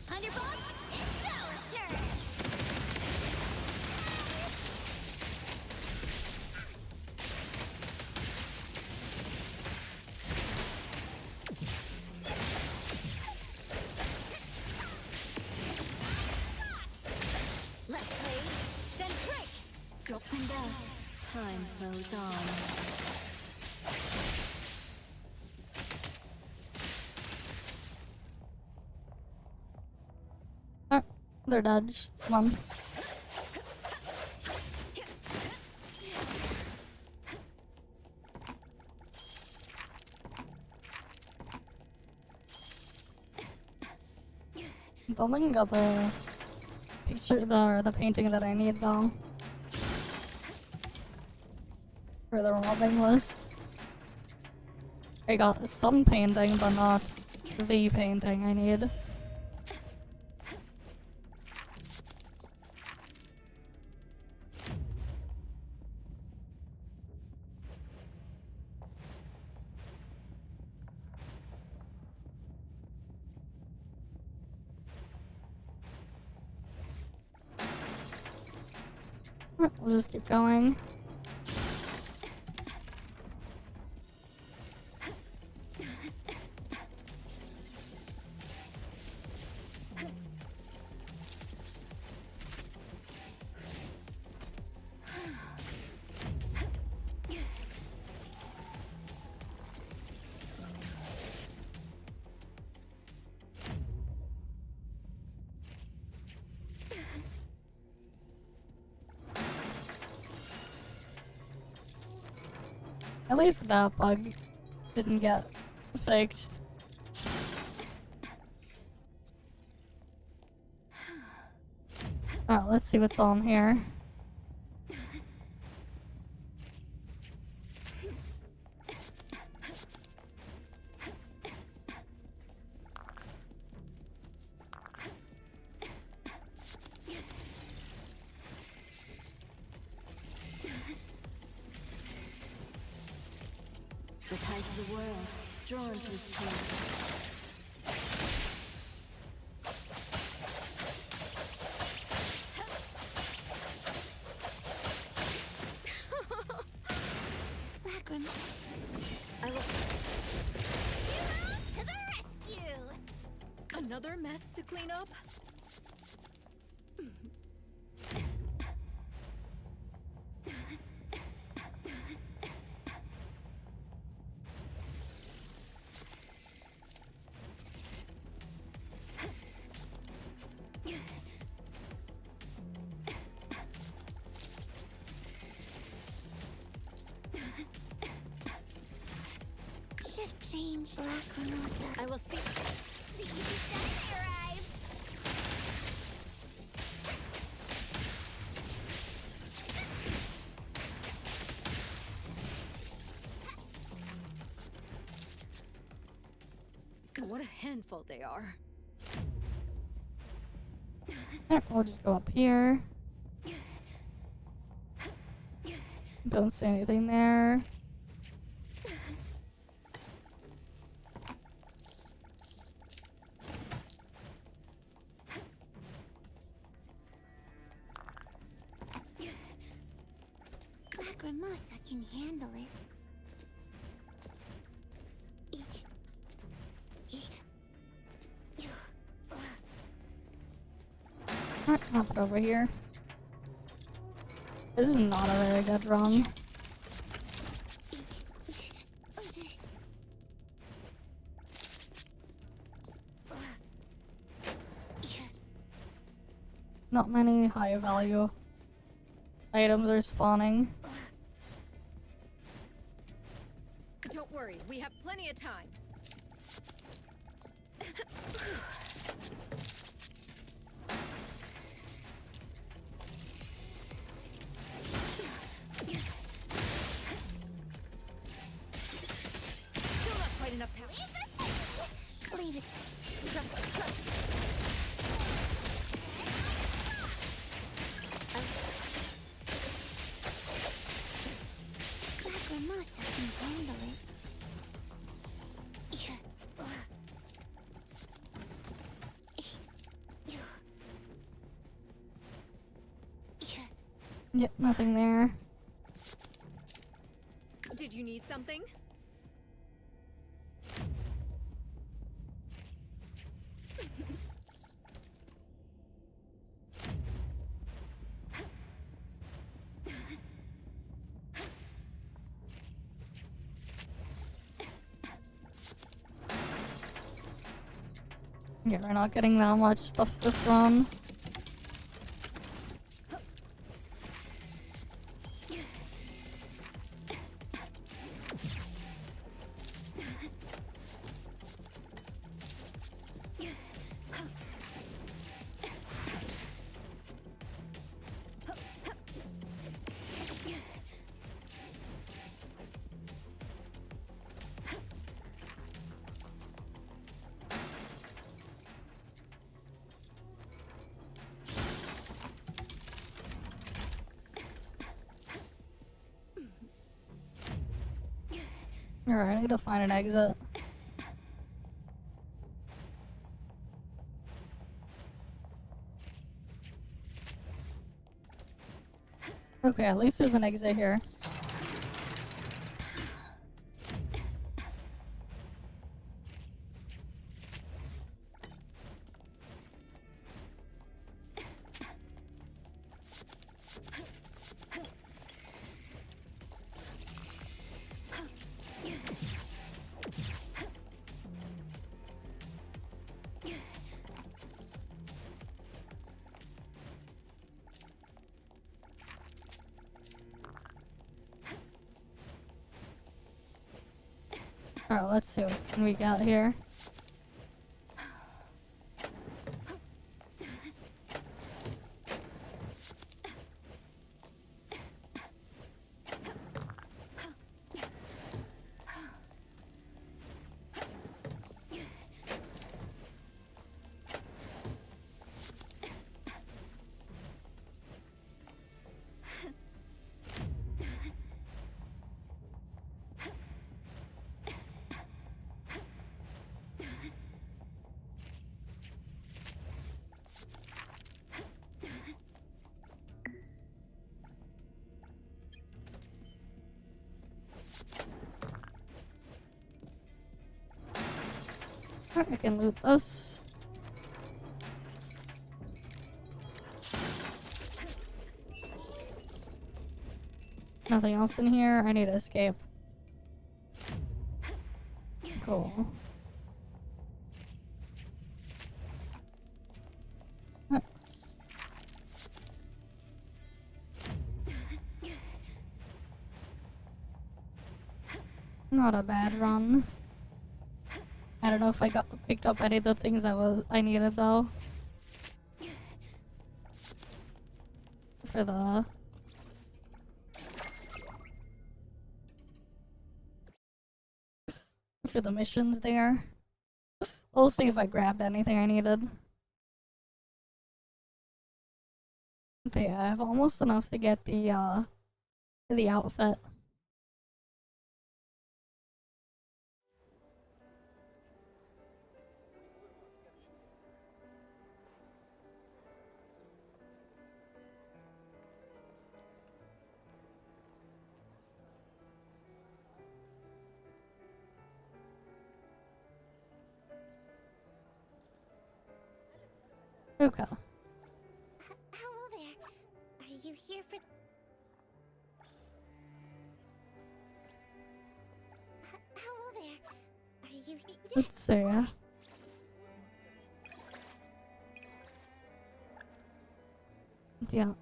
Underboss, it's our turn. Let's play, then break. Drop and dust. Time flows on. Oh, they're dead. Just one. Don't think I got the picture, the painting that I need though. For the robbing list. I got some painting, but not the painting I need. We'll just keep going. At least that bug didn't get fixed. Alright, let's see what's on here. The tide of the world, drawn to its tail. Lacrima. I will. To the rescue! Another mess to clean up? Shift change, Lacrimosa. I will see. The Easy arrived! What a handful they are. Alright, we'll just go up here. Don't see anything there. Lacrimosa can handle it. Alright, hop it over here. This is not a very good run. Not many high value items are spawning. Don't worry, we have plenty of time. Still not quite enough power. Leave it. Trust. Lacrimosa can handle it. Yep, nothing there. Did you need something? Yeah, we're not getting that much stuff this run. Alright, I need to find an exit. Okay, at least there's an exit here. Alright, let's see what we got here. Alright, I can loot this. Nothing else in here. I need to escape. Cool. Not a bad run. I don't know if I picked up any of the things I needed though. For the missions there. We'll see if I grabbed anything I needed. But yeah, I have almost enough to get the outfit. Okay. Hello there. Are you here for... Hello there. Are you... Let's see. Yeah.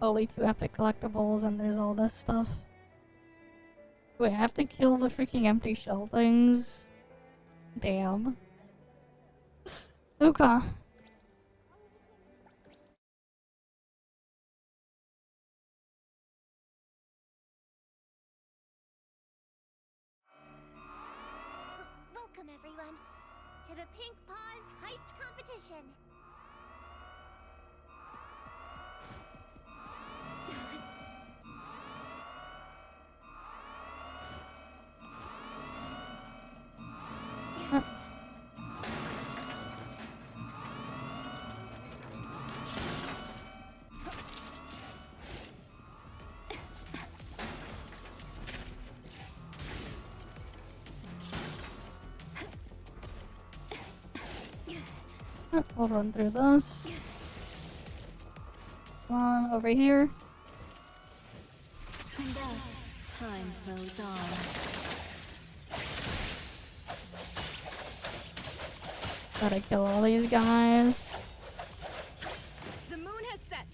Only 2 epic collectibles and there's all this stuff. Wait, I have to kill the freaking empty shell things? Damn. Okay. Welcome, everyone, to the Pink Paws Heist Competition. We'll run through this. Come on, over here. And thus, time flows on. Gotta kill all these guys. The moon has set.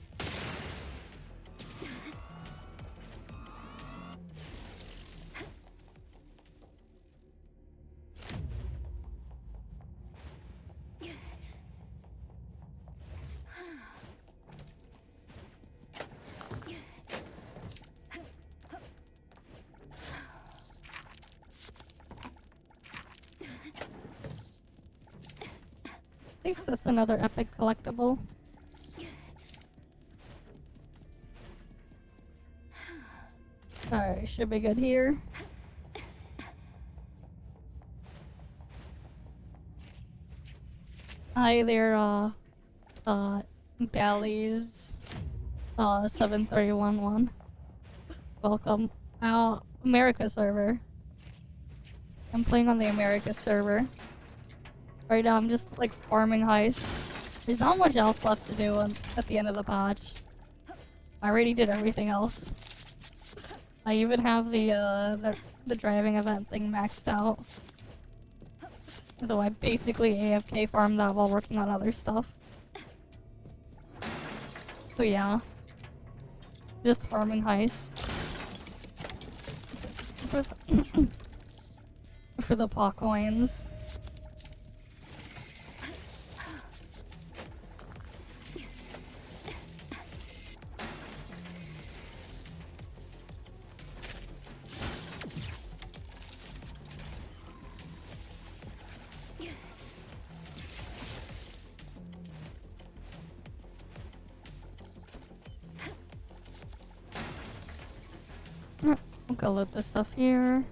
At least that's another epic collectible. Alright, should be good here. Hi there, Dally's 7311. Welcome. America server. I'm playing on the America server. Right now I'm just like farming heist. There's not much else left to do at the end of the patch. I already did everything else. I even have the driving event thing maxed out. Though I basically AFK farmed that while working on other stuff. So yeah. Just farming heist. For the paw coins. We'll go loot this stuff here.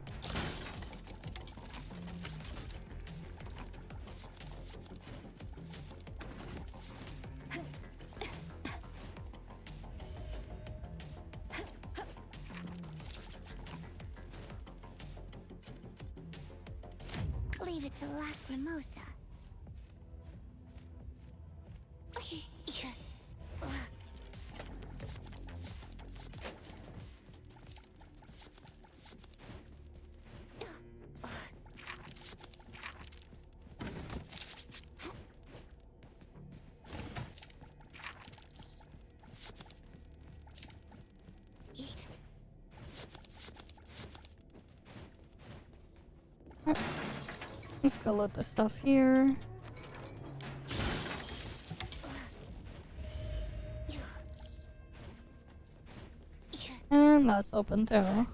Leave it to Lacrimosa. Let's go loot this stuff here. And that's open too.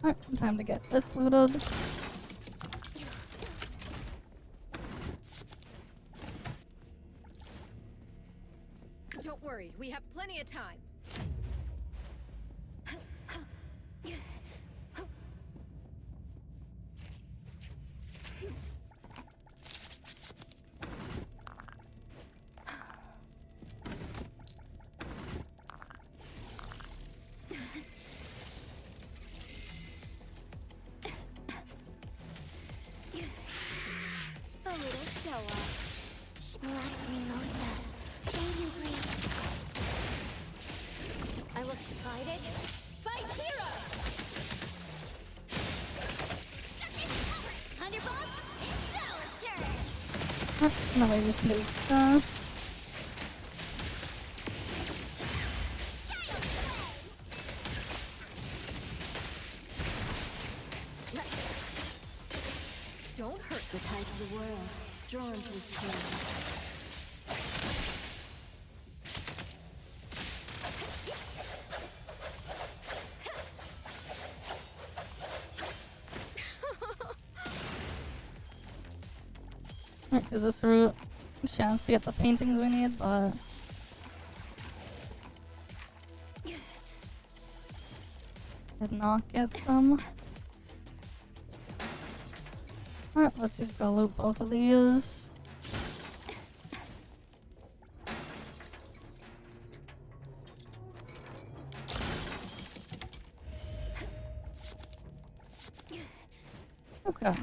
Alright, time to get this looted. Don't worry, we have plenty of time. A little show off. Lacrimosa. Thank you, Green. I was decided. Fight hero! Thunderbolt, it's our turn! Now I just loot this. Don't hurt The tide of the world, drawn to its king. Is this route a chance to get the paintings we need, but did not get them. Alright, let's just go loot both of these. Okay.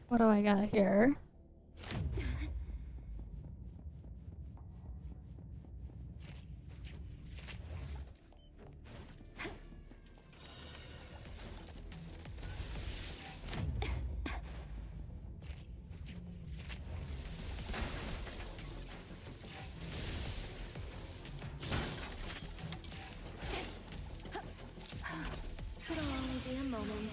What do I got here? Could only be a moment.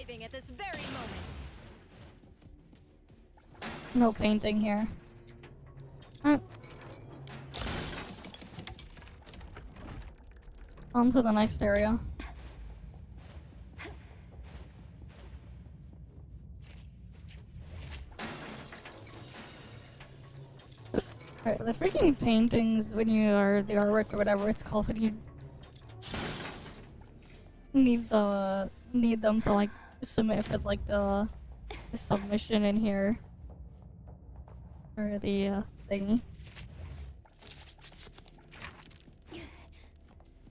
arriving at this very moment. No painting here. Alright. On to the next area. Alright, the freaking paintings when you are the artwork or whatever it's called, when you need them to like submit with like the submission in here. Or the thingy.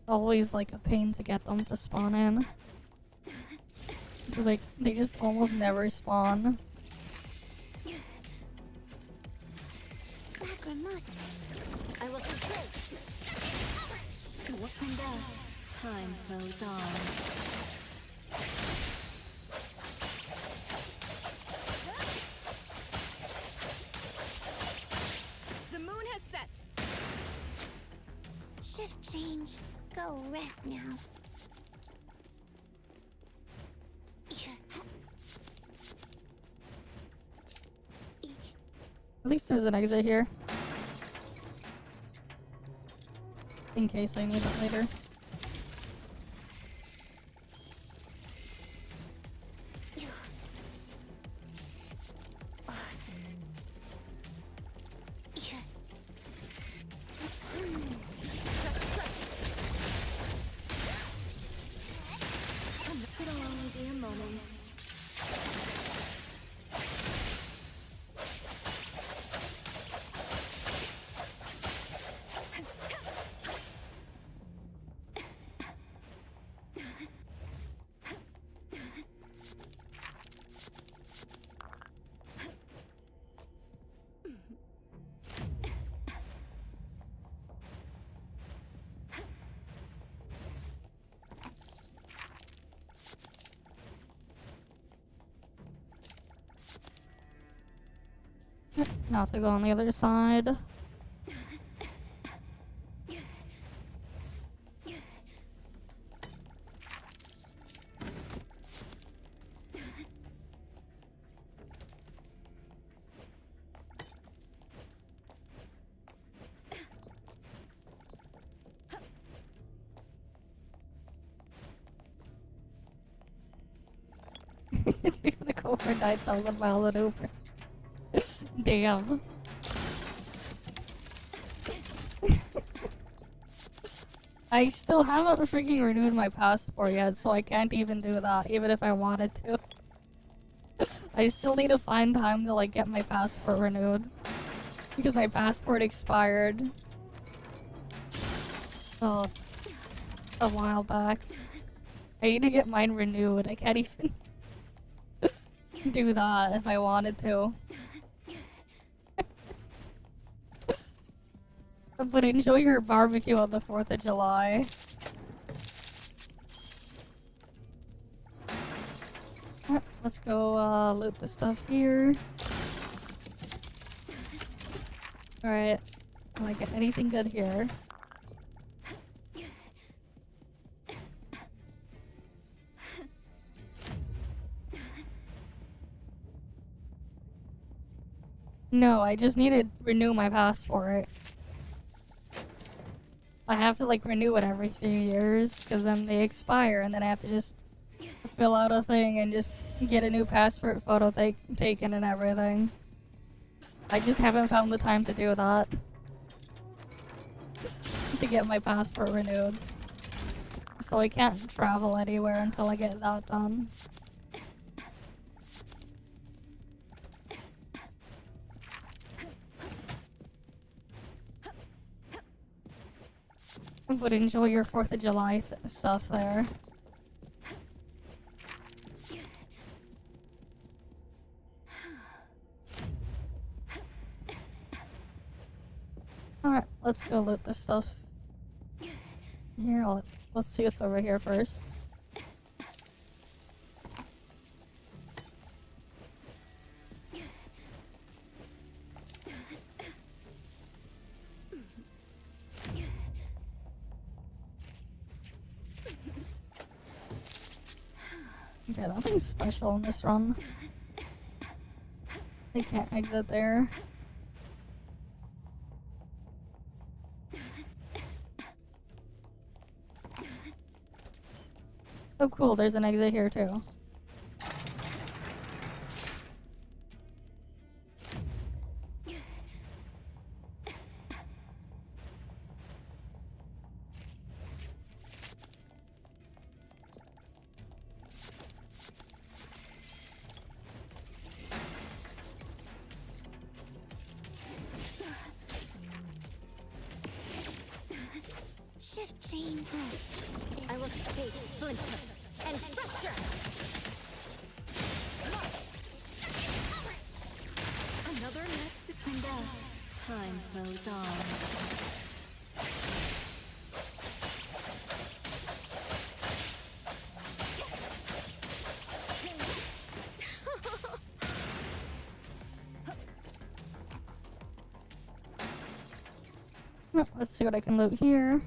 Always like a pain to get them to spawn in. Because like they just almost never spawn. Lacrimosa. I will support. What can dust? Time flows on. The moon has set. Shift change. Go rest now. At least there's an exit here. In case I need it later. It'll only be a moment. Now I have to go on the other side. You're gonna go for 9,000 miles an hour. Damn. I still haven't freaking renewed my passport yet, so I can't even do that, even if I wanted to. I still need to find time to like get my passport renewed. Because my passport expired. A while back. I need to get mine renewed. I can't even do that if I wanted to. But enjoy your barbecue on the 4th of July. Alright, let's go loot the stuff here. Alright, can I get anything good here? No, I just need to renew my passport. I have to like renew it every few years, because then they expire, and then I have to just fill out a thing and just get a new passport photo taken and everything. I just haven't found the time to do that. To get my passport renewed. So I can't travel anywhere until I get that done. But enjoy your 4th of July stuff there. Alright, let's go loot this stuff. Here, let's see what's over here first. Okay, nothing special in this run. They can't exit there. Oh cool, there's an exit here too. change. I will stay splinter and fracture. Another nest to conduct. Time flows on. Well, let's see what I can loot here.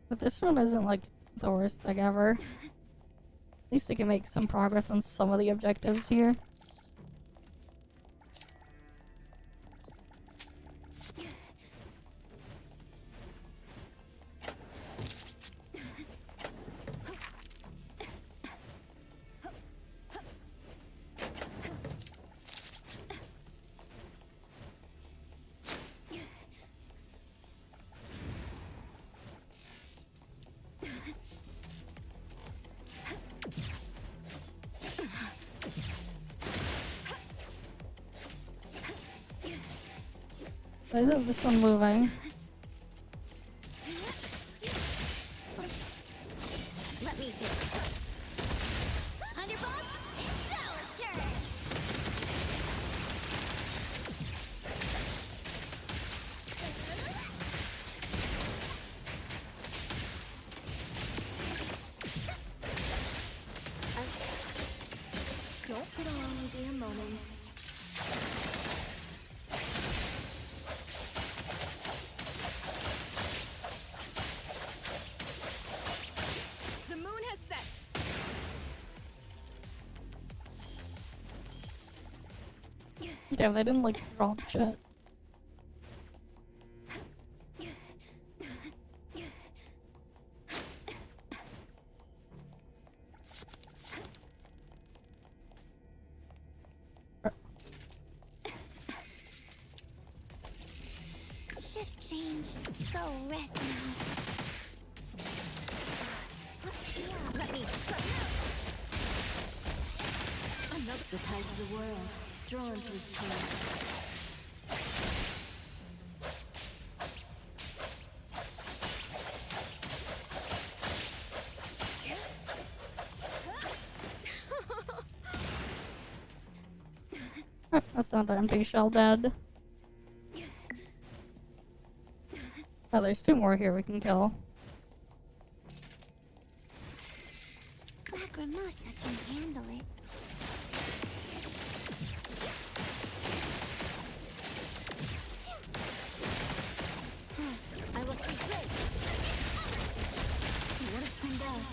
But this one isn't like the worst thing ever. At least I can make some progress on some of the objectives here. Why isn't this one moving? Let me take it. Thunderbolt, it's our turn! Don't put on the moment. The moon has set. Damn, they didn't like drop shit. Shift change. Go rest now. Let me another the tide of the world drawn to its place. That's another empty shell dead. Oh, there's two more here we can kill. Lacrimosa can handle it. I will see through. What if conduct?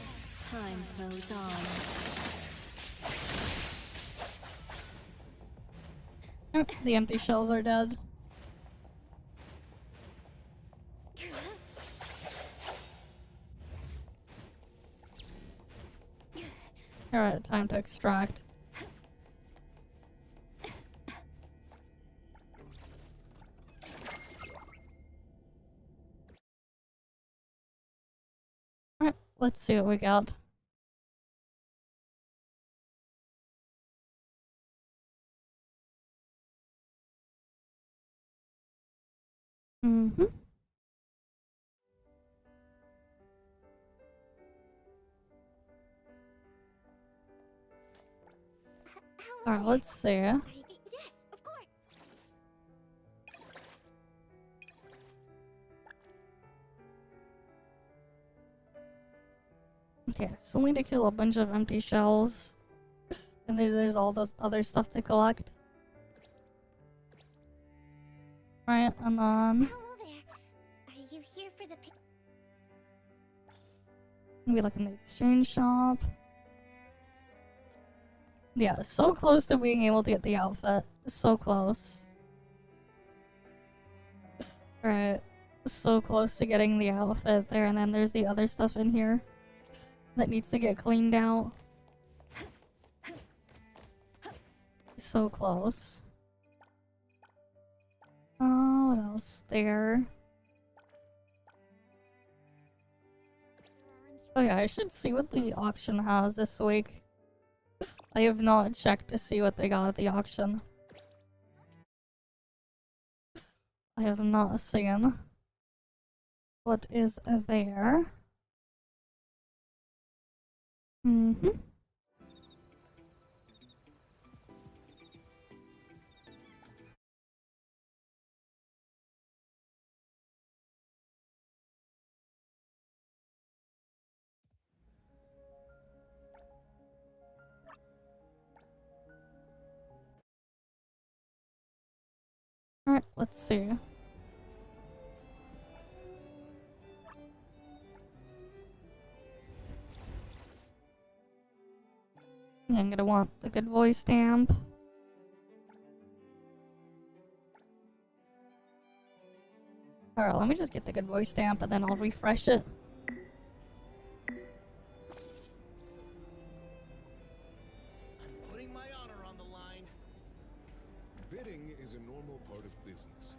Time flows on. Oh, the empty shells are dead. Alright, time to extract. Alright, let's see what we got. Mm-hmm. Alright, let's see. Yes, of course. Okay, still need to kill a bunch of empty shells. And there's all this other stuff to collect. Right, and then Hello there. Are you here for the maybe like in the exchange shop. Yeah, so close to being able to get the outfit. So close. Right. So close to getting the outfit there, and then there's the other stuff in here that needs to get cleaned out. So close. What else there? Oh yeah, I should see what the auction has this week. I have not checked to see what they got at the auction. I have not seen what is there. Mm-hmm. Alright, let's see. Yeah, I'm gonna want the good voice stamp. Alright, let me just get the good voice stamp and then I'll refresh it. I'm putting my honor on the line. Bidding is a normal part of business.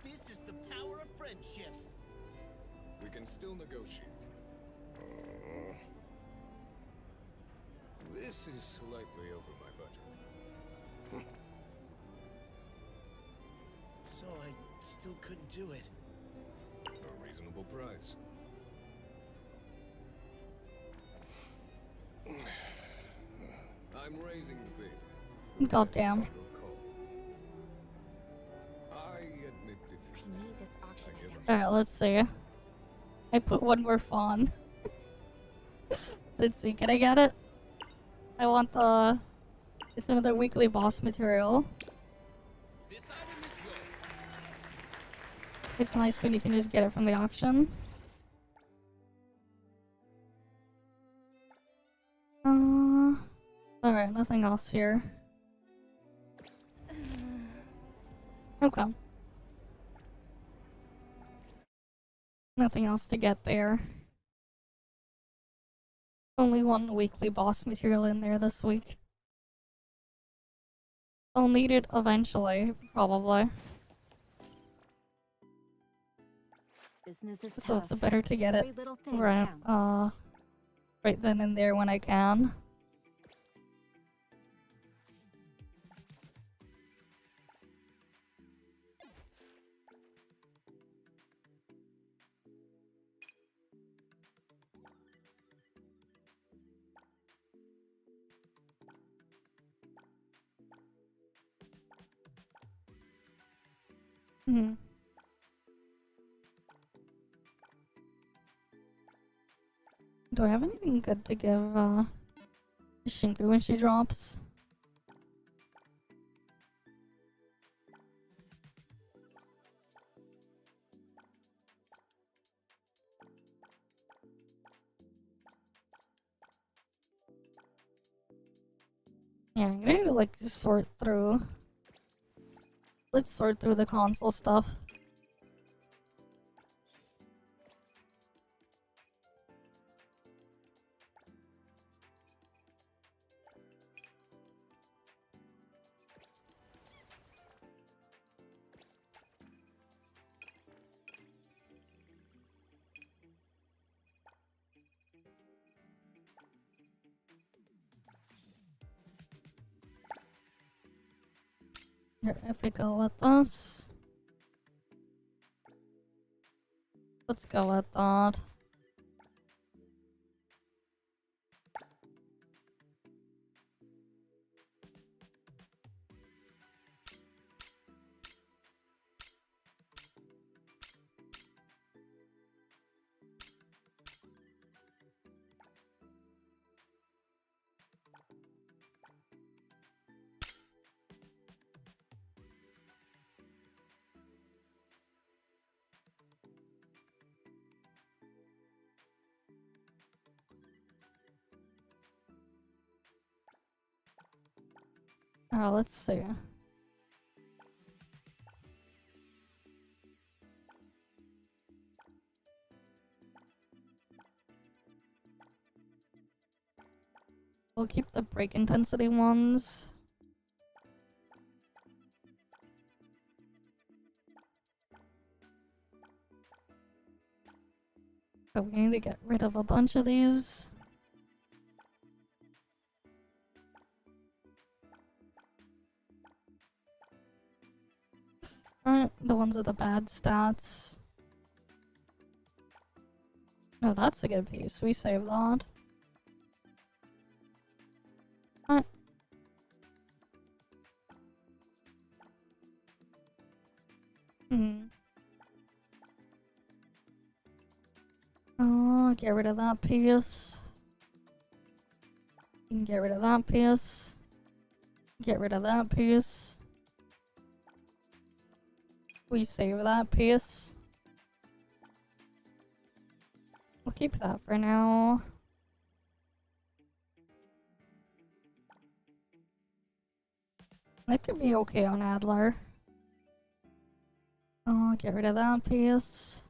This is the power of friendship. We can still negotiate. This is slightly over my budget. So I still couldn't do it. A reasonable price. I'm raising the bid. Goddamn. Your call. I admit defeat. I need this auction I give item. Alright, let's see. I put one more fawn. Let's see, can I get it? I want the... It's another weekly boss material. This item is yours. It's nice when you can just get it from the auction. Alright, nothing else here. Okay. Nothing else to get there. Only one weekly boss material in there this week. I'll need it eventually, probably. Business is So it's tough. better to get it Every little thing right, counts. right then and there when I can. Hmm. Do I have anything good to give Shinku when she drops? Yeah, I'm gonna need to like sort through. Let's sort through the console stuff. Here, if we go with this. Let's go with that. Alright, let's see. We'll keep the break intensity ones. But we need to get rid of a bunch of these. Alright, the ones with the bad stats. No, that's a good piece. We save that. Alright. Oh, get rid of that piece. You can get rid of that piece. Get rid of that piece. We save that piece. We'll keep that for now. That could be okay on Adler. Oh, get rid of that piece.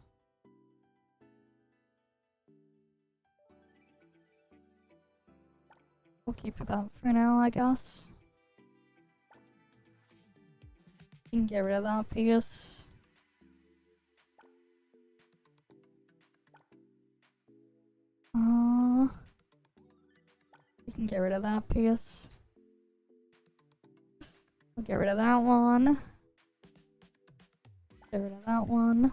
We'll keep that for now, I guess. You can get rid of that piece. You can get rid of that piece. We'll get rid of that one. Get rid of that one.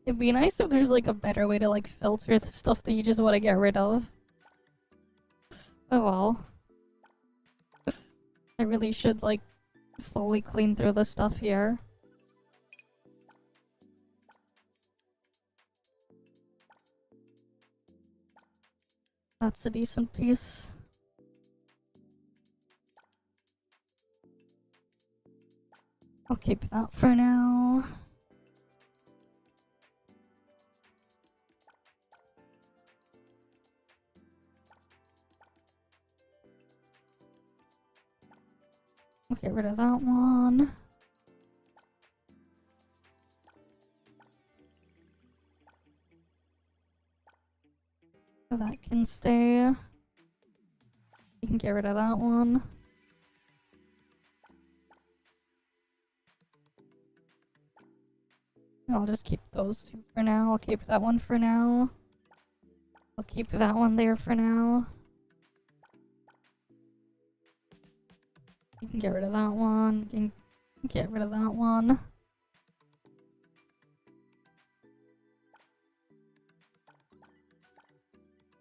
It'd be nice if there's like a better way to like filter the stuff that you just want to get rid of. Oh well. I really should like slowly clean through the stuff here. That's a decent piece. I'll keep that for now. I'll get rid of that one. So that can stay. You can get rid of that one. I'll just keep those two for now. I'll keep that one for now. I'll keep that one there for now. You can get rid of that one. You can get rid of that one.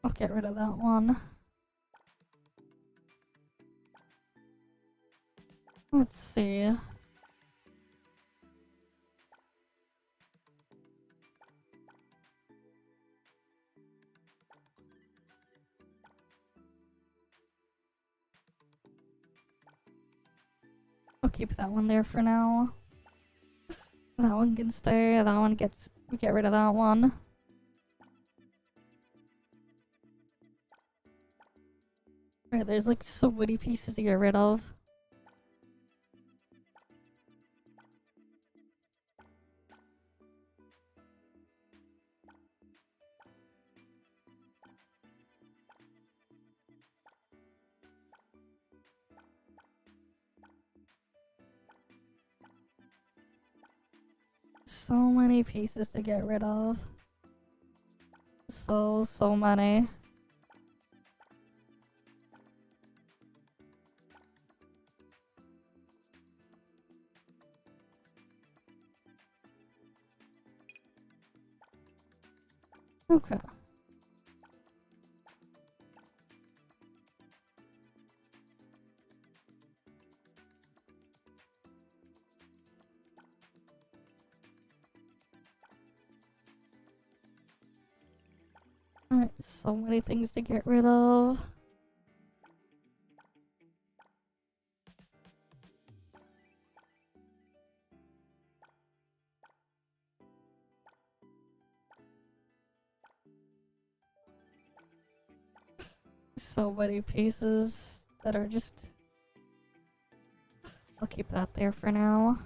I'll get rid of that one. Let's see. I'll keep that one there for now. That one can stay. That one gets... We get rid of that one. Alright, there's like so many pieces to get rid of. So many pieces to get rid of. So many. Okay. Alright, so many things to get rid of. So many pieces that are just... I'll keep that there for now.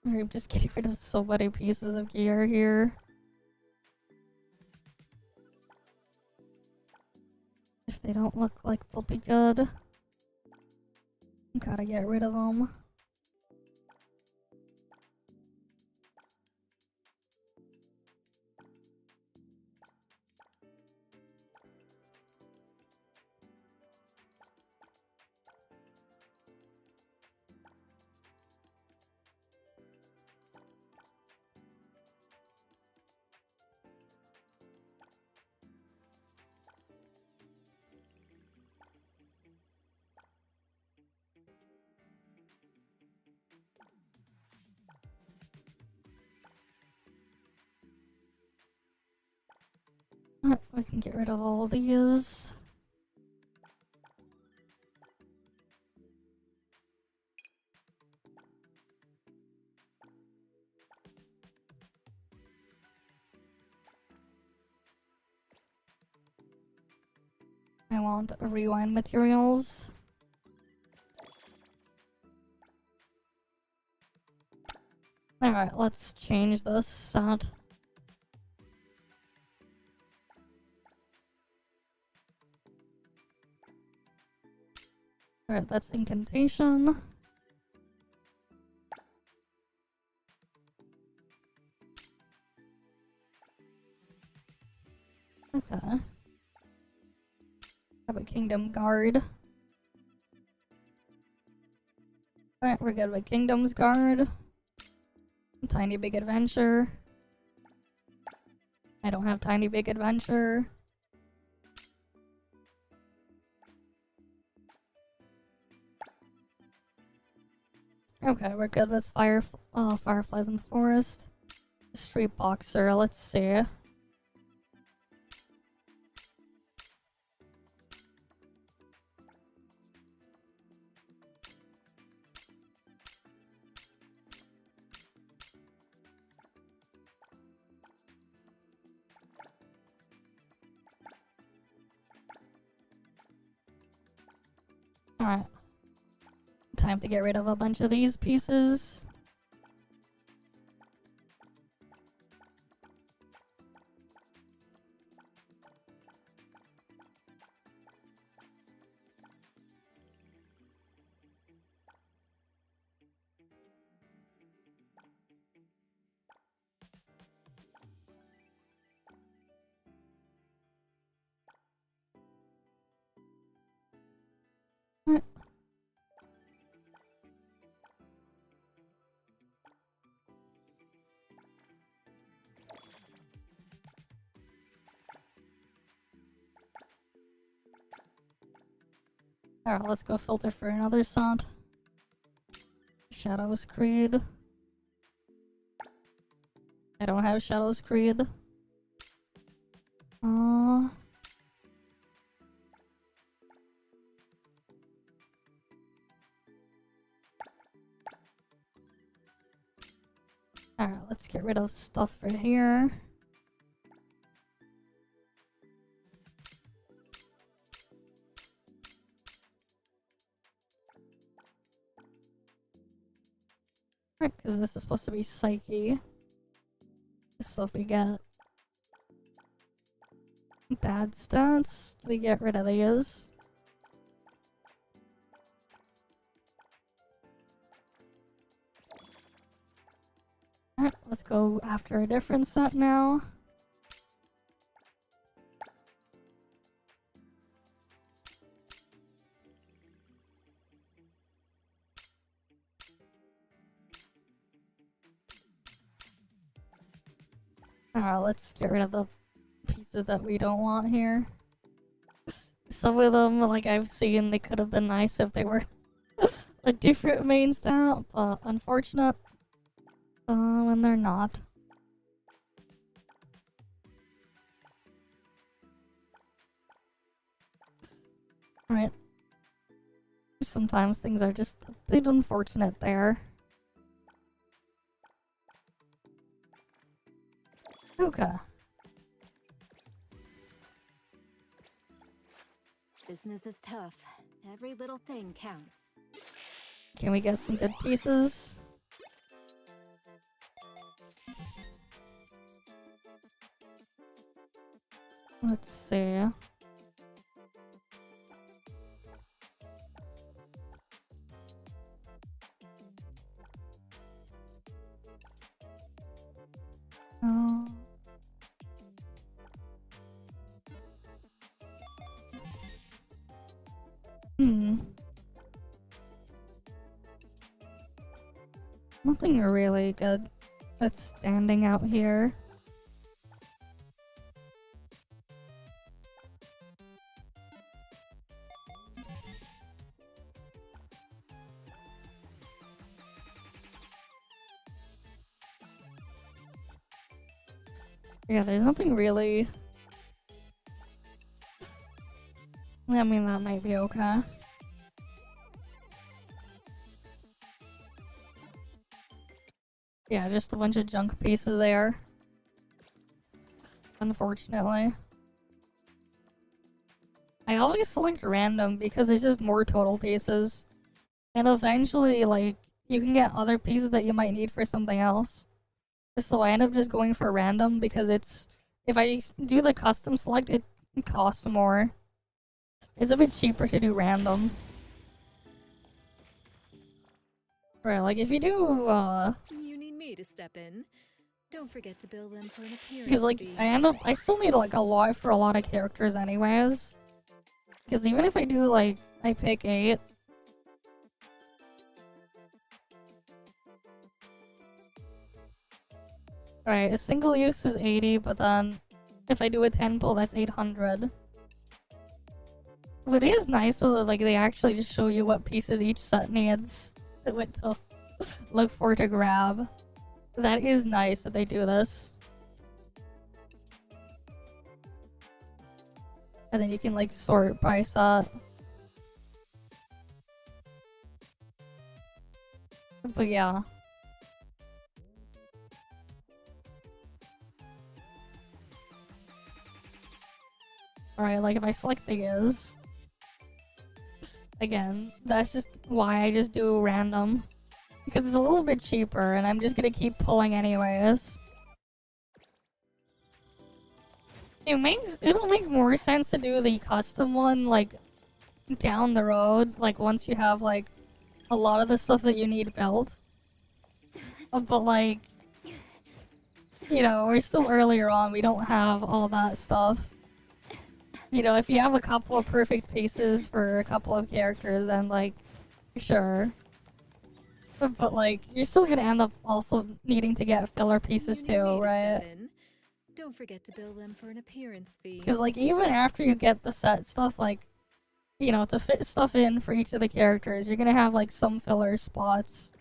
I'm just getting rid of so many pieces of gear here. If they don't look like they'll be good, gotta get rid of them. We can get rid of all these. I want rewind materials. Alright, let's change this set. Alright, that's incantation. Okay. Have a kingdom guard. Alright, we're good with kingdom's guard. Tiny big adventure. I don't have tiny big adventure. Okay, we're good with fireflies in the forest. Street boxer, let's see. Alright. Time to get rid of a bunch of these pieces. Alright. Alright, let's go filter for another sound. Shadows Creed. I don't have Shadows Creed. Alright, let's get rid of stuff right here. Right, because this is supposed to be Psyche. So if we get bad stats, we get rid of these. Alright, let's go after a different set now. Alright, let's get rid of the pieces that we don't want here. Some of them, like I've seen, they could have been nice if they were a different main stat, but unfortunate when they're not. Right. Sometimes things are just a bit unfortunate there. Okay. Business is tough. Every little thing counts. Can we get some good pieces? Let's see. Oh. Nothing really good that's standing out here. Yeah, there's nothing really. I mean, that might be okay. Yeah, just a bunch of junk pieces there. Unfortunately. I always select random because it's just more total pieces. And eventually, like, you can get other pieces that you might need for something else. So I end up just going for random because it's... If I do the custom select, it costs more. It's a bit cheaper to do random. Right, like if you do, You need me to step in. Don't forget to bill them for an appearance because like fee. I still need like a lot for a lot of characters anyways. Because even if I do like, I pick 8. Right, a single use is 80, but then if I do a 10 pull, that's 800. But it is nice though that like they actually just show you what pieces each set needs to look for to grab. That is nice that they do this. And then you can like sort by set. But yeah. Alright, like if I select these, again, that's just why I just do random. Because it's a little bit cheaper and I'm just gonna keep pulling anyways. It'll make more sense to do the custom one like down the road, like once you have like a lot of the stuff that you need built. But like, you know, we're still earlier on, we don't have all that stuff. You know, if you have a couple of perfect pieces for a couple of characters, then like, sure. But like, you're still gonna end up also needing to get filler pieces too, right? Don't forget to bill them for an appearance fee. Because like, even after you get the set stuff, like, you know, to fit stuff in for each of the characters, you're gonna have like some filler spots.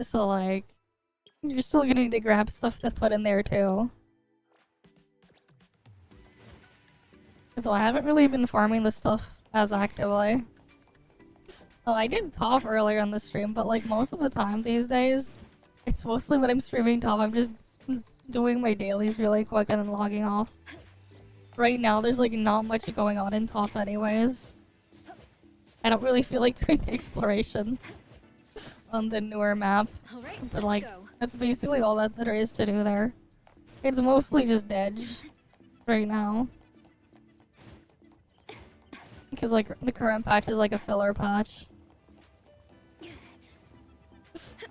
So like, you're still gonna need to grab stuff to put in there too. So I haven't really been farming this stuff as actively. Oh, I did ToF earlier on the stream, but like most of the time these days, it's mostly when I'm streaming ToF, I'm just doing my dailies really quick and then logging off. Right now, there's like not much going on in ToF anyways. I don't really feel like doing exploration on the newer map. But like, that's basically all that there is to do there. It's mostly just Edge right now. Because like, the current patch is like a filler patch.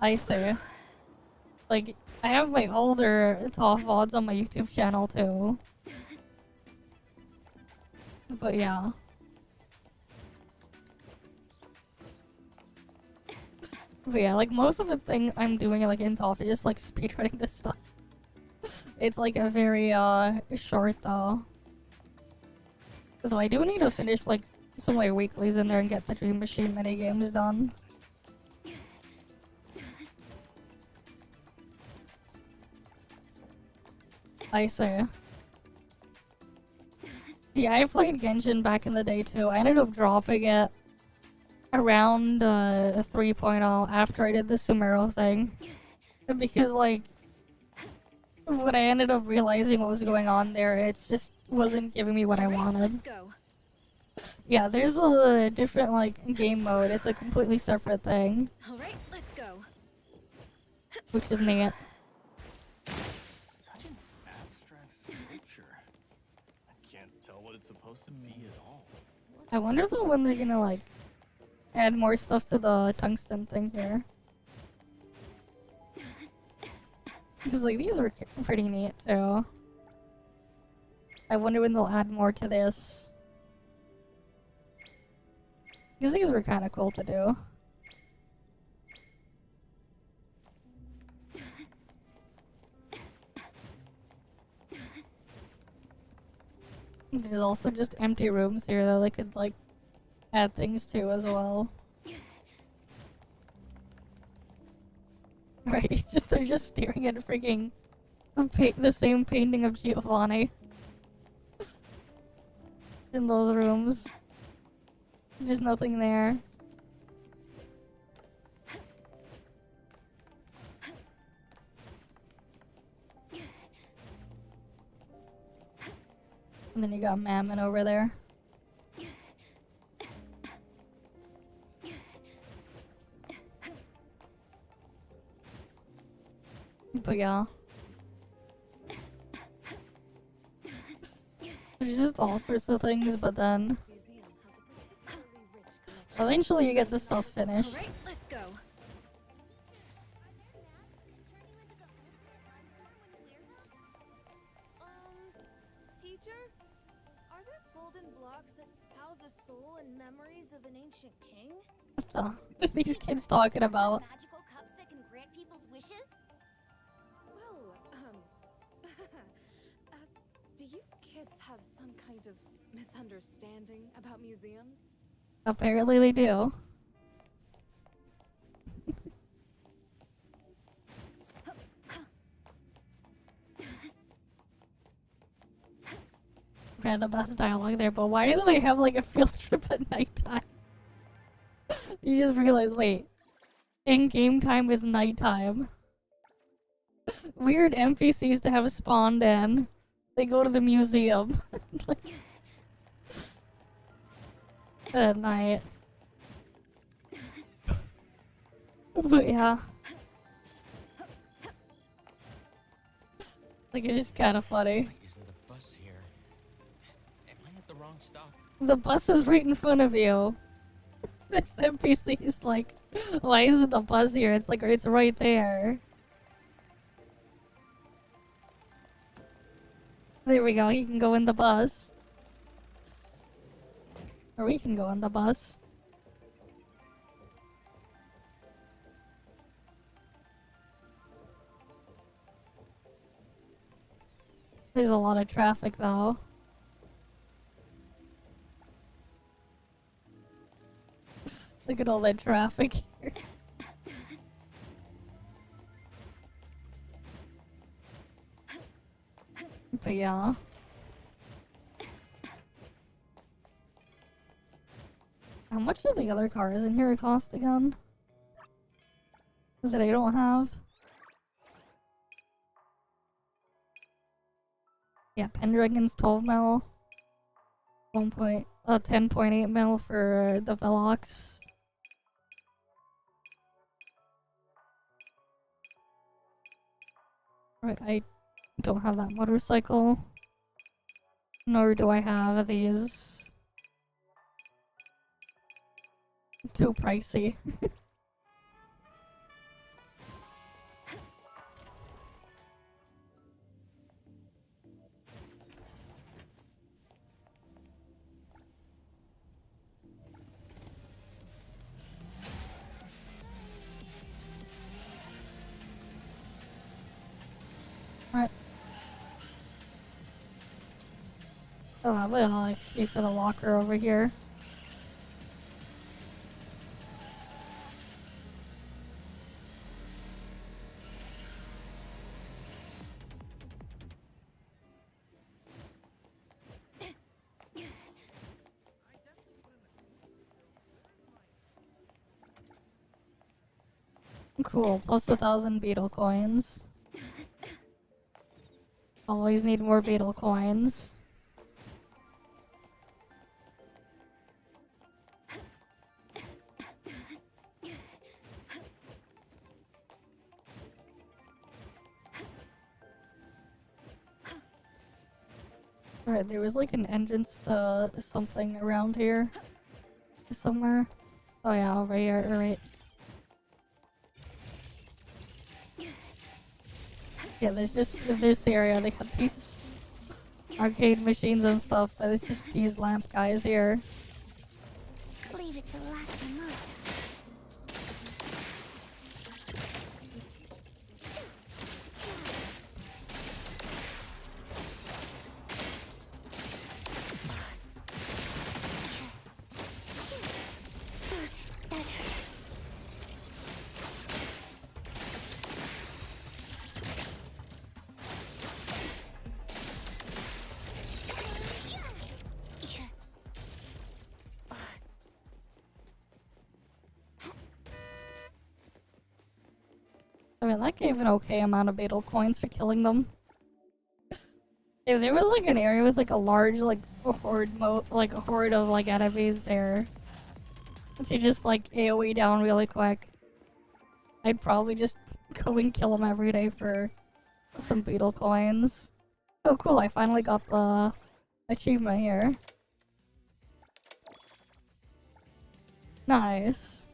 I see. Like, I have my older ToF VODs on my YouTube channel too. But yeah. But yeah, like most of the thing I'm doing like in ToF is just like speedrunning this stuff. It's like a very short though. So I do need to finish like some of my weeklies in there and get the Dream Machine minigames done. I see. Yeah, I played Genshin back in the day too. I ended up dropping it around 3.0 after I did the Sumero thing. Because like, when I ended up realizing what was going on there, it just wasn't giving me what I wanted. Yeah, there's a different like game mode. It's a completely separate thing. Alright, let's go. Which is neat. Such an abstract supposed to be at all. I wonder though when they're gonna like add more stuff to the tungsten thing here. Because like these are pretty neat too. I wonder when they'll add more to this. Because these were kind of cool to do. There's also just empty rooms here that they could like add things to as well. Right, it's just, they're just staring at freaking the same painting of Giovanni in those rooms. There's nothing there. And then you got Mammon over there. But yeah. There's just all sorts of things, but then eventually you get the stuff finished. Alright, let's go. Teacher? Are there golden blocks that house the soul and memories of an ancient king? What are these kids talking about? Magical cups that can grant people's wishes? Well, do you kids have some kind of misunderstanding about museums? Apparently they do. Had the best dialogue there, but why do they have like a field trip at nighttime? You just realize, wait, in game time is nighttime. Weird NPCs to have spawned in. They go to the museum like, at night. But yeah. Like, it's just kind of funny. Isn't the bus here? Am I at the wrong stop? The bus is right in front of you. This NPC is like, why isn't the bus here? It's like, it's right there. There we go, he can go in the bus. Or we can go in the bus. There's a lot of traffic though. Look at all that traffic here. But yeah. How much do the other cars in here cost again? That I don't have? Yeah, Pendragon's 12 mil. 10.8 mil for the Velox. Right, I don't have that motorcycle. Nor do I have these. Too pricey. Alright. Oh, I will like key for the locker over here. Cool, plus 1,000 beetle coins. Always need more beetle coins. Alright, there was like an entrance to something around here. Somewhere. Oh yeah, over here, alright. Yeah, there's just this area, they have these arcade machines and stuff, but it's just these lamp guys here. Leave it to Lacrimosa. I mean, that gave an okay amount of beetle coins for killing them. If there was like an area with like a large like a horde of like enemies there, to just like AoE down really quick, I'd probably just go and kill them every day for some beetle coins. Oh cool, I finally got the achievement here. Nice.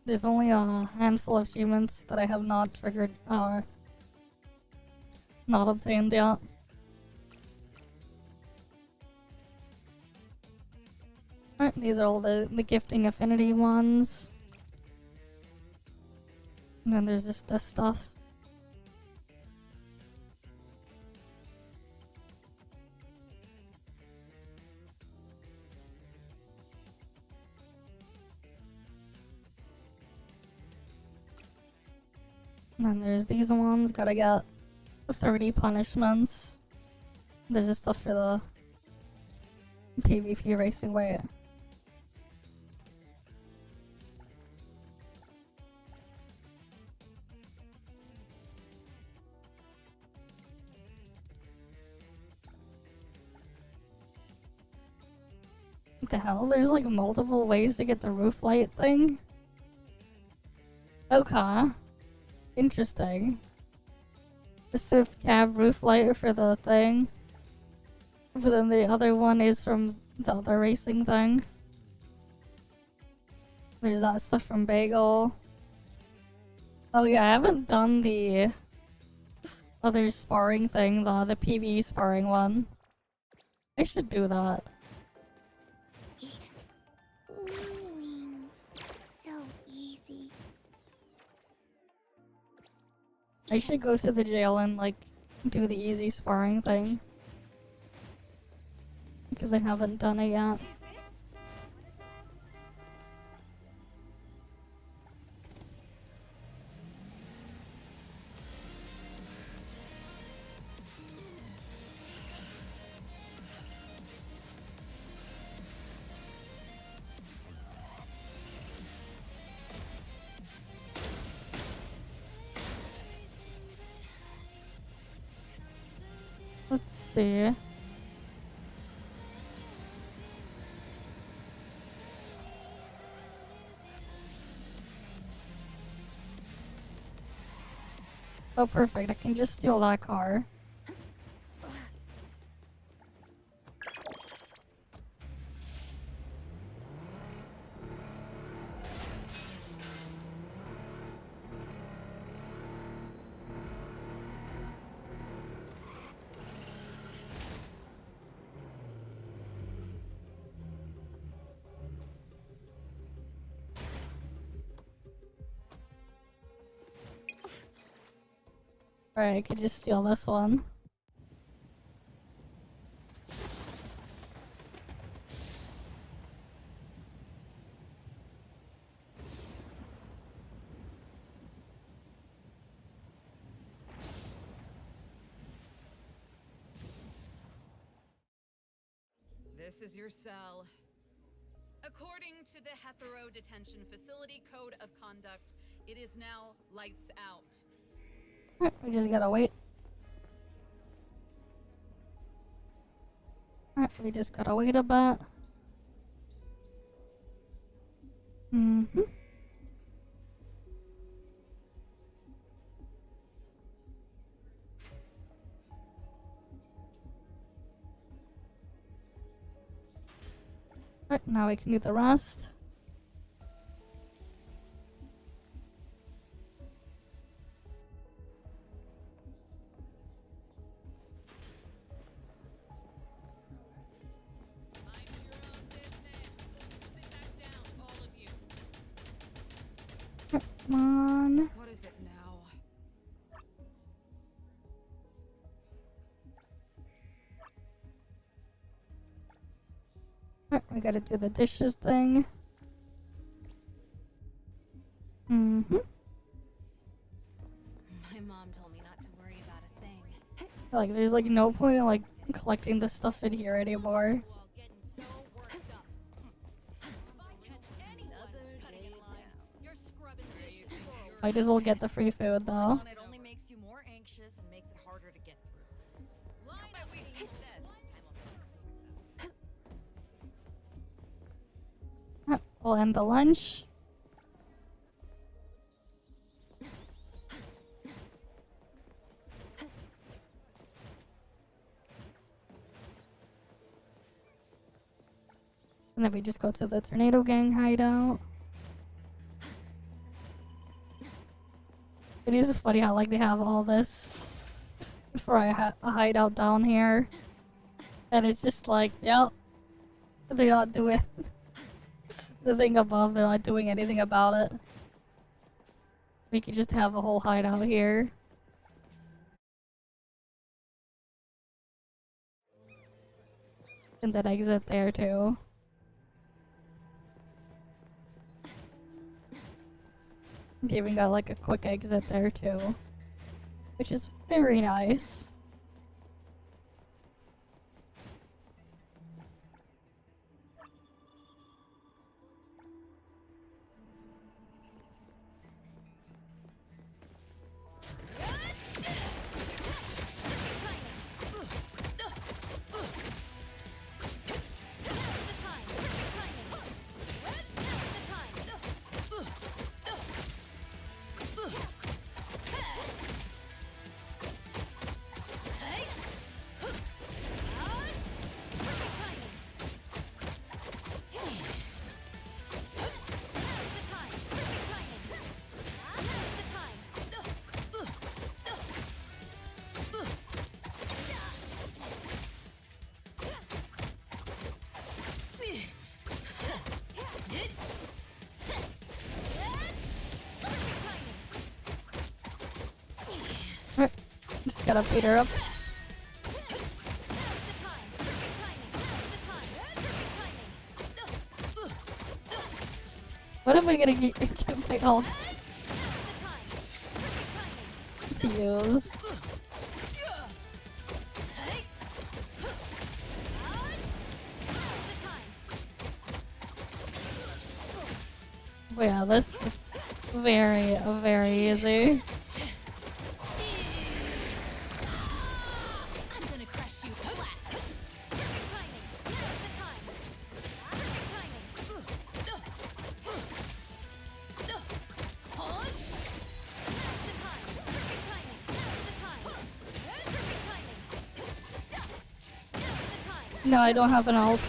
There's only a handful of achievements that I have not triggered, not obtained yet. Alright, these are all the gifting affinity ones. And then there's just this stuff. And then there's these ones, gotta get 30 punishments. There's just stuff for the PvP racing way. What the hell? There's like multiple ways to get the roof light thing? Okay. Interesting. The Swift Cab roof light for the thing. But then the other one is from the other racing thing. There's that stuff from Bagel. Oh yeah, I haven't done the other sparring thing, the PvE sparring one. I should do that. Wings. So easy. I should go to the jail and like do the easy sparring thing. Because I haven't done it yet. Let's see. Oh, perfect. I can just steal that car. Alright, I could just steal this one. This is your cell. According to the Hetero Detention Facility Code of Conduct, it is now lights out. We just gotta wait. Alright, we just gotta wait a bit. Mm-hmm. Right, now we can do the rest. Come on. What is it now? Right, we gotta do the dishes thing. Mm-hmm. My mom told me not to worry about a thing. Like, there's like no point in like collecting the stuff in here anymore. Might as well get the free food though. It only makes you more anxious and makes it harder to get through. Line up instead. We'll end the lunch. And then we just go to the Tornado Gang hideout. It is funny how like they have all this for a hideout down here. And it's just like, yep, they're not doing the thing above, they're not doing anything about it. We could just have a whole hideout here. And then exit there too. Giving out like a quick exit there too. Which is very nice. Just gotta beat her up. What am I gonna get my ult to use? But yeah, this is very, very easy. No, I don't have an ult.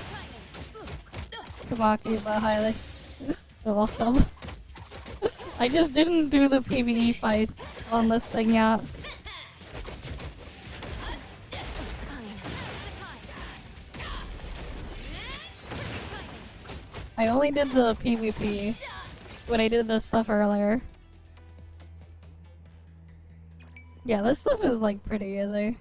Kabaki, but highly. You're welcome. I just didn't do the PvE fights on this thing yet. I only did the PvP when I did this stuff earlier. Yeah, this stuff is like pretty easy.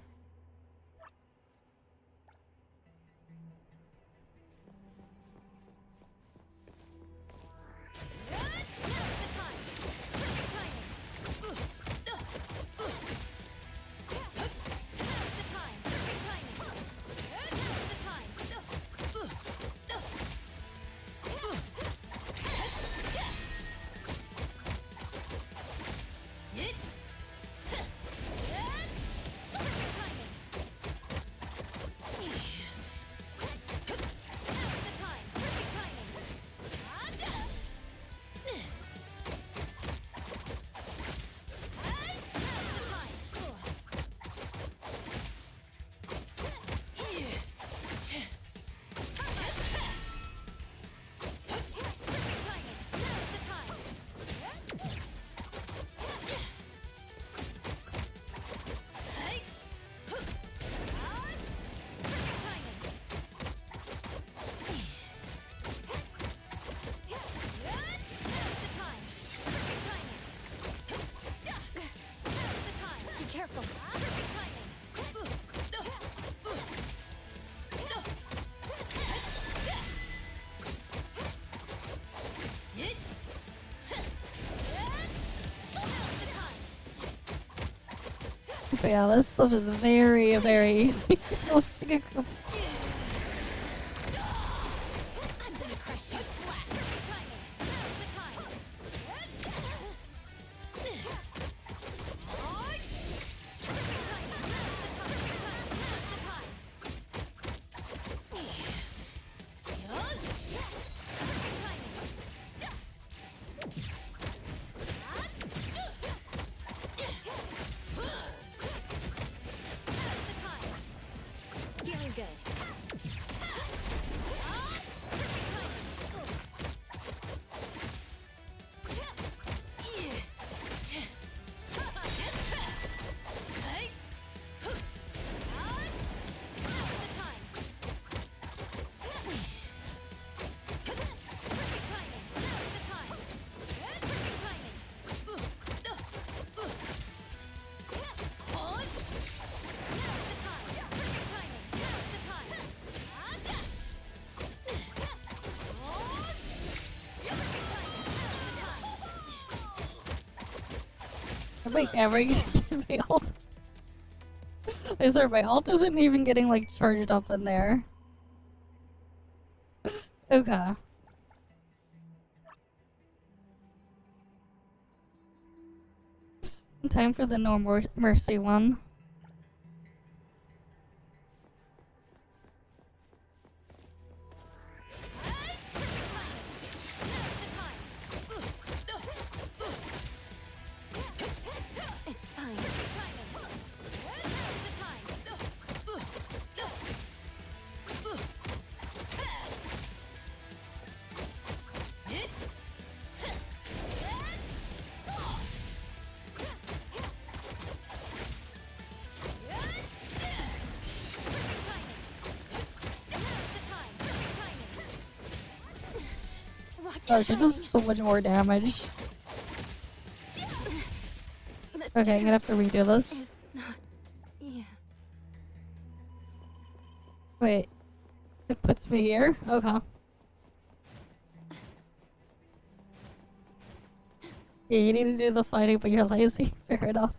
But yeah, this stuff is very, very easy. It looks like a I'm gonna crush you flat. Feeling good. I'm like ever getting my ult. I swear my ult isn't even getting like charged up in there. Okay. Time for the No Mercy one. It's fine. Oh, she does so much more damage. Okay, I'm gonna have to redo this. Yeah. Wait. It puts me here? Okay. Yeah, you need to do the fighting, but you're lazy. Fair enough.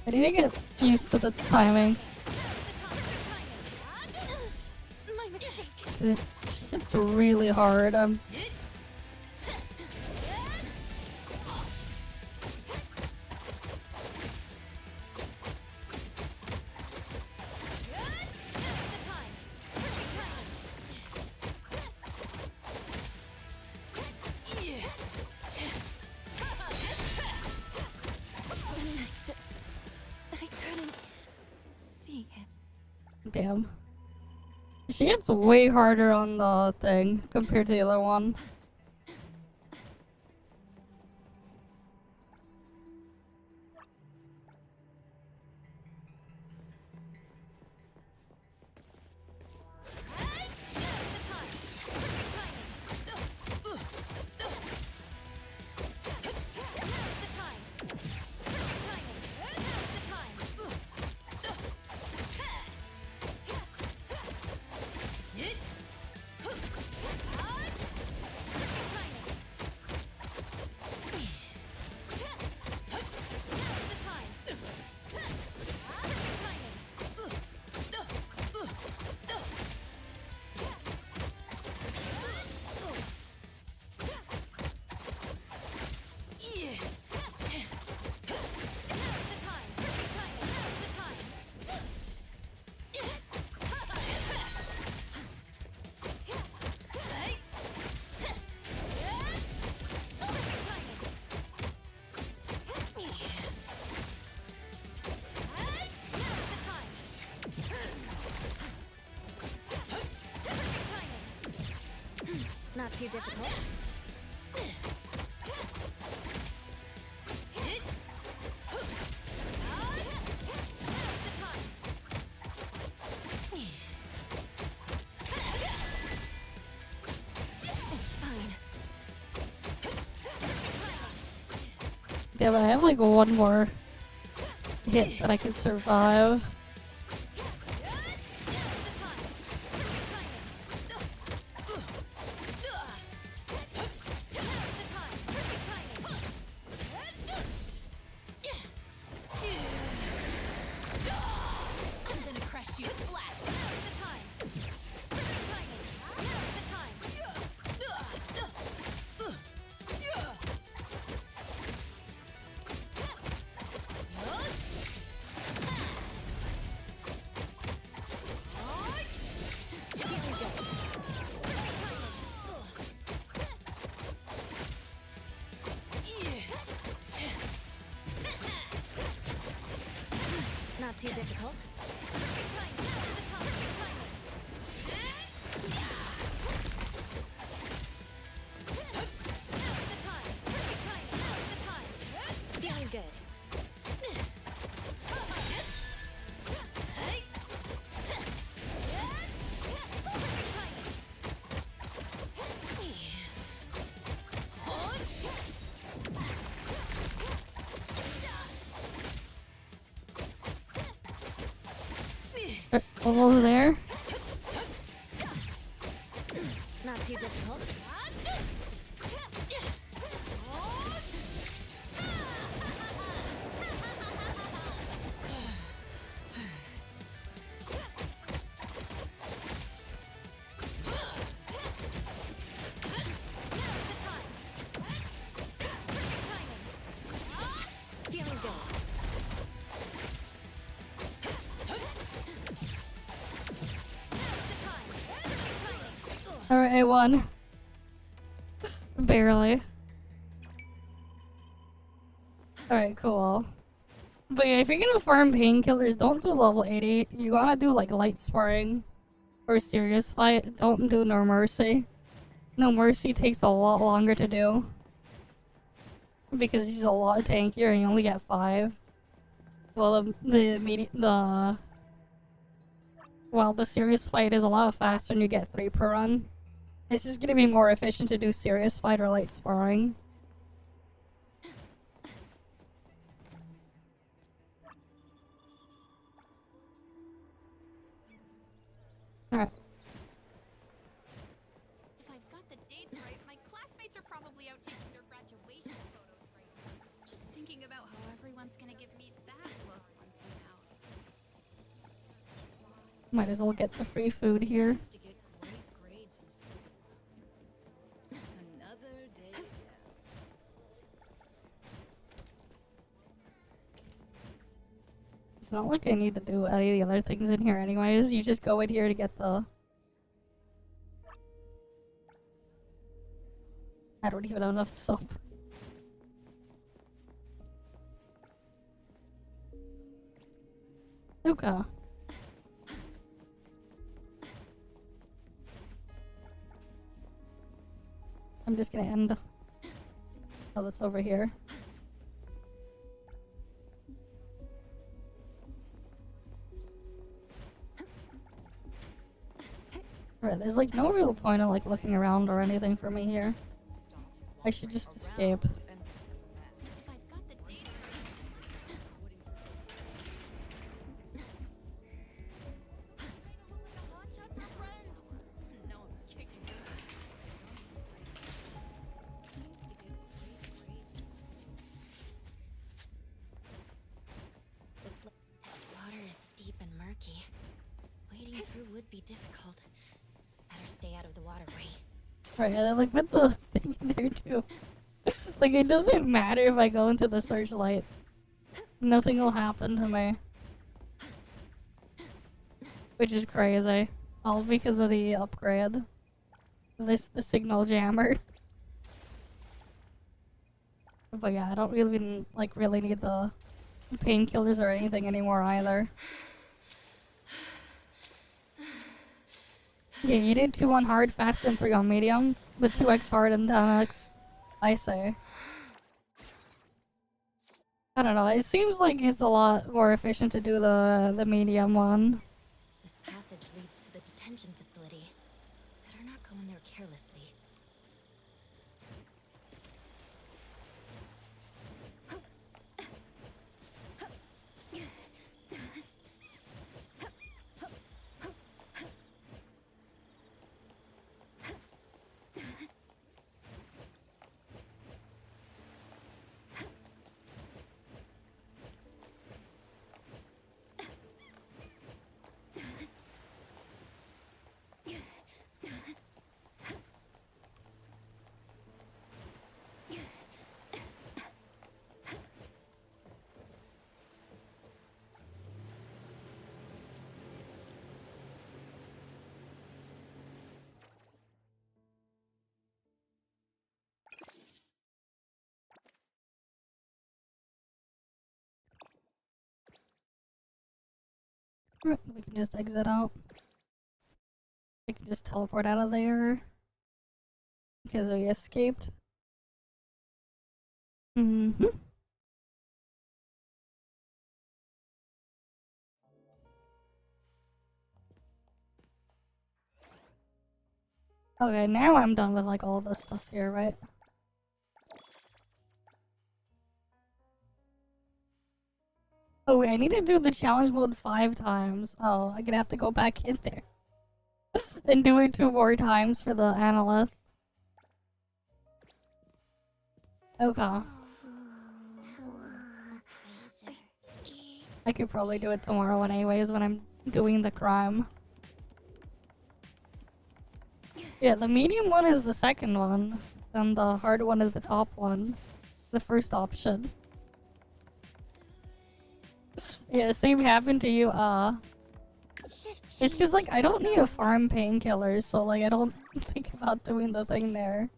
I need to get used to the timing. It's really hard. Damn. She hits way harder on the thing compared to the other one. Not too difficult. Yeah, but I have like one more hit that I can survive. I'm gonna crush you flat. Not too difficult. Feeling good. Almost there. Not too difficult. Feeling good. Alright, I won. Barely. Alright, cool. But yeah, if you're gonna farm painkillers, don't do level 80. You wanna do like light sparring or serious fight. Don't do No Mercy. No Mercy takes a lot longer to do. Because he's a lot tankier and you only get 5. Well, well, the serious fight is a lot faster and you get 3 per run. It's just gonna be more efficient to do serious fight or light sparring. Alright. If I've got the dates right, my classmates are probably out taking their graduation photos right now. Just thinking about how everyone's gonna give me that look once I'm out. Might as well get the free food here. To get great grades in school. Another day down. It's not like I need to do any of the other things in here anyways. You just go in here to get the... I don't even have enough soap. Okay. I'm just gonna end... Oh, that's over here. Right, there's like no real point of like looking around or anything for me here. I should just escape. Looks like this water is deep and murky. Wading through would be difficult. Better stay out of the waterway. Right, and then like put the thing in there too. Like it doesn't matter if I go into the searchlight. Nothing will happen to me. Which is crazy. All because of the upgrade. The signal jammer. But yeah, I don't really really need the painkillers or anything anymore either. Yeah, you did 2 on hard, fast, and 3 on medium. But 2x hard and 10x, I say. I don't know, it seems like it's a lot more efficient to do the medium one. This passage leads to the detention facility. Better not go in there carelessly. We can just exit out. We can just teleport out of there. Because we escaped. Mm-hmm. Okay, now I'm done with like all this stuff here, right? Oh wait, I need to do the challenge mode 5 times. Oh, I'm gonna have to go back in there. And do it 2 more times for the analyst. Okay. I could probably do it tomorrow anyways when I'm doing the crime. Yeah, the medium one is the second one. And the hard one is the top one. The first option. Yeah, same happened to you, It's cause like I don't need to farm painkillers, so like I don't think about doing the thing there.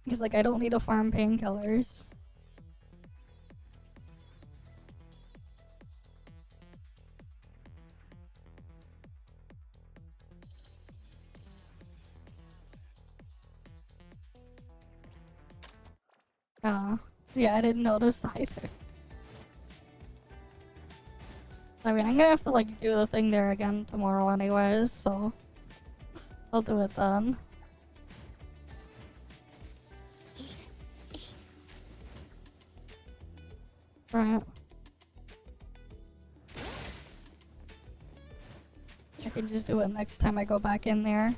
Cause like I don't need to farm painkillers. Yeah, I didn't notice either. I mean, I'm gonna have to like do the thing there again tomorrow anyways, so I'll do it then. Right. I can just do it next time I go back in there.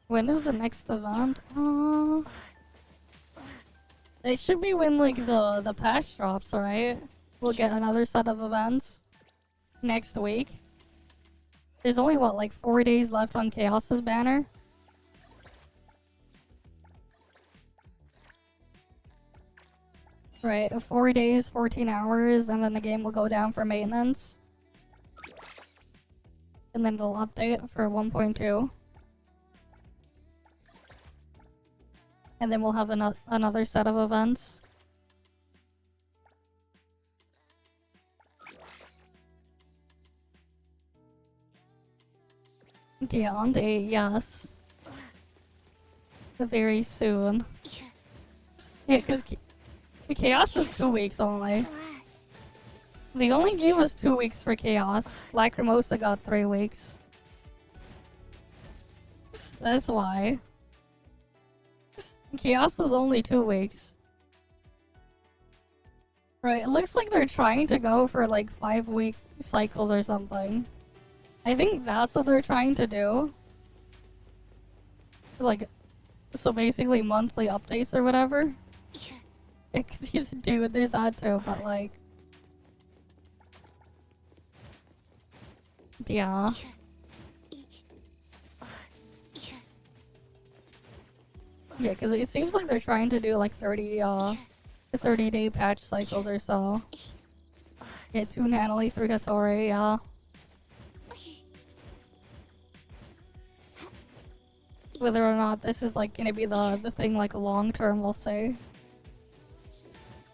When is the next event? It should be when like the patch drops, right? We'll get another set of events next week. There's only what, like 4 days left on Chaos's banner? Right, 4 days, 14 hours, and then the game will go down for maintenance. And then it'll update for 1.2. And then we'll have another set of events. Yeah, on the 8th, yes. Very soon. Yeah, because Chaos is 2 weeks only. They only gave us 2 weeks for Chaos. Lacrimosa got 3 weeks. That's why. Chaos was only 2 weeks. Right, it looks like they're trying to go for like 5-week cycles or something. I think that's what they're trying to do. Like, so basically monthly updates or whatever. Yeah, cause he's a dude, there's that too, but like... Yeah. Yeah, because it seems like they're trying to do like 30-day patch cycles or so. Yeah, 2 Natalie, 3 Hattori, yeah. whether or not this is like gonna be the thing like long term, we'll see.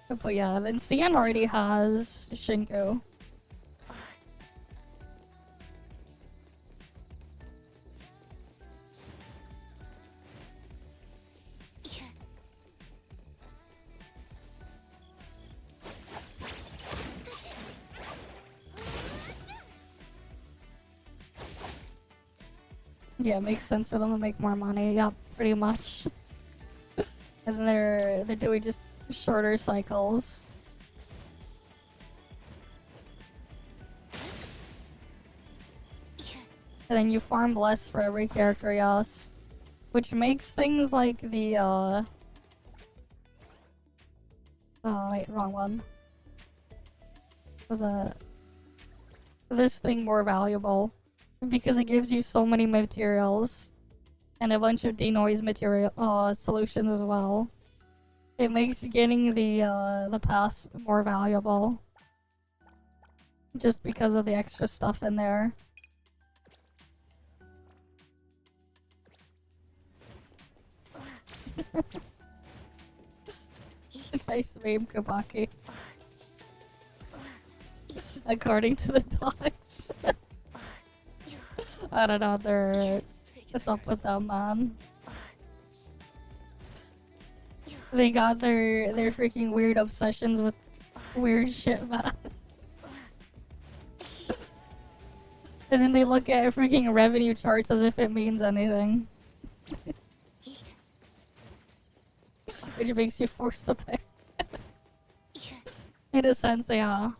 But yeah, then Cian already has Shinku. Yeah, it makes sense for them to make more money. Yep, pretty much. And then they're doing just shorter cycles. And then you farm less for every character, yes. Which makes things like the oh wait, wrong one. Was this thing more valuable? Because it gives you so many materials and a bunch of denoise material solutions as well. It makes getting the pass more valuable just because of the extra stuff in there. Nice meme, Kabaki. According to the dogs. I don't know, what's up with them, man? They got their freaking weird obsessions with weird shit, man. And then they look at freaking revenue charts as if it means anything. Which makes you forced to pay. In a sense, yeah.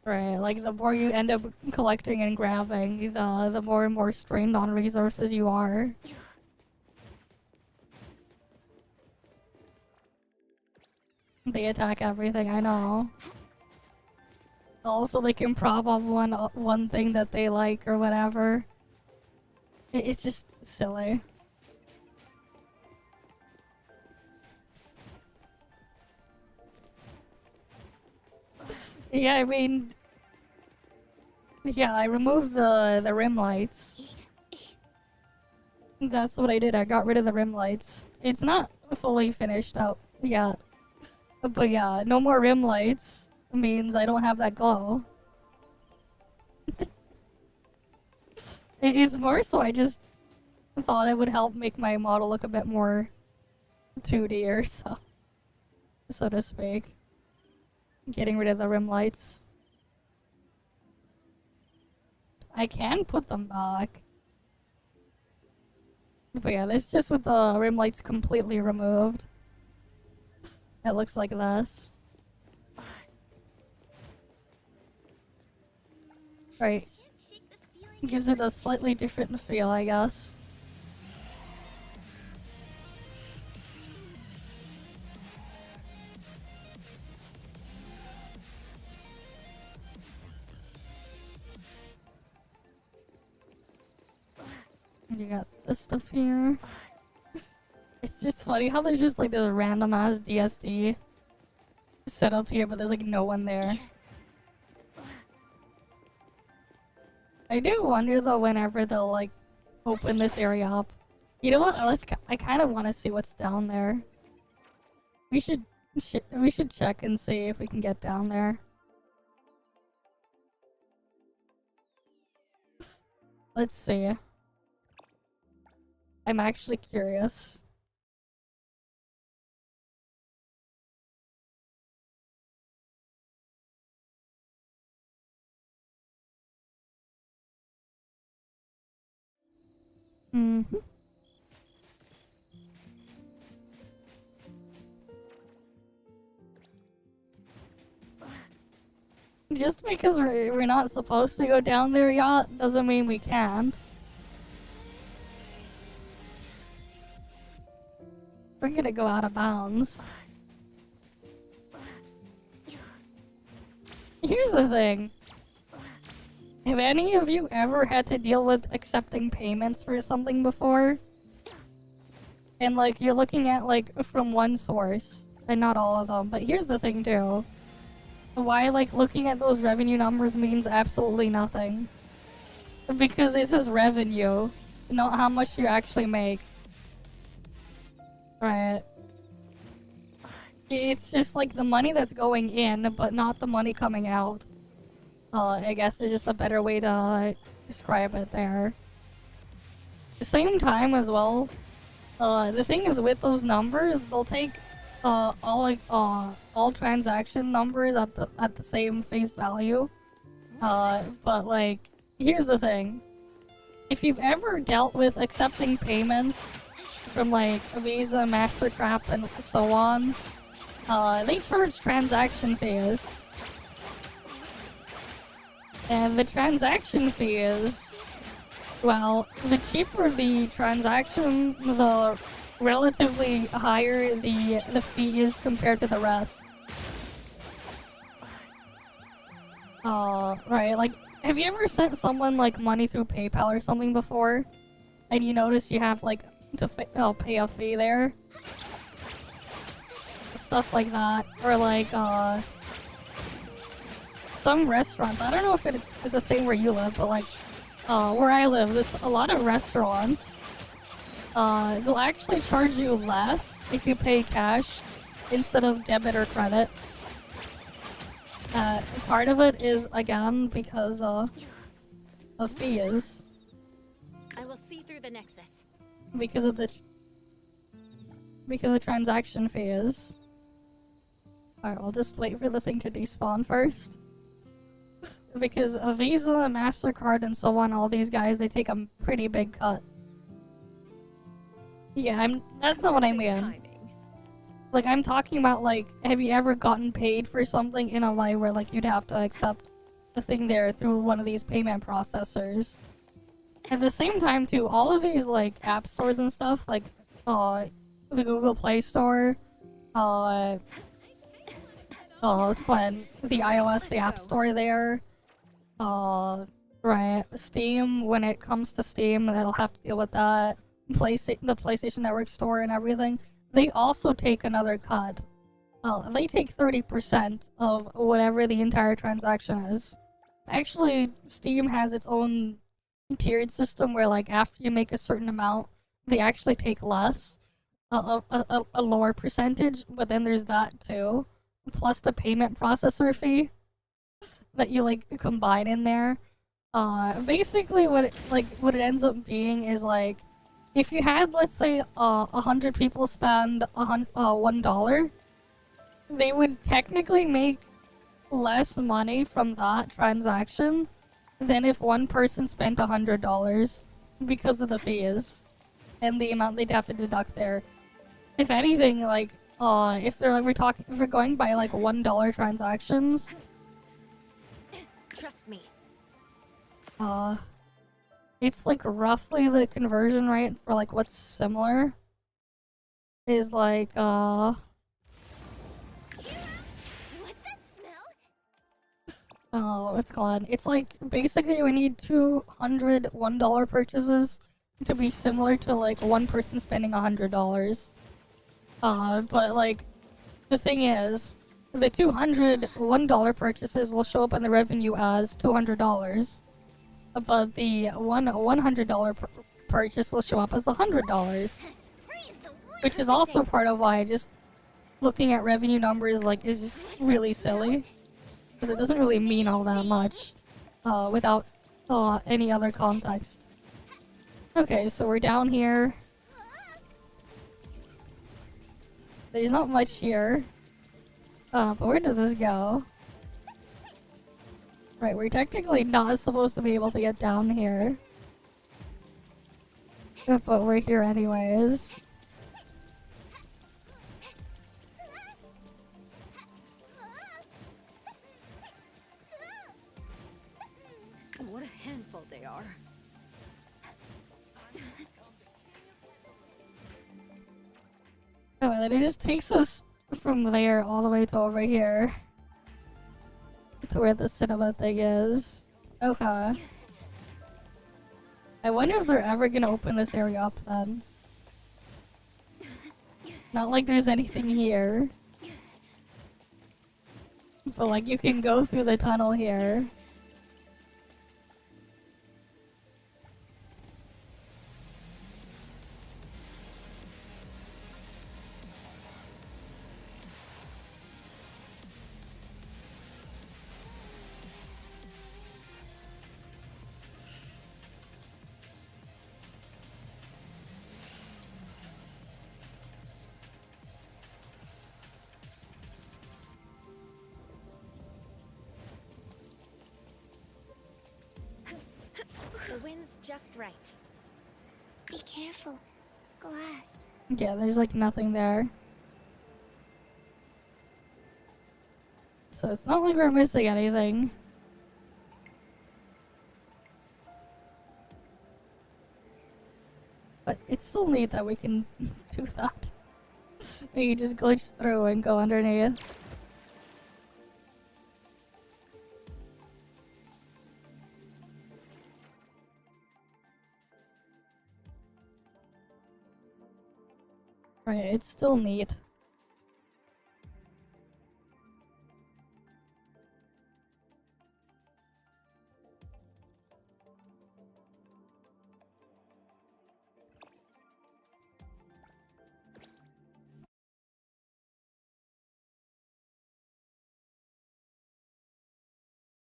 Right, like the more you end up collecting and grabbing, the more and more strained on resources you are. They attack everything, I know. Also, they can prop up one thing that they like or whatever. It's just silly. Yeah, I mean... Yeah, I removed the rim lights. That's what I did, I got rid of the rim lights. It's not fully finished out yet. But yeah, no more rim lights means I don't have that glow. It's more so I just thought it would help make my model look a bit more 2D or so to speak. Getting rid of the rim lights. I can put them back. But yeah, this just with the rim lights completely removed. It looks like this. Right. Gives it a slightly different feel, I guess. You got this stuff here. It's just funny how there's just like this random ass DSD set up here, but there's like no one there. I do wonder though whenever they'll like open this area up. You know what? I kind of want to see what's down there. We should check and see if we can get down there. Let's see. I'm actually curious. Mm-hmm. Just because we're not supposed to go down there yet doesn't mean we can't. We're gonna go out of bounds. Here's the thing. Have any of you ever had to deal with accepting payments for something before? And like, you're looking at like, from one source, and not all of them, but here's the thing too. Why like, looking at those revenue numbers means absolutely nothing. Because it says revenue, not how much you actually make. Right. It's just like the money that's going in, but not the money coming out. I guess is just a better way to describe it there. At the same time as well, the thing is with those numbers, they'll take all transaction numbers at the same face value. But like, here's the thing. If you've ever dealt with accepting payments from like Visa, MasterCard, and so on, they charge transaction fees. And the transaction fees, well, the cheaper the transaction, the relatively higher the fee is compared to the rest. Right, like, have you ever sent someone like money through PayPal or something before? And you notice you have like to pay a fee there? Stuff like that. Or like, some restaurants, I don't know if it's the same where you live, but like, where I live, there's a lot of restaurants. They'll actually charge you less if you pay cash instead of debit or credit. Part of it is, again, because, of fees. I will see through the nexus. Because of transaction fees. Alright, we'll just wait for the thing to despawn first. Because a Visa, MasterCard, and so on, all these guys, they take a pretty big cut. Yeah, that's not what I mean. Like, I'm talking about, like, have you ever gotten paid for something in a way where, like, you'd have to accept the thing there through one of these payment processors? At the same time, too, all of these, like, app stores and stuff, like, the Google Play Store, what's it called? The iOS, the App Store there, right, Steam, when it comes to Steam, that'll have to deal with that. The PlayStation Network Store and everything. They also take another cut. They take 30% of whatever the entire transaction is. Actually, Steam has its own tiered system where, like, after you make a certain amount, they actually take less, a lower percentage, but then there's that too. Plus the payment processor fee that you, like, combine in there. Basically what it ends up being is, like, if you had, let's say, 100 people spend $1, they would technically make less money from that transaction than if one person spent $100 because of the fees and the amount they'd have to deduct there. If anything, like, if we're going by like $1 transactions. Trust me. It's like roughly the conversion rate for like what's similar is like What's that smell? oh, it's called. It's like basically we need 200 $1 purchases to be similar to like one person spending $100. But like the thing is, the 200 $1 purchases will show up in the revenue as $200. But the $100 purchase will show up as $100, which is also part of why just looking at revenue numbers like is just really silly, because it doesn't really mean all that much without any other context. Okay, so we're down here. There's not much here, but where does this go? Right, we're technically not supposed to be able to get down here. But we're here anyways. What a handful they are. Oh, and then it just takes us from there all the way to over here. To where the cinema thing is. Okay. I wonder if they're ever gonna open this area up then. Not like there's anything here. But like you can go through the tunnel here. The wind's just right. Be careful. Glass. Yeah, there's like nothing there. So it's not like we're missing anything. But it's still neat that we can do that. We can just glitch through and go underneath. Right, it's still neat.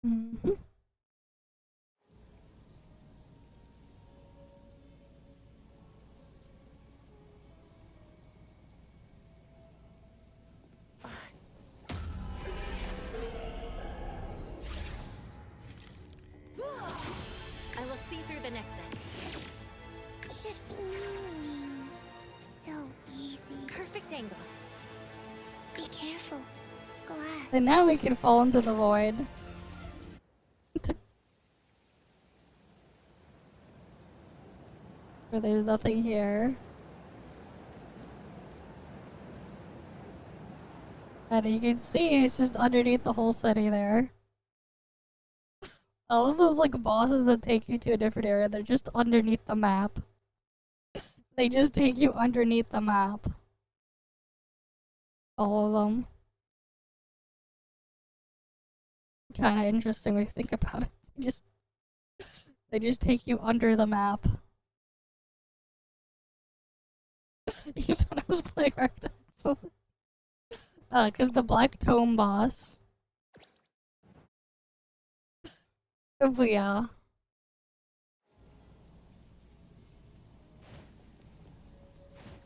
Mm-hmm. I will see through the nexus. Shifting wings. So easy. Perfect angle. Be careful. Glass. And now we can fall into the void. Where there's nothing here. And you can see it's just underneath the whole city there. All of those like bosses that take you to a different area, they're just underneath the map. They just take you underneath the map. All of them. Kinda interesting when you think about it. They just take you under the map. You thought I was playing Reinx. Cause the Black Tome boss. But yeah.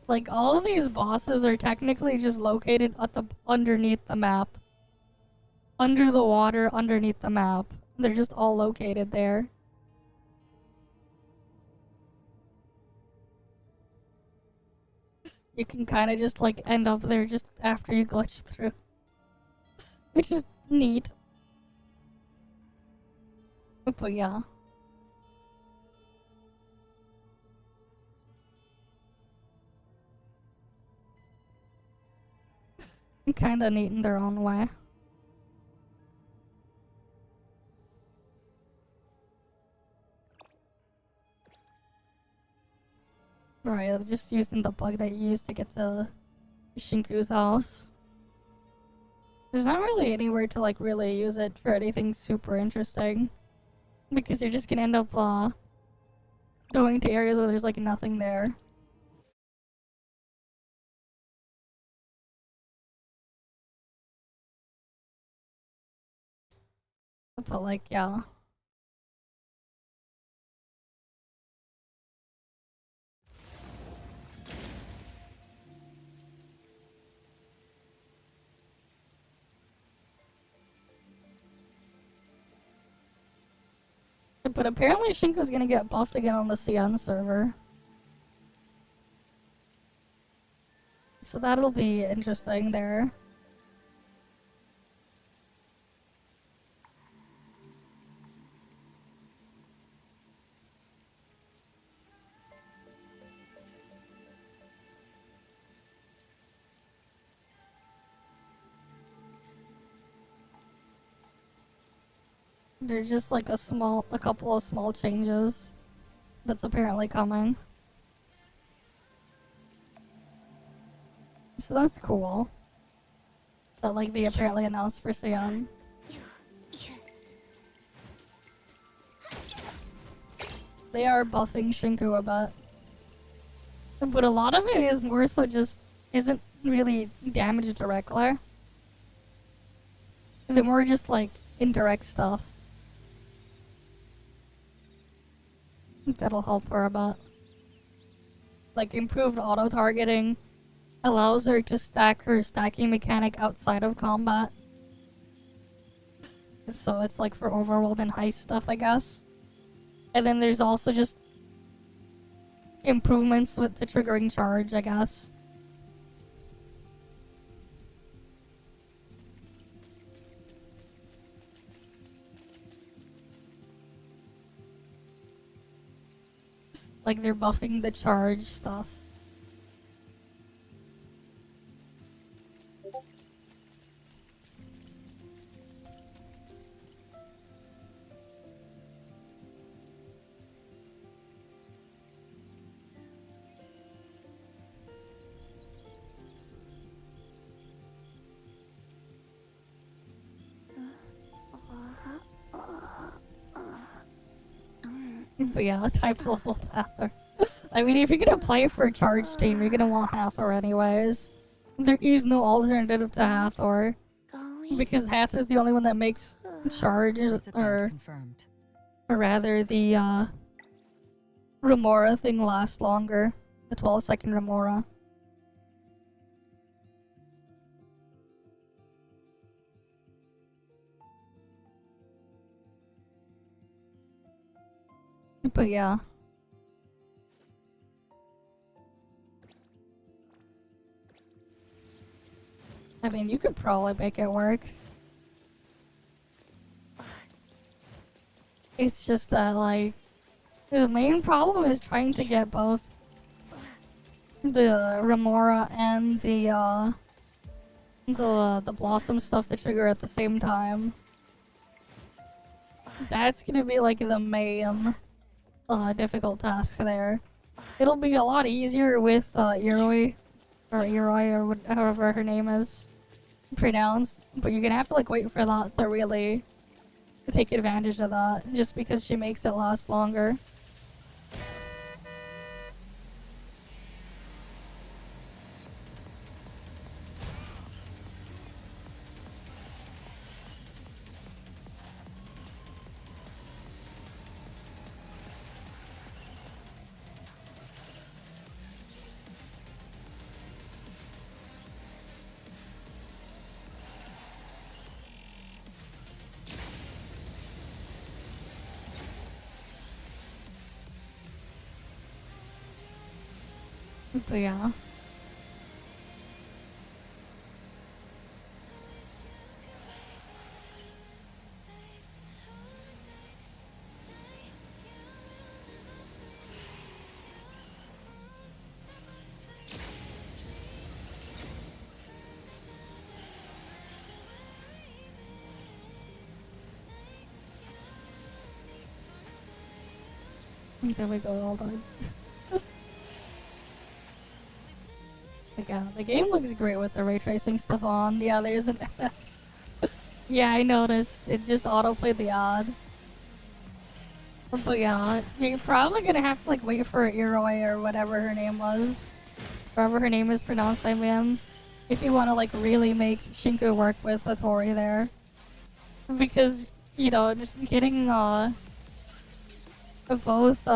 Like, all of these bosses are technically just located at the underneath the map. Under the water, underneath the map. They're just all located there. You can kind of just like end up there just after you glitch through. Which is neat. But yeah. Kinda neat in their own way. Right, just using the bug that you used to get to Shinku's house. There's not really anywhere to like really use it for anything super interesting. Because you're just gonna end up going to areas where there's like nothing there. But like, yeah. But apparently Shinko's gonna get buffed again on the CN server. So that'll be interesting there. There's just like a couple of small changes that's apparently coming. So that's cool. That like they apparently announced for Sion. They are buffing Shinku a bit. But a lot of it is more so just isn't really damage directly. They're more just like indirect stuff. That'll help her a bit. Like improved auto-targeting allows her to stack her stacking mechanic outside of combat. So it's like for overworld and heist stuff, I guess. And then there's also just improvements with the triggering charge, I guess. Like they're buffing the charge stuff. But yeah, type level Hathor. I mean, if you're gonna play for a charge team, you're gonna want Hathor anyways. There is no alternative to Hathor. Because Hathor's the only one that makes charges, or rather the Remora thing last longer. The 12-second Remora. But yeah. I mean, you could probably make it work. It's just that, like, the main problem is trying to get both the Remora and the Blossom stuff to trigger at the same time. That's gonna be, like, the main difficult task there. It'll be a lot easier with Iroi, or Iroi, or however her name is pronounced, but you're gonna have to like wait for that to really take advantage of that, just because she makes it last longer. But yeah. There we go, all done. Like, yeah, the game looks great with the ray tracing stuff on. Yeah, there's an... Yeah, I noticed. It just autoplayed the odd. But yeah, you're probably gonna have to like wait for Iroi or whatever her name was. However her name is pronounced, I mean. If you want to like really make Shinku work with Hattori there. Because, you know, just getting both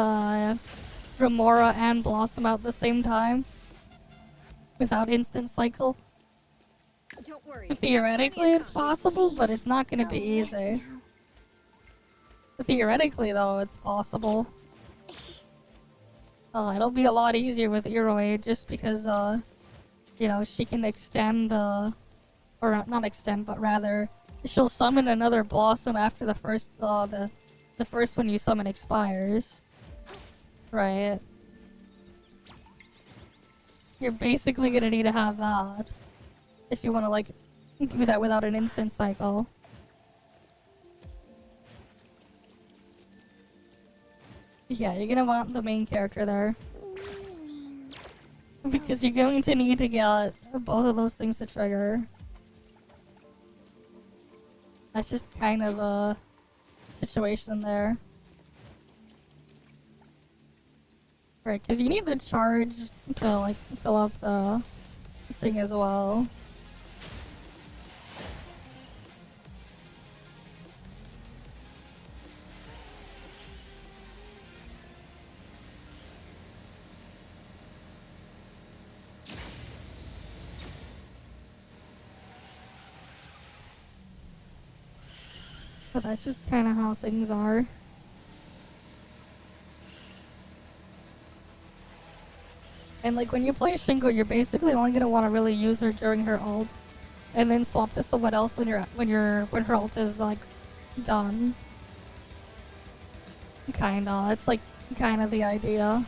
Remora and Blossom out at the same time without instant cycle. Don't worry. Theoretically it's possible, but it's not gonna be easy. Theoretically though, it's possible. It'll be a lot easier with Iroi just because you know, she can extend or not extend, but rather she'll summon another Blossom after the first the first one you summon expires. Right. You're basically gonna need to have that if you want to like do that without an instant cycle. Yeah, you're gonna want the main character there. Because you're going to need to get both of those things to trigger. That's just kind of a situation there. Right, because you need the charge to like fill up the thing as well. But that's just kind of how things are. And like when you play Shingo, you're basically only gonna want to really use her during her ult, and then swap to someone else when when her ult is like done. Kinda. It's like kind of the idea.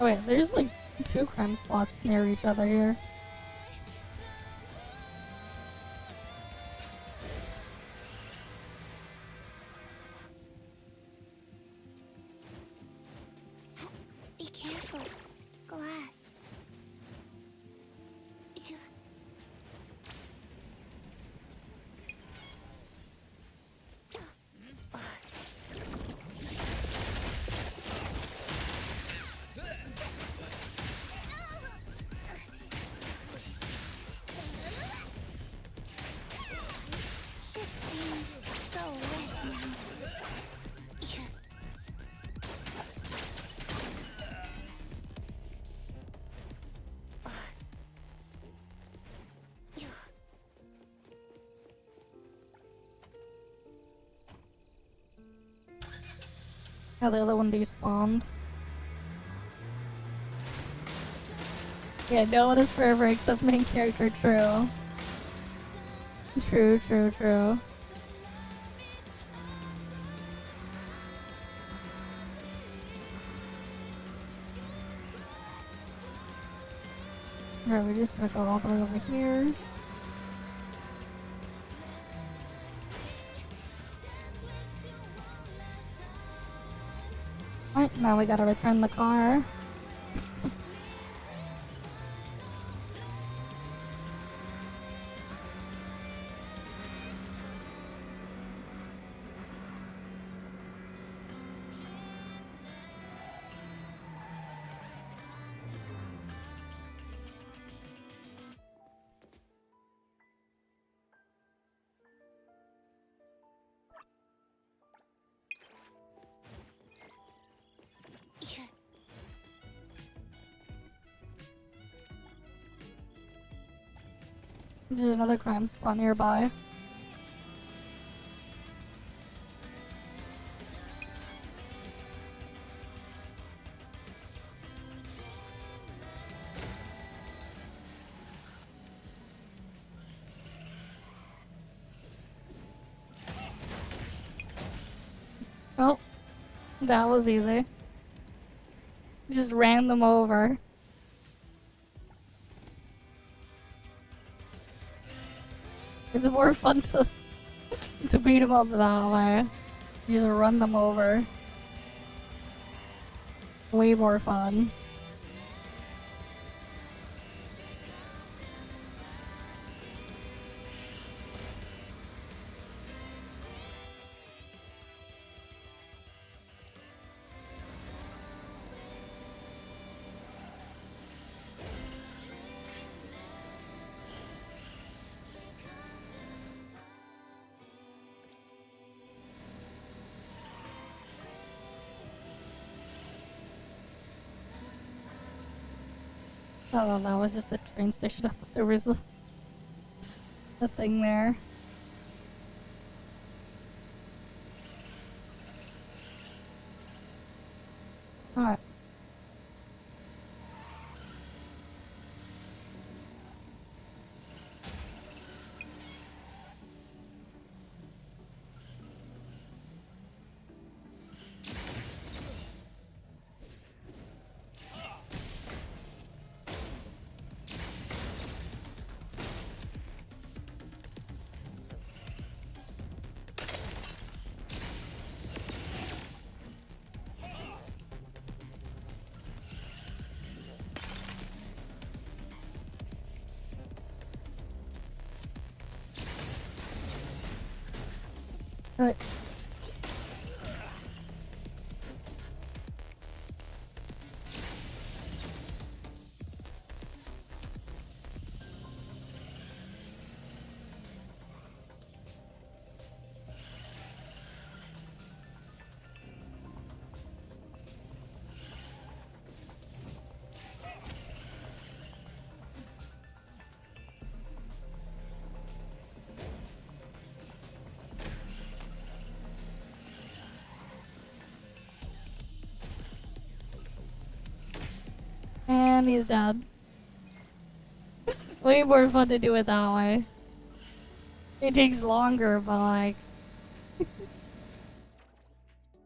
Oh wait, there's like 2 crime spots near each other here. Be careful. Glass. Shift change. Go rest now. Yeah, the other one despawned. Yeah, no one is forever except main character, true. True, true, true. Alright, we're just gonna go all the way over here. Alright, now we gotta return the car. There's another crime spot nearby. Well, that was easy. Just ran them over. It's more fun to beat them up that way. You just run them over. Way more fun. Oh, that was just the train station. I thought there was a thing there. Alright. Alright. And he's dead. Way more fun to do it that way. It takes longer, but like...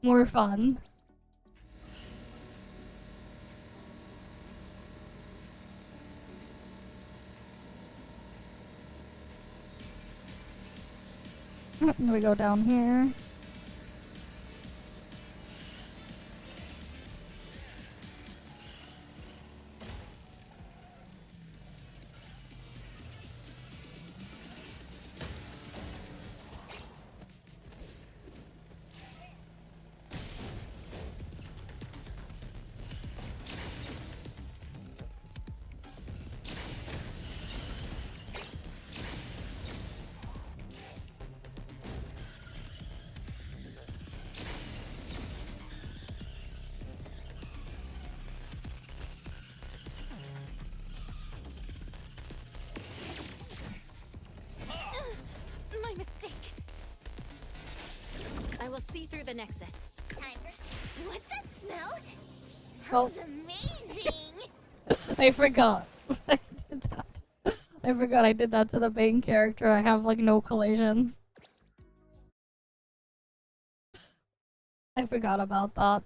more fun. We go down here. My mistake. I will see through the nexus. Time for... What's that smell? Well- Smells amazing! I forgot. I did that. I forgot I did that to the main character. I have like no collision. I forgot about that.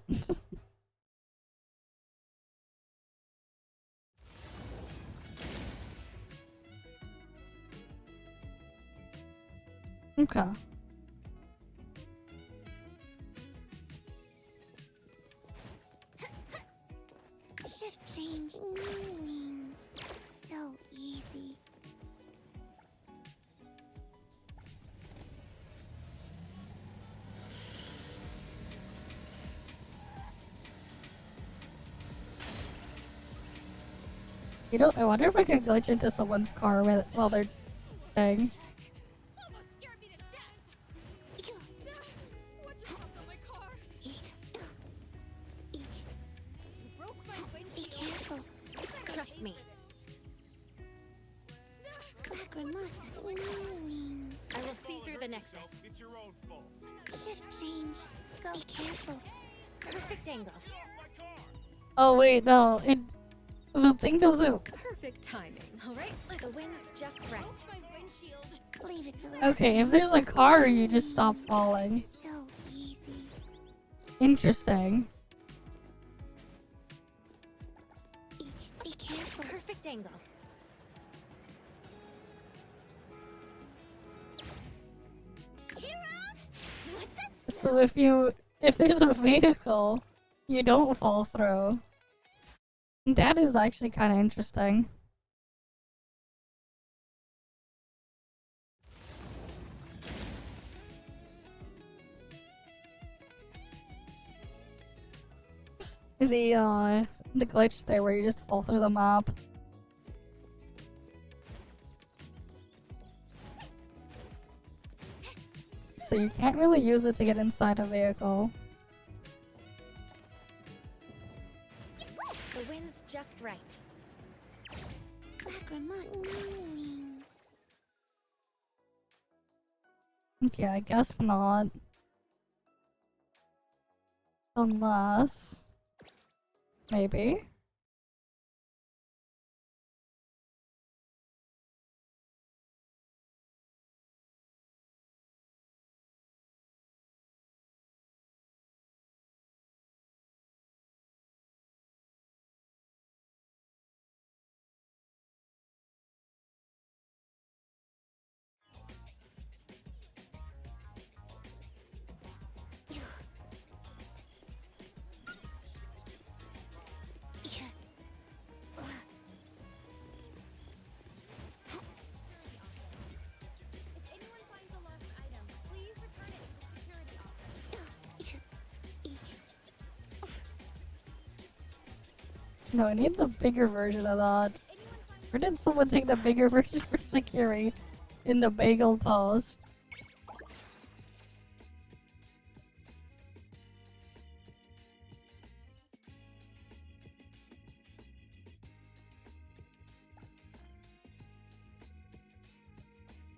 Okay. Shift change, new wings. So easy. You know, I wonder if I could glitch into someone's car while they're saying. Be careful. Trust me. Lacrimosa, new wings. I will see through the nexus. It's your own fault. Shift change. Go. Be careful. Perfect angle. Oh wait, no. The thing doesn't. Perfect timing. All right, the wind's just right. My windshield. Leave it to Okay, if there's a car, you just stop falling. So easy. Interesting. Be careful. Perfect angle. What's that So if there's a vehicle, you don't fall through. That is actually kind of interesting. The glitch there where you just fall through the map. So you can't really use it to get inside a vehicle. The wind's just right. Lacrimosa, new wings. Okay, I guess not. Unless... maybe? If anyone finds a lost item, please return it to the security office. No, I need the bigger version of that. Or did someone take the bigger version for security in the bagel post?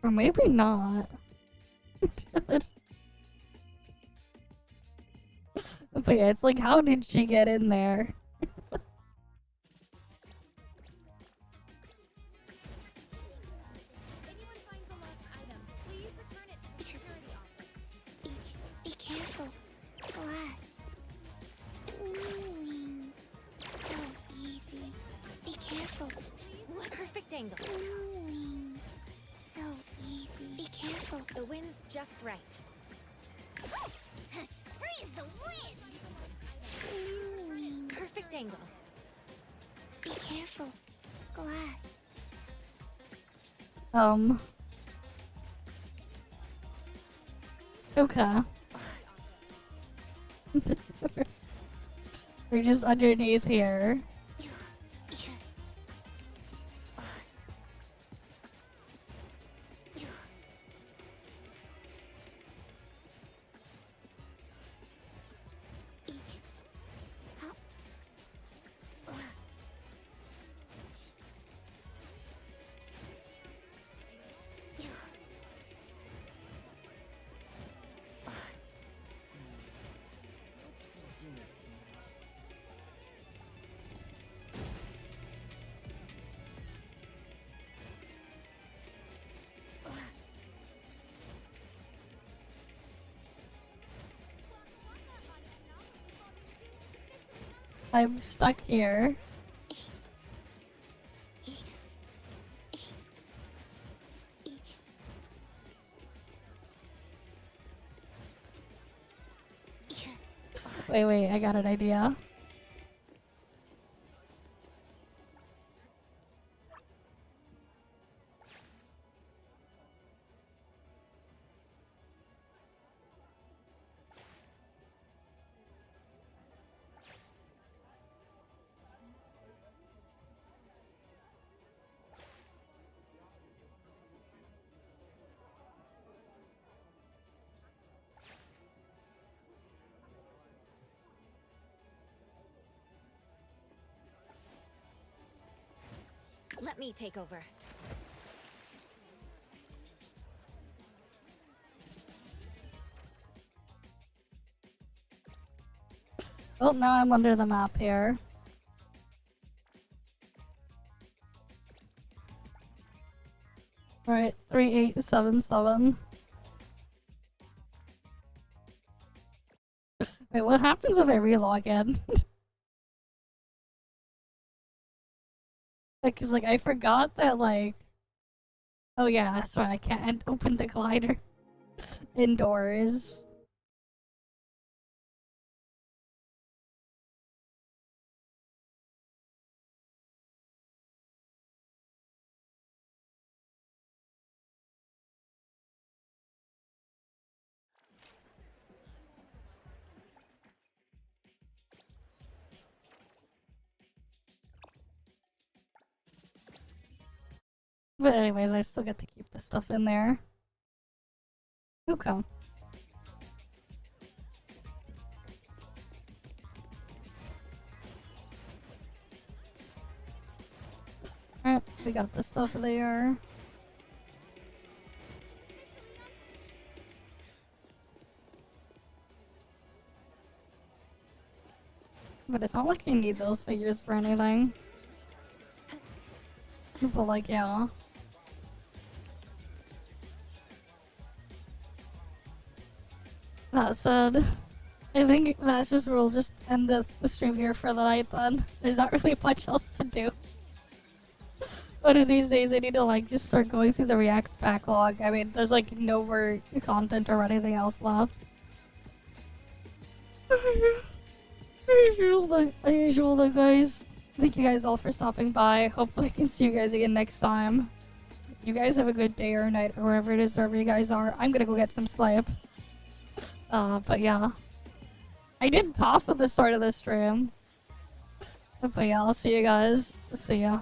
Or maybe not. But yeah, it's like, how did she get in there? angle. No wings. So easy. Be careful. The wind's just right. Freeze the wind! No wings. Perfect angle. Be careful. Glass. Okay. We're just underneath here. I'm stuck here. Wait, I got an idea. Let me take over. Well, now I'm under the map here. Alright, 3877. Wait, what happens if I relog in? Like, cause like I forgot that like, oh yeah, that's right, I can't open the glider indoors. But anyways, I still get to keep the stuff in there. Okay. Alright, we got the stuff there. But it's not like I need those figures for anything. But like, yeah. That said, I think that's just we'll just end the stream here for the night then. There's not really much else to do. One of these days I need to like just start going through the Reacts backlog. I mean, there's like no more content or anything else left. As usual though, guys. Thank you guys all for stopping by. Hopefully I can see you guys again next time. You guys have a good day or night or wherever it is, wherever you guys are. I'm gonna go get some sleep. But yeah. I did ToF at the start of the stream. But yeah, I'll see you guys. See ya.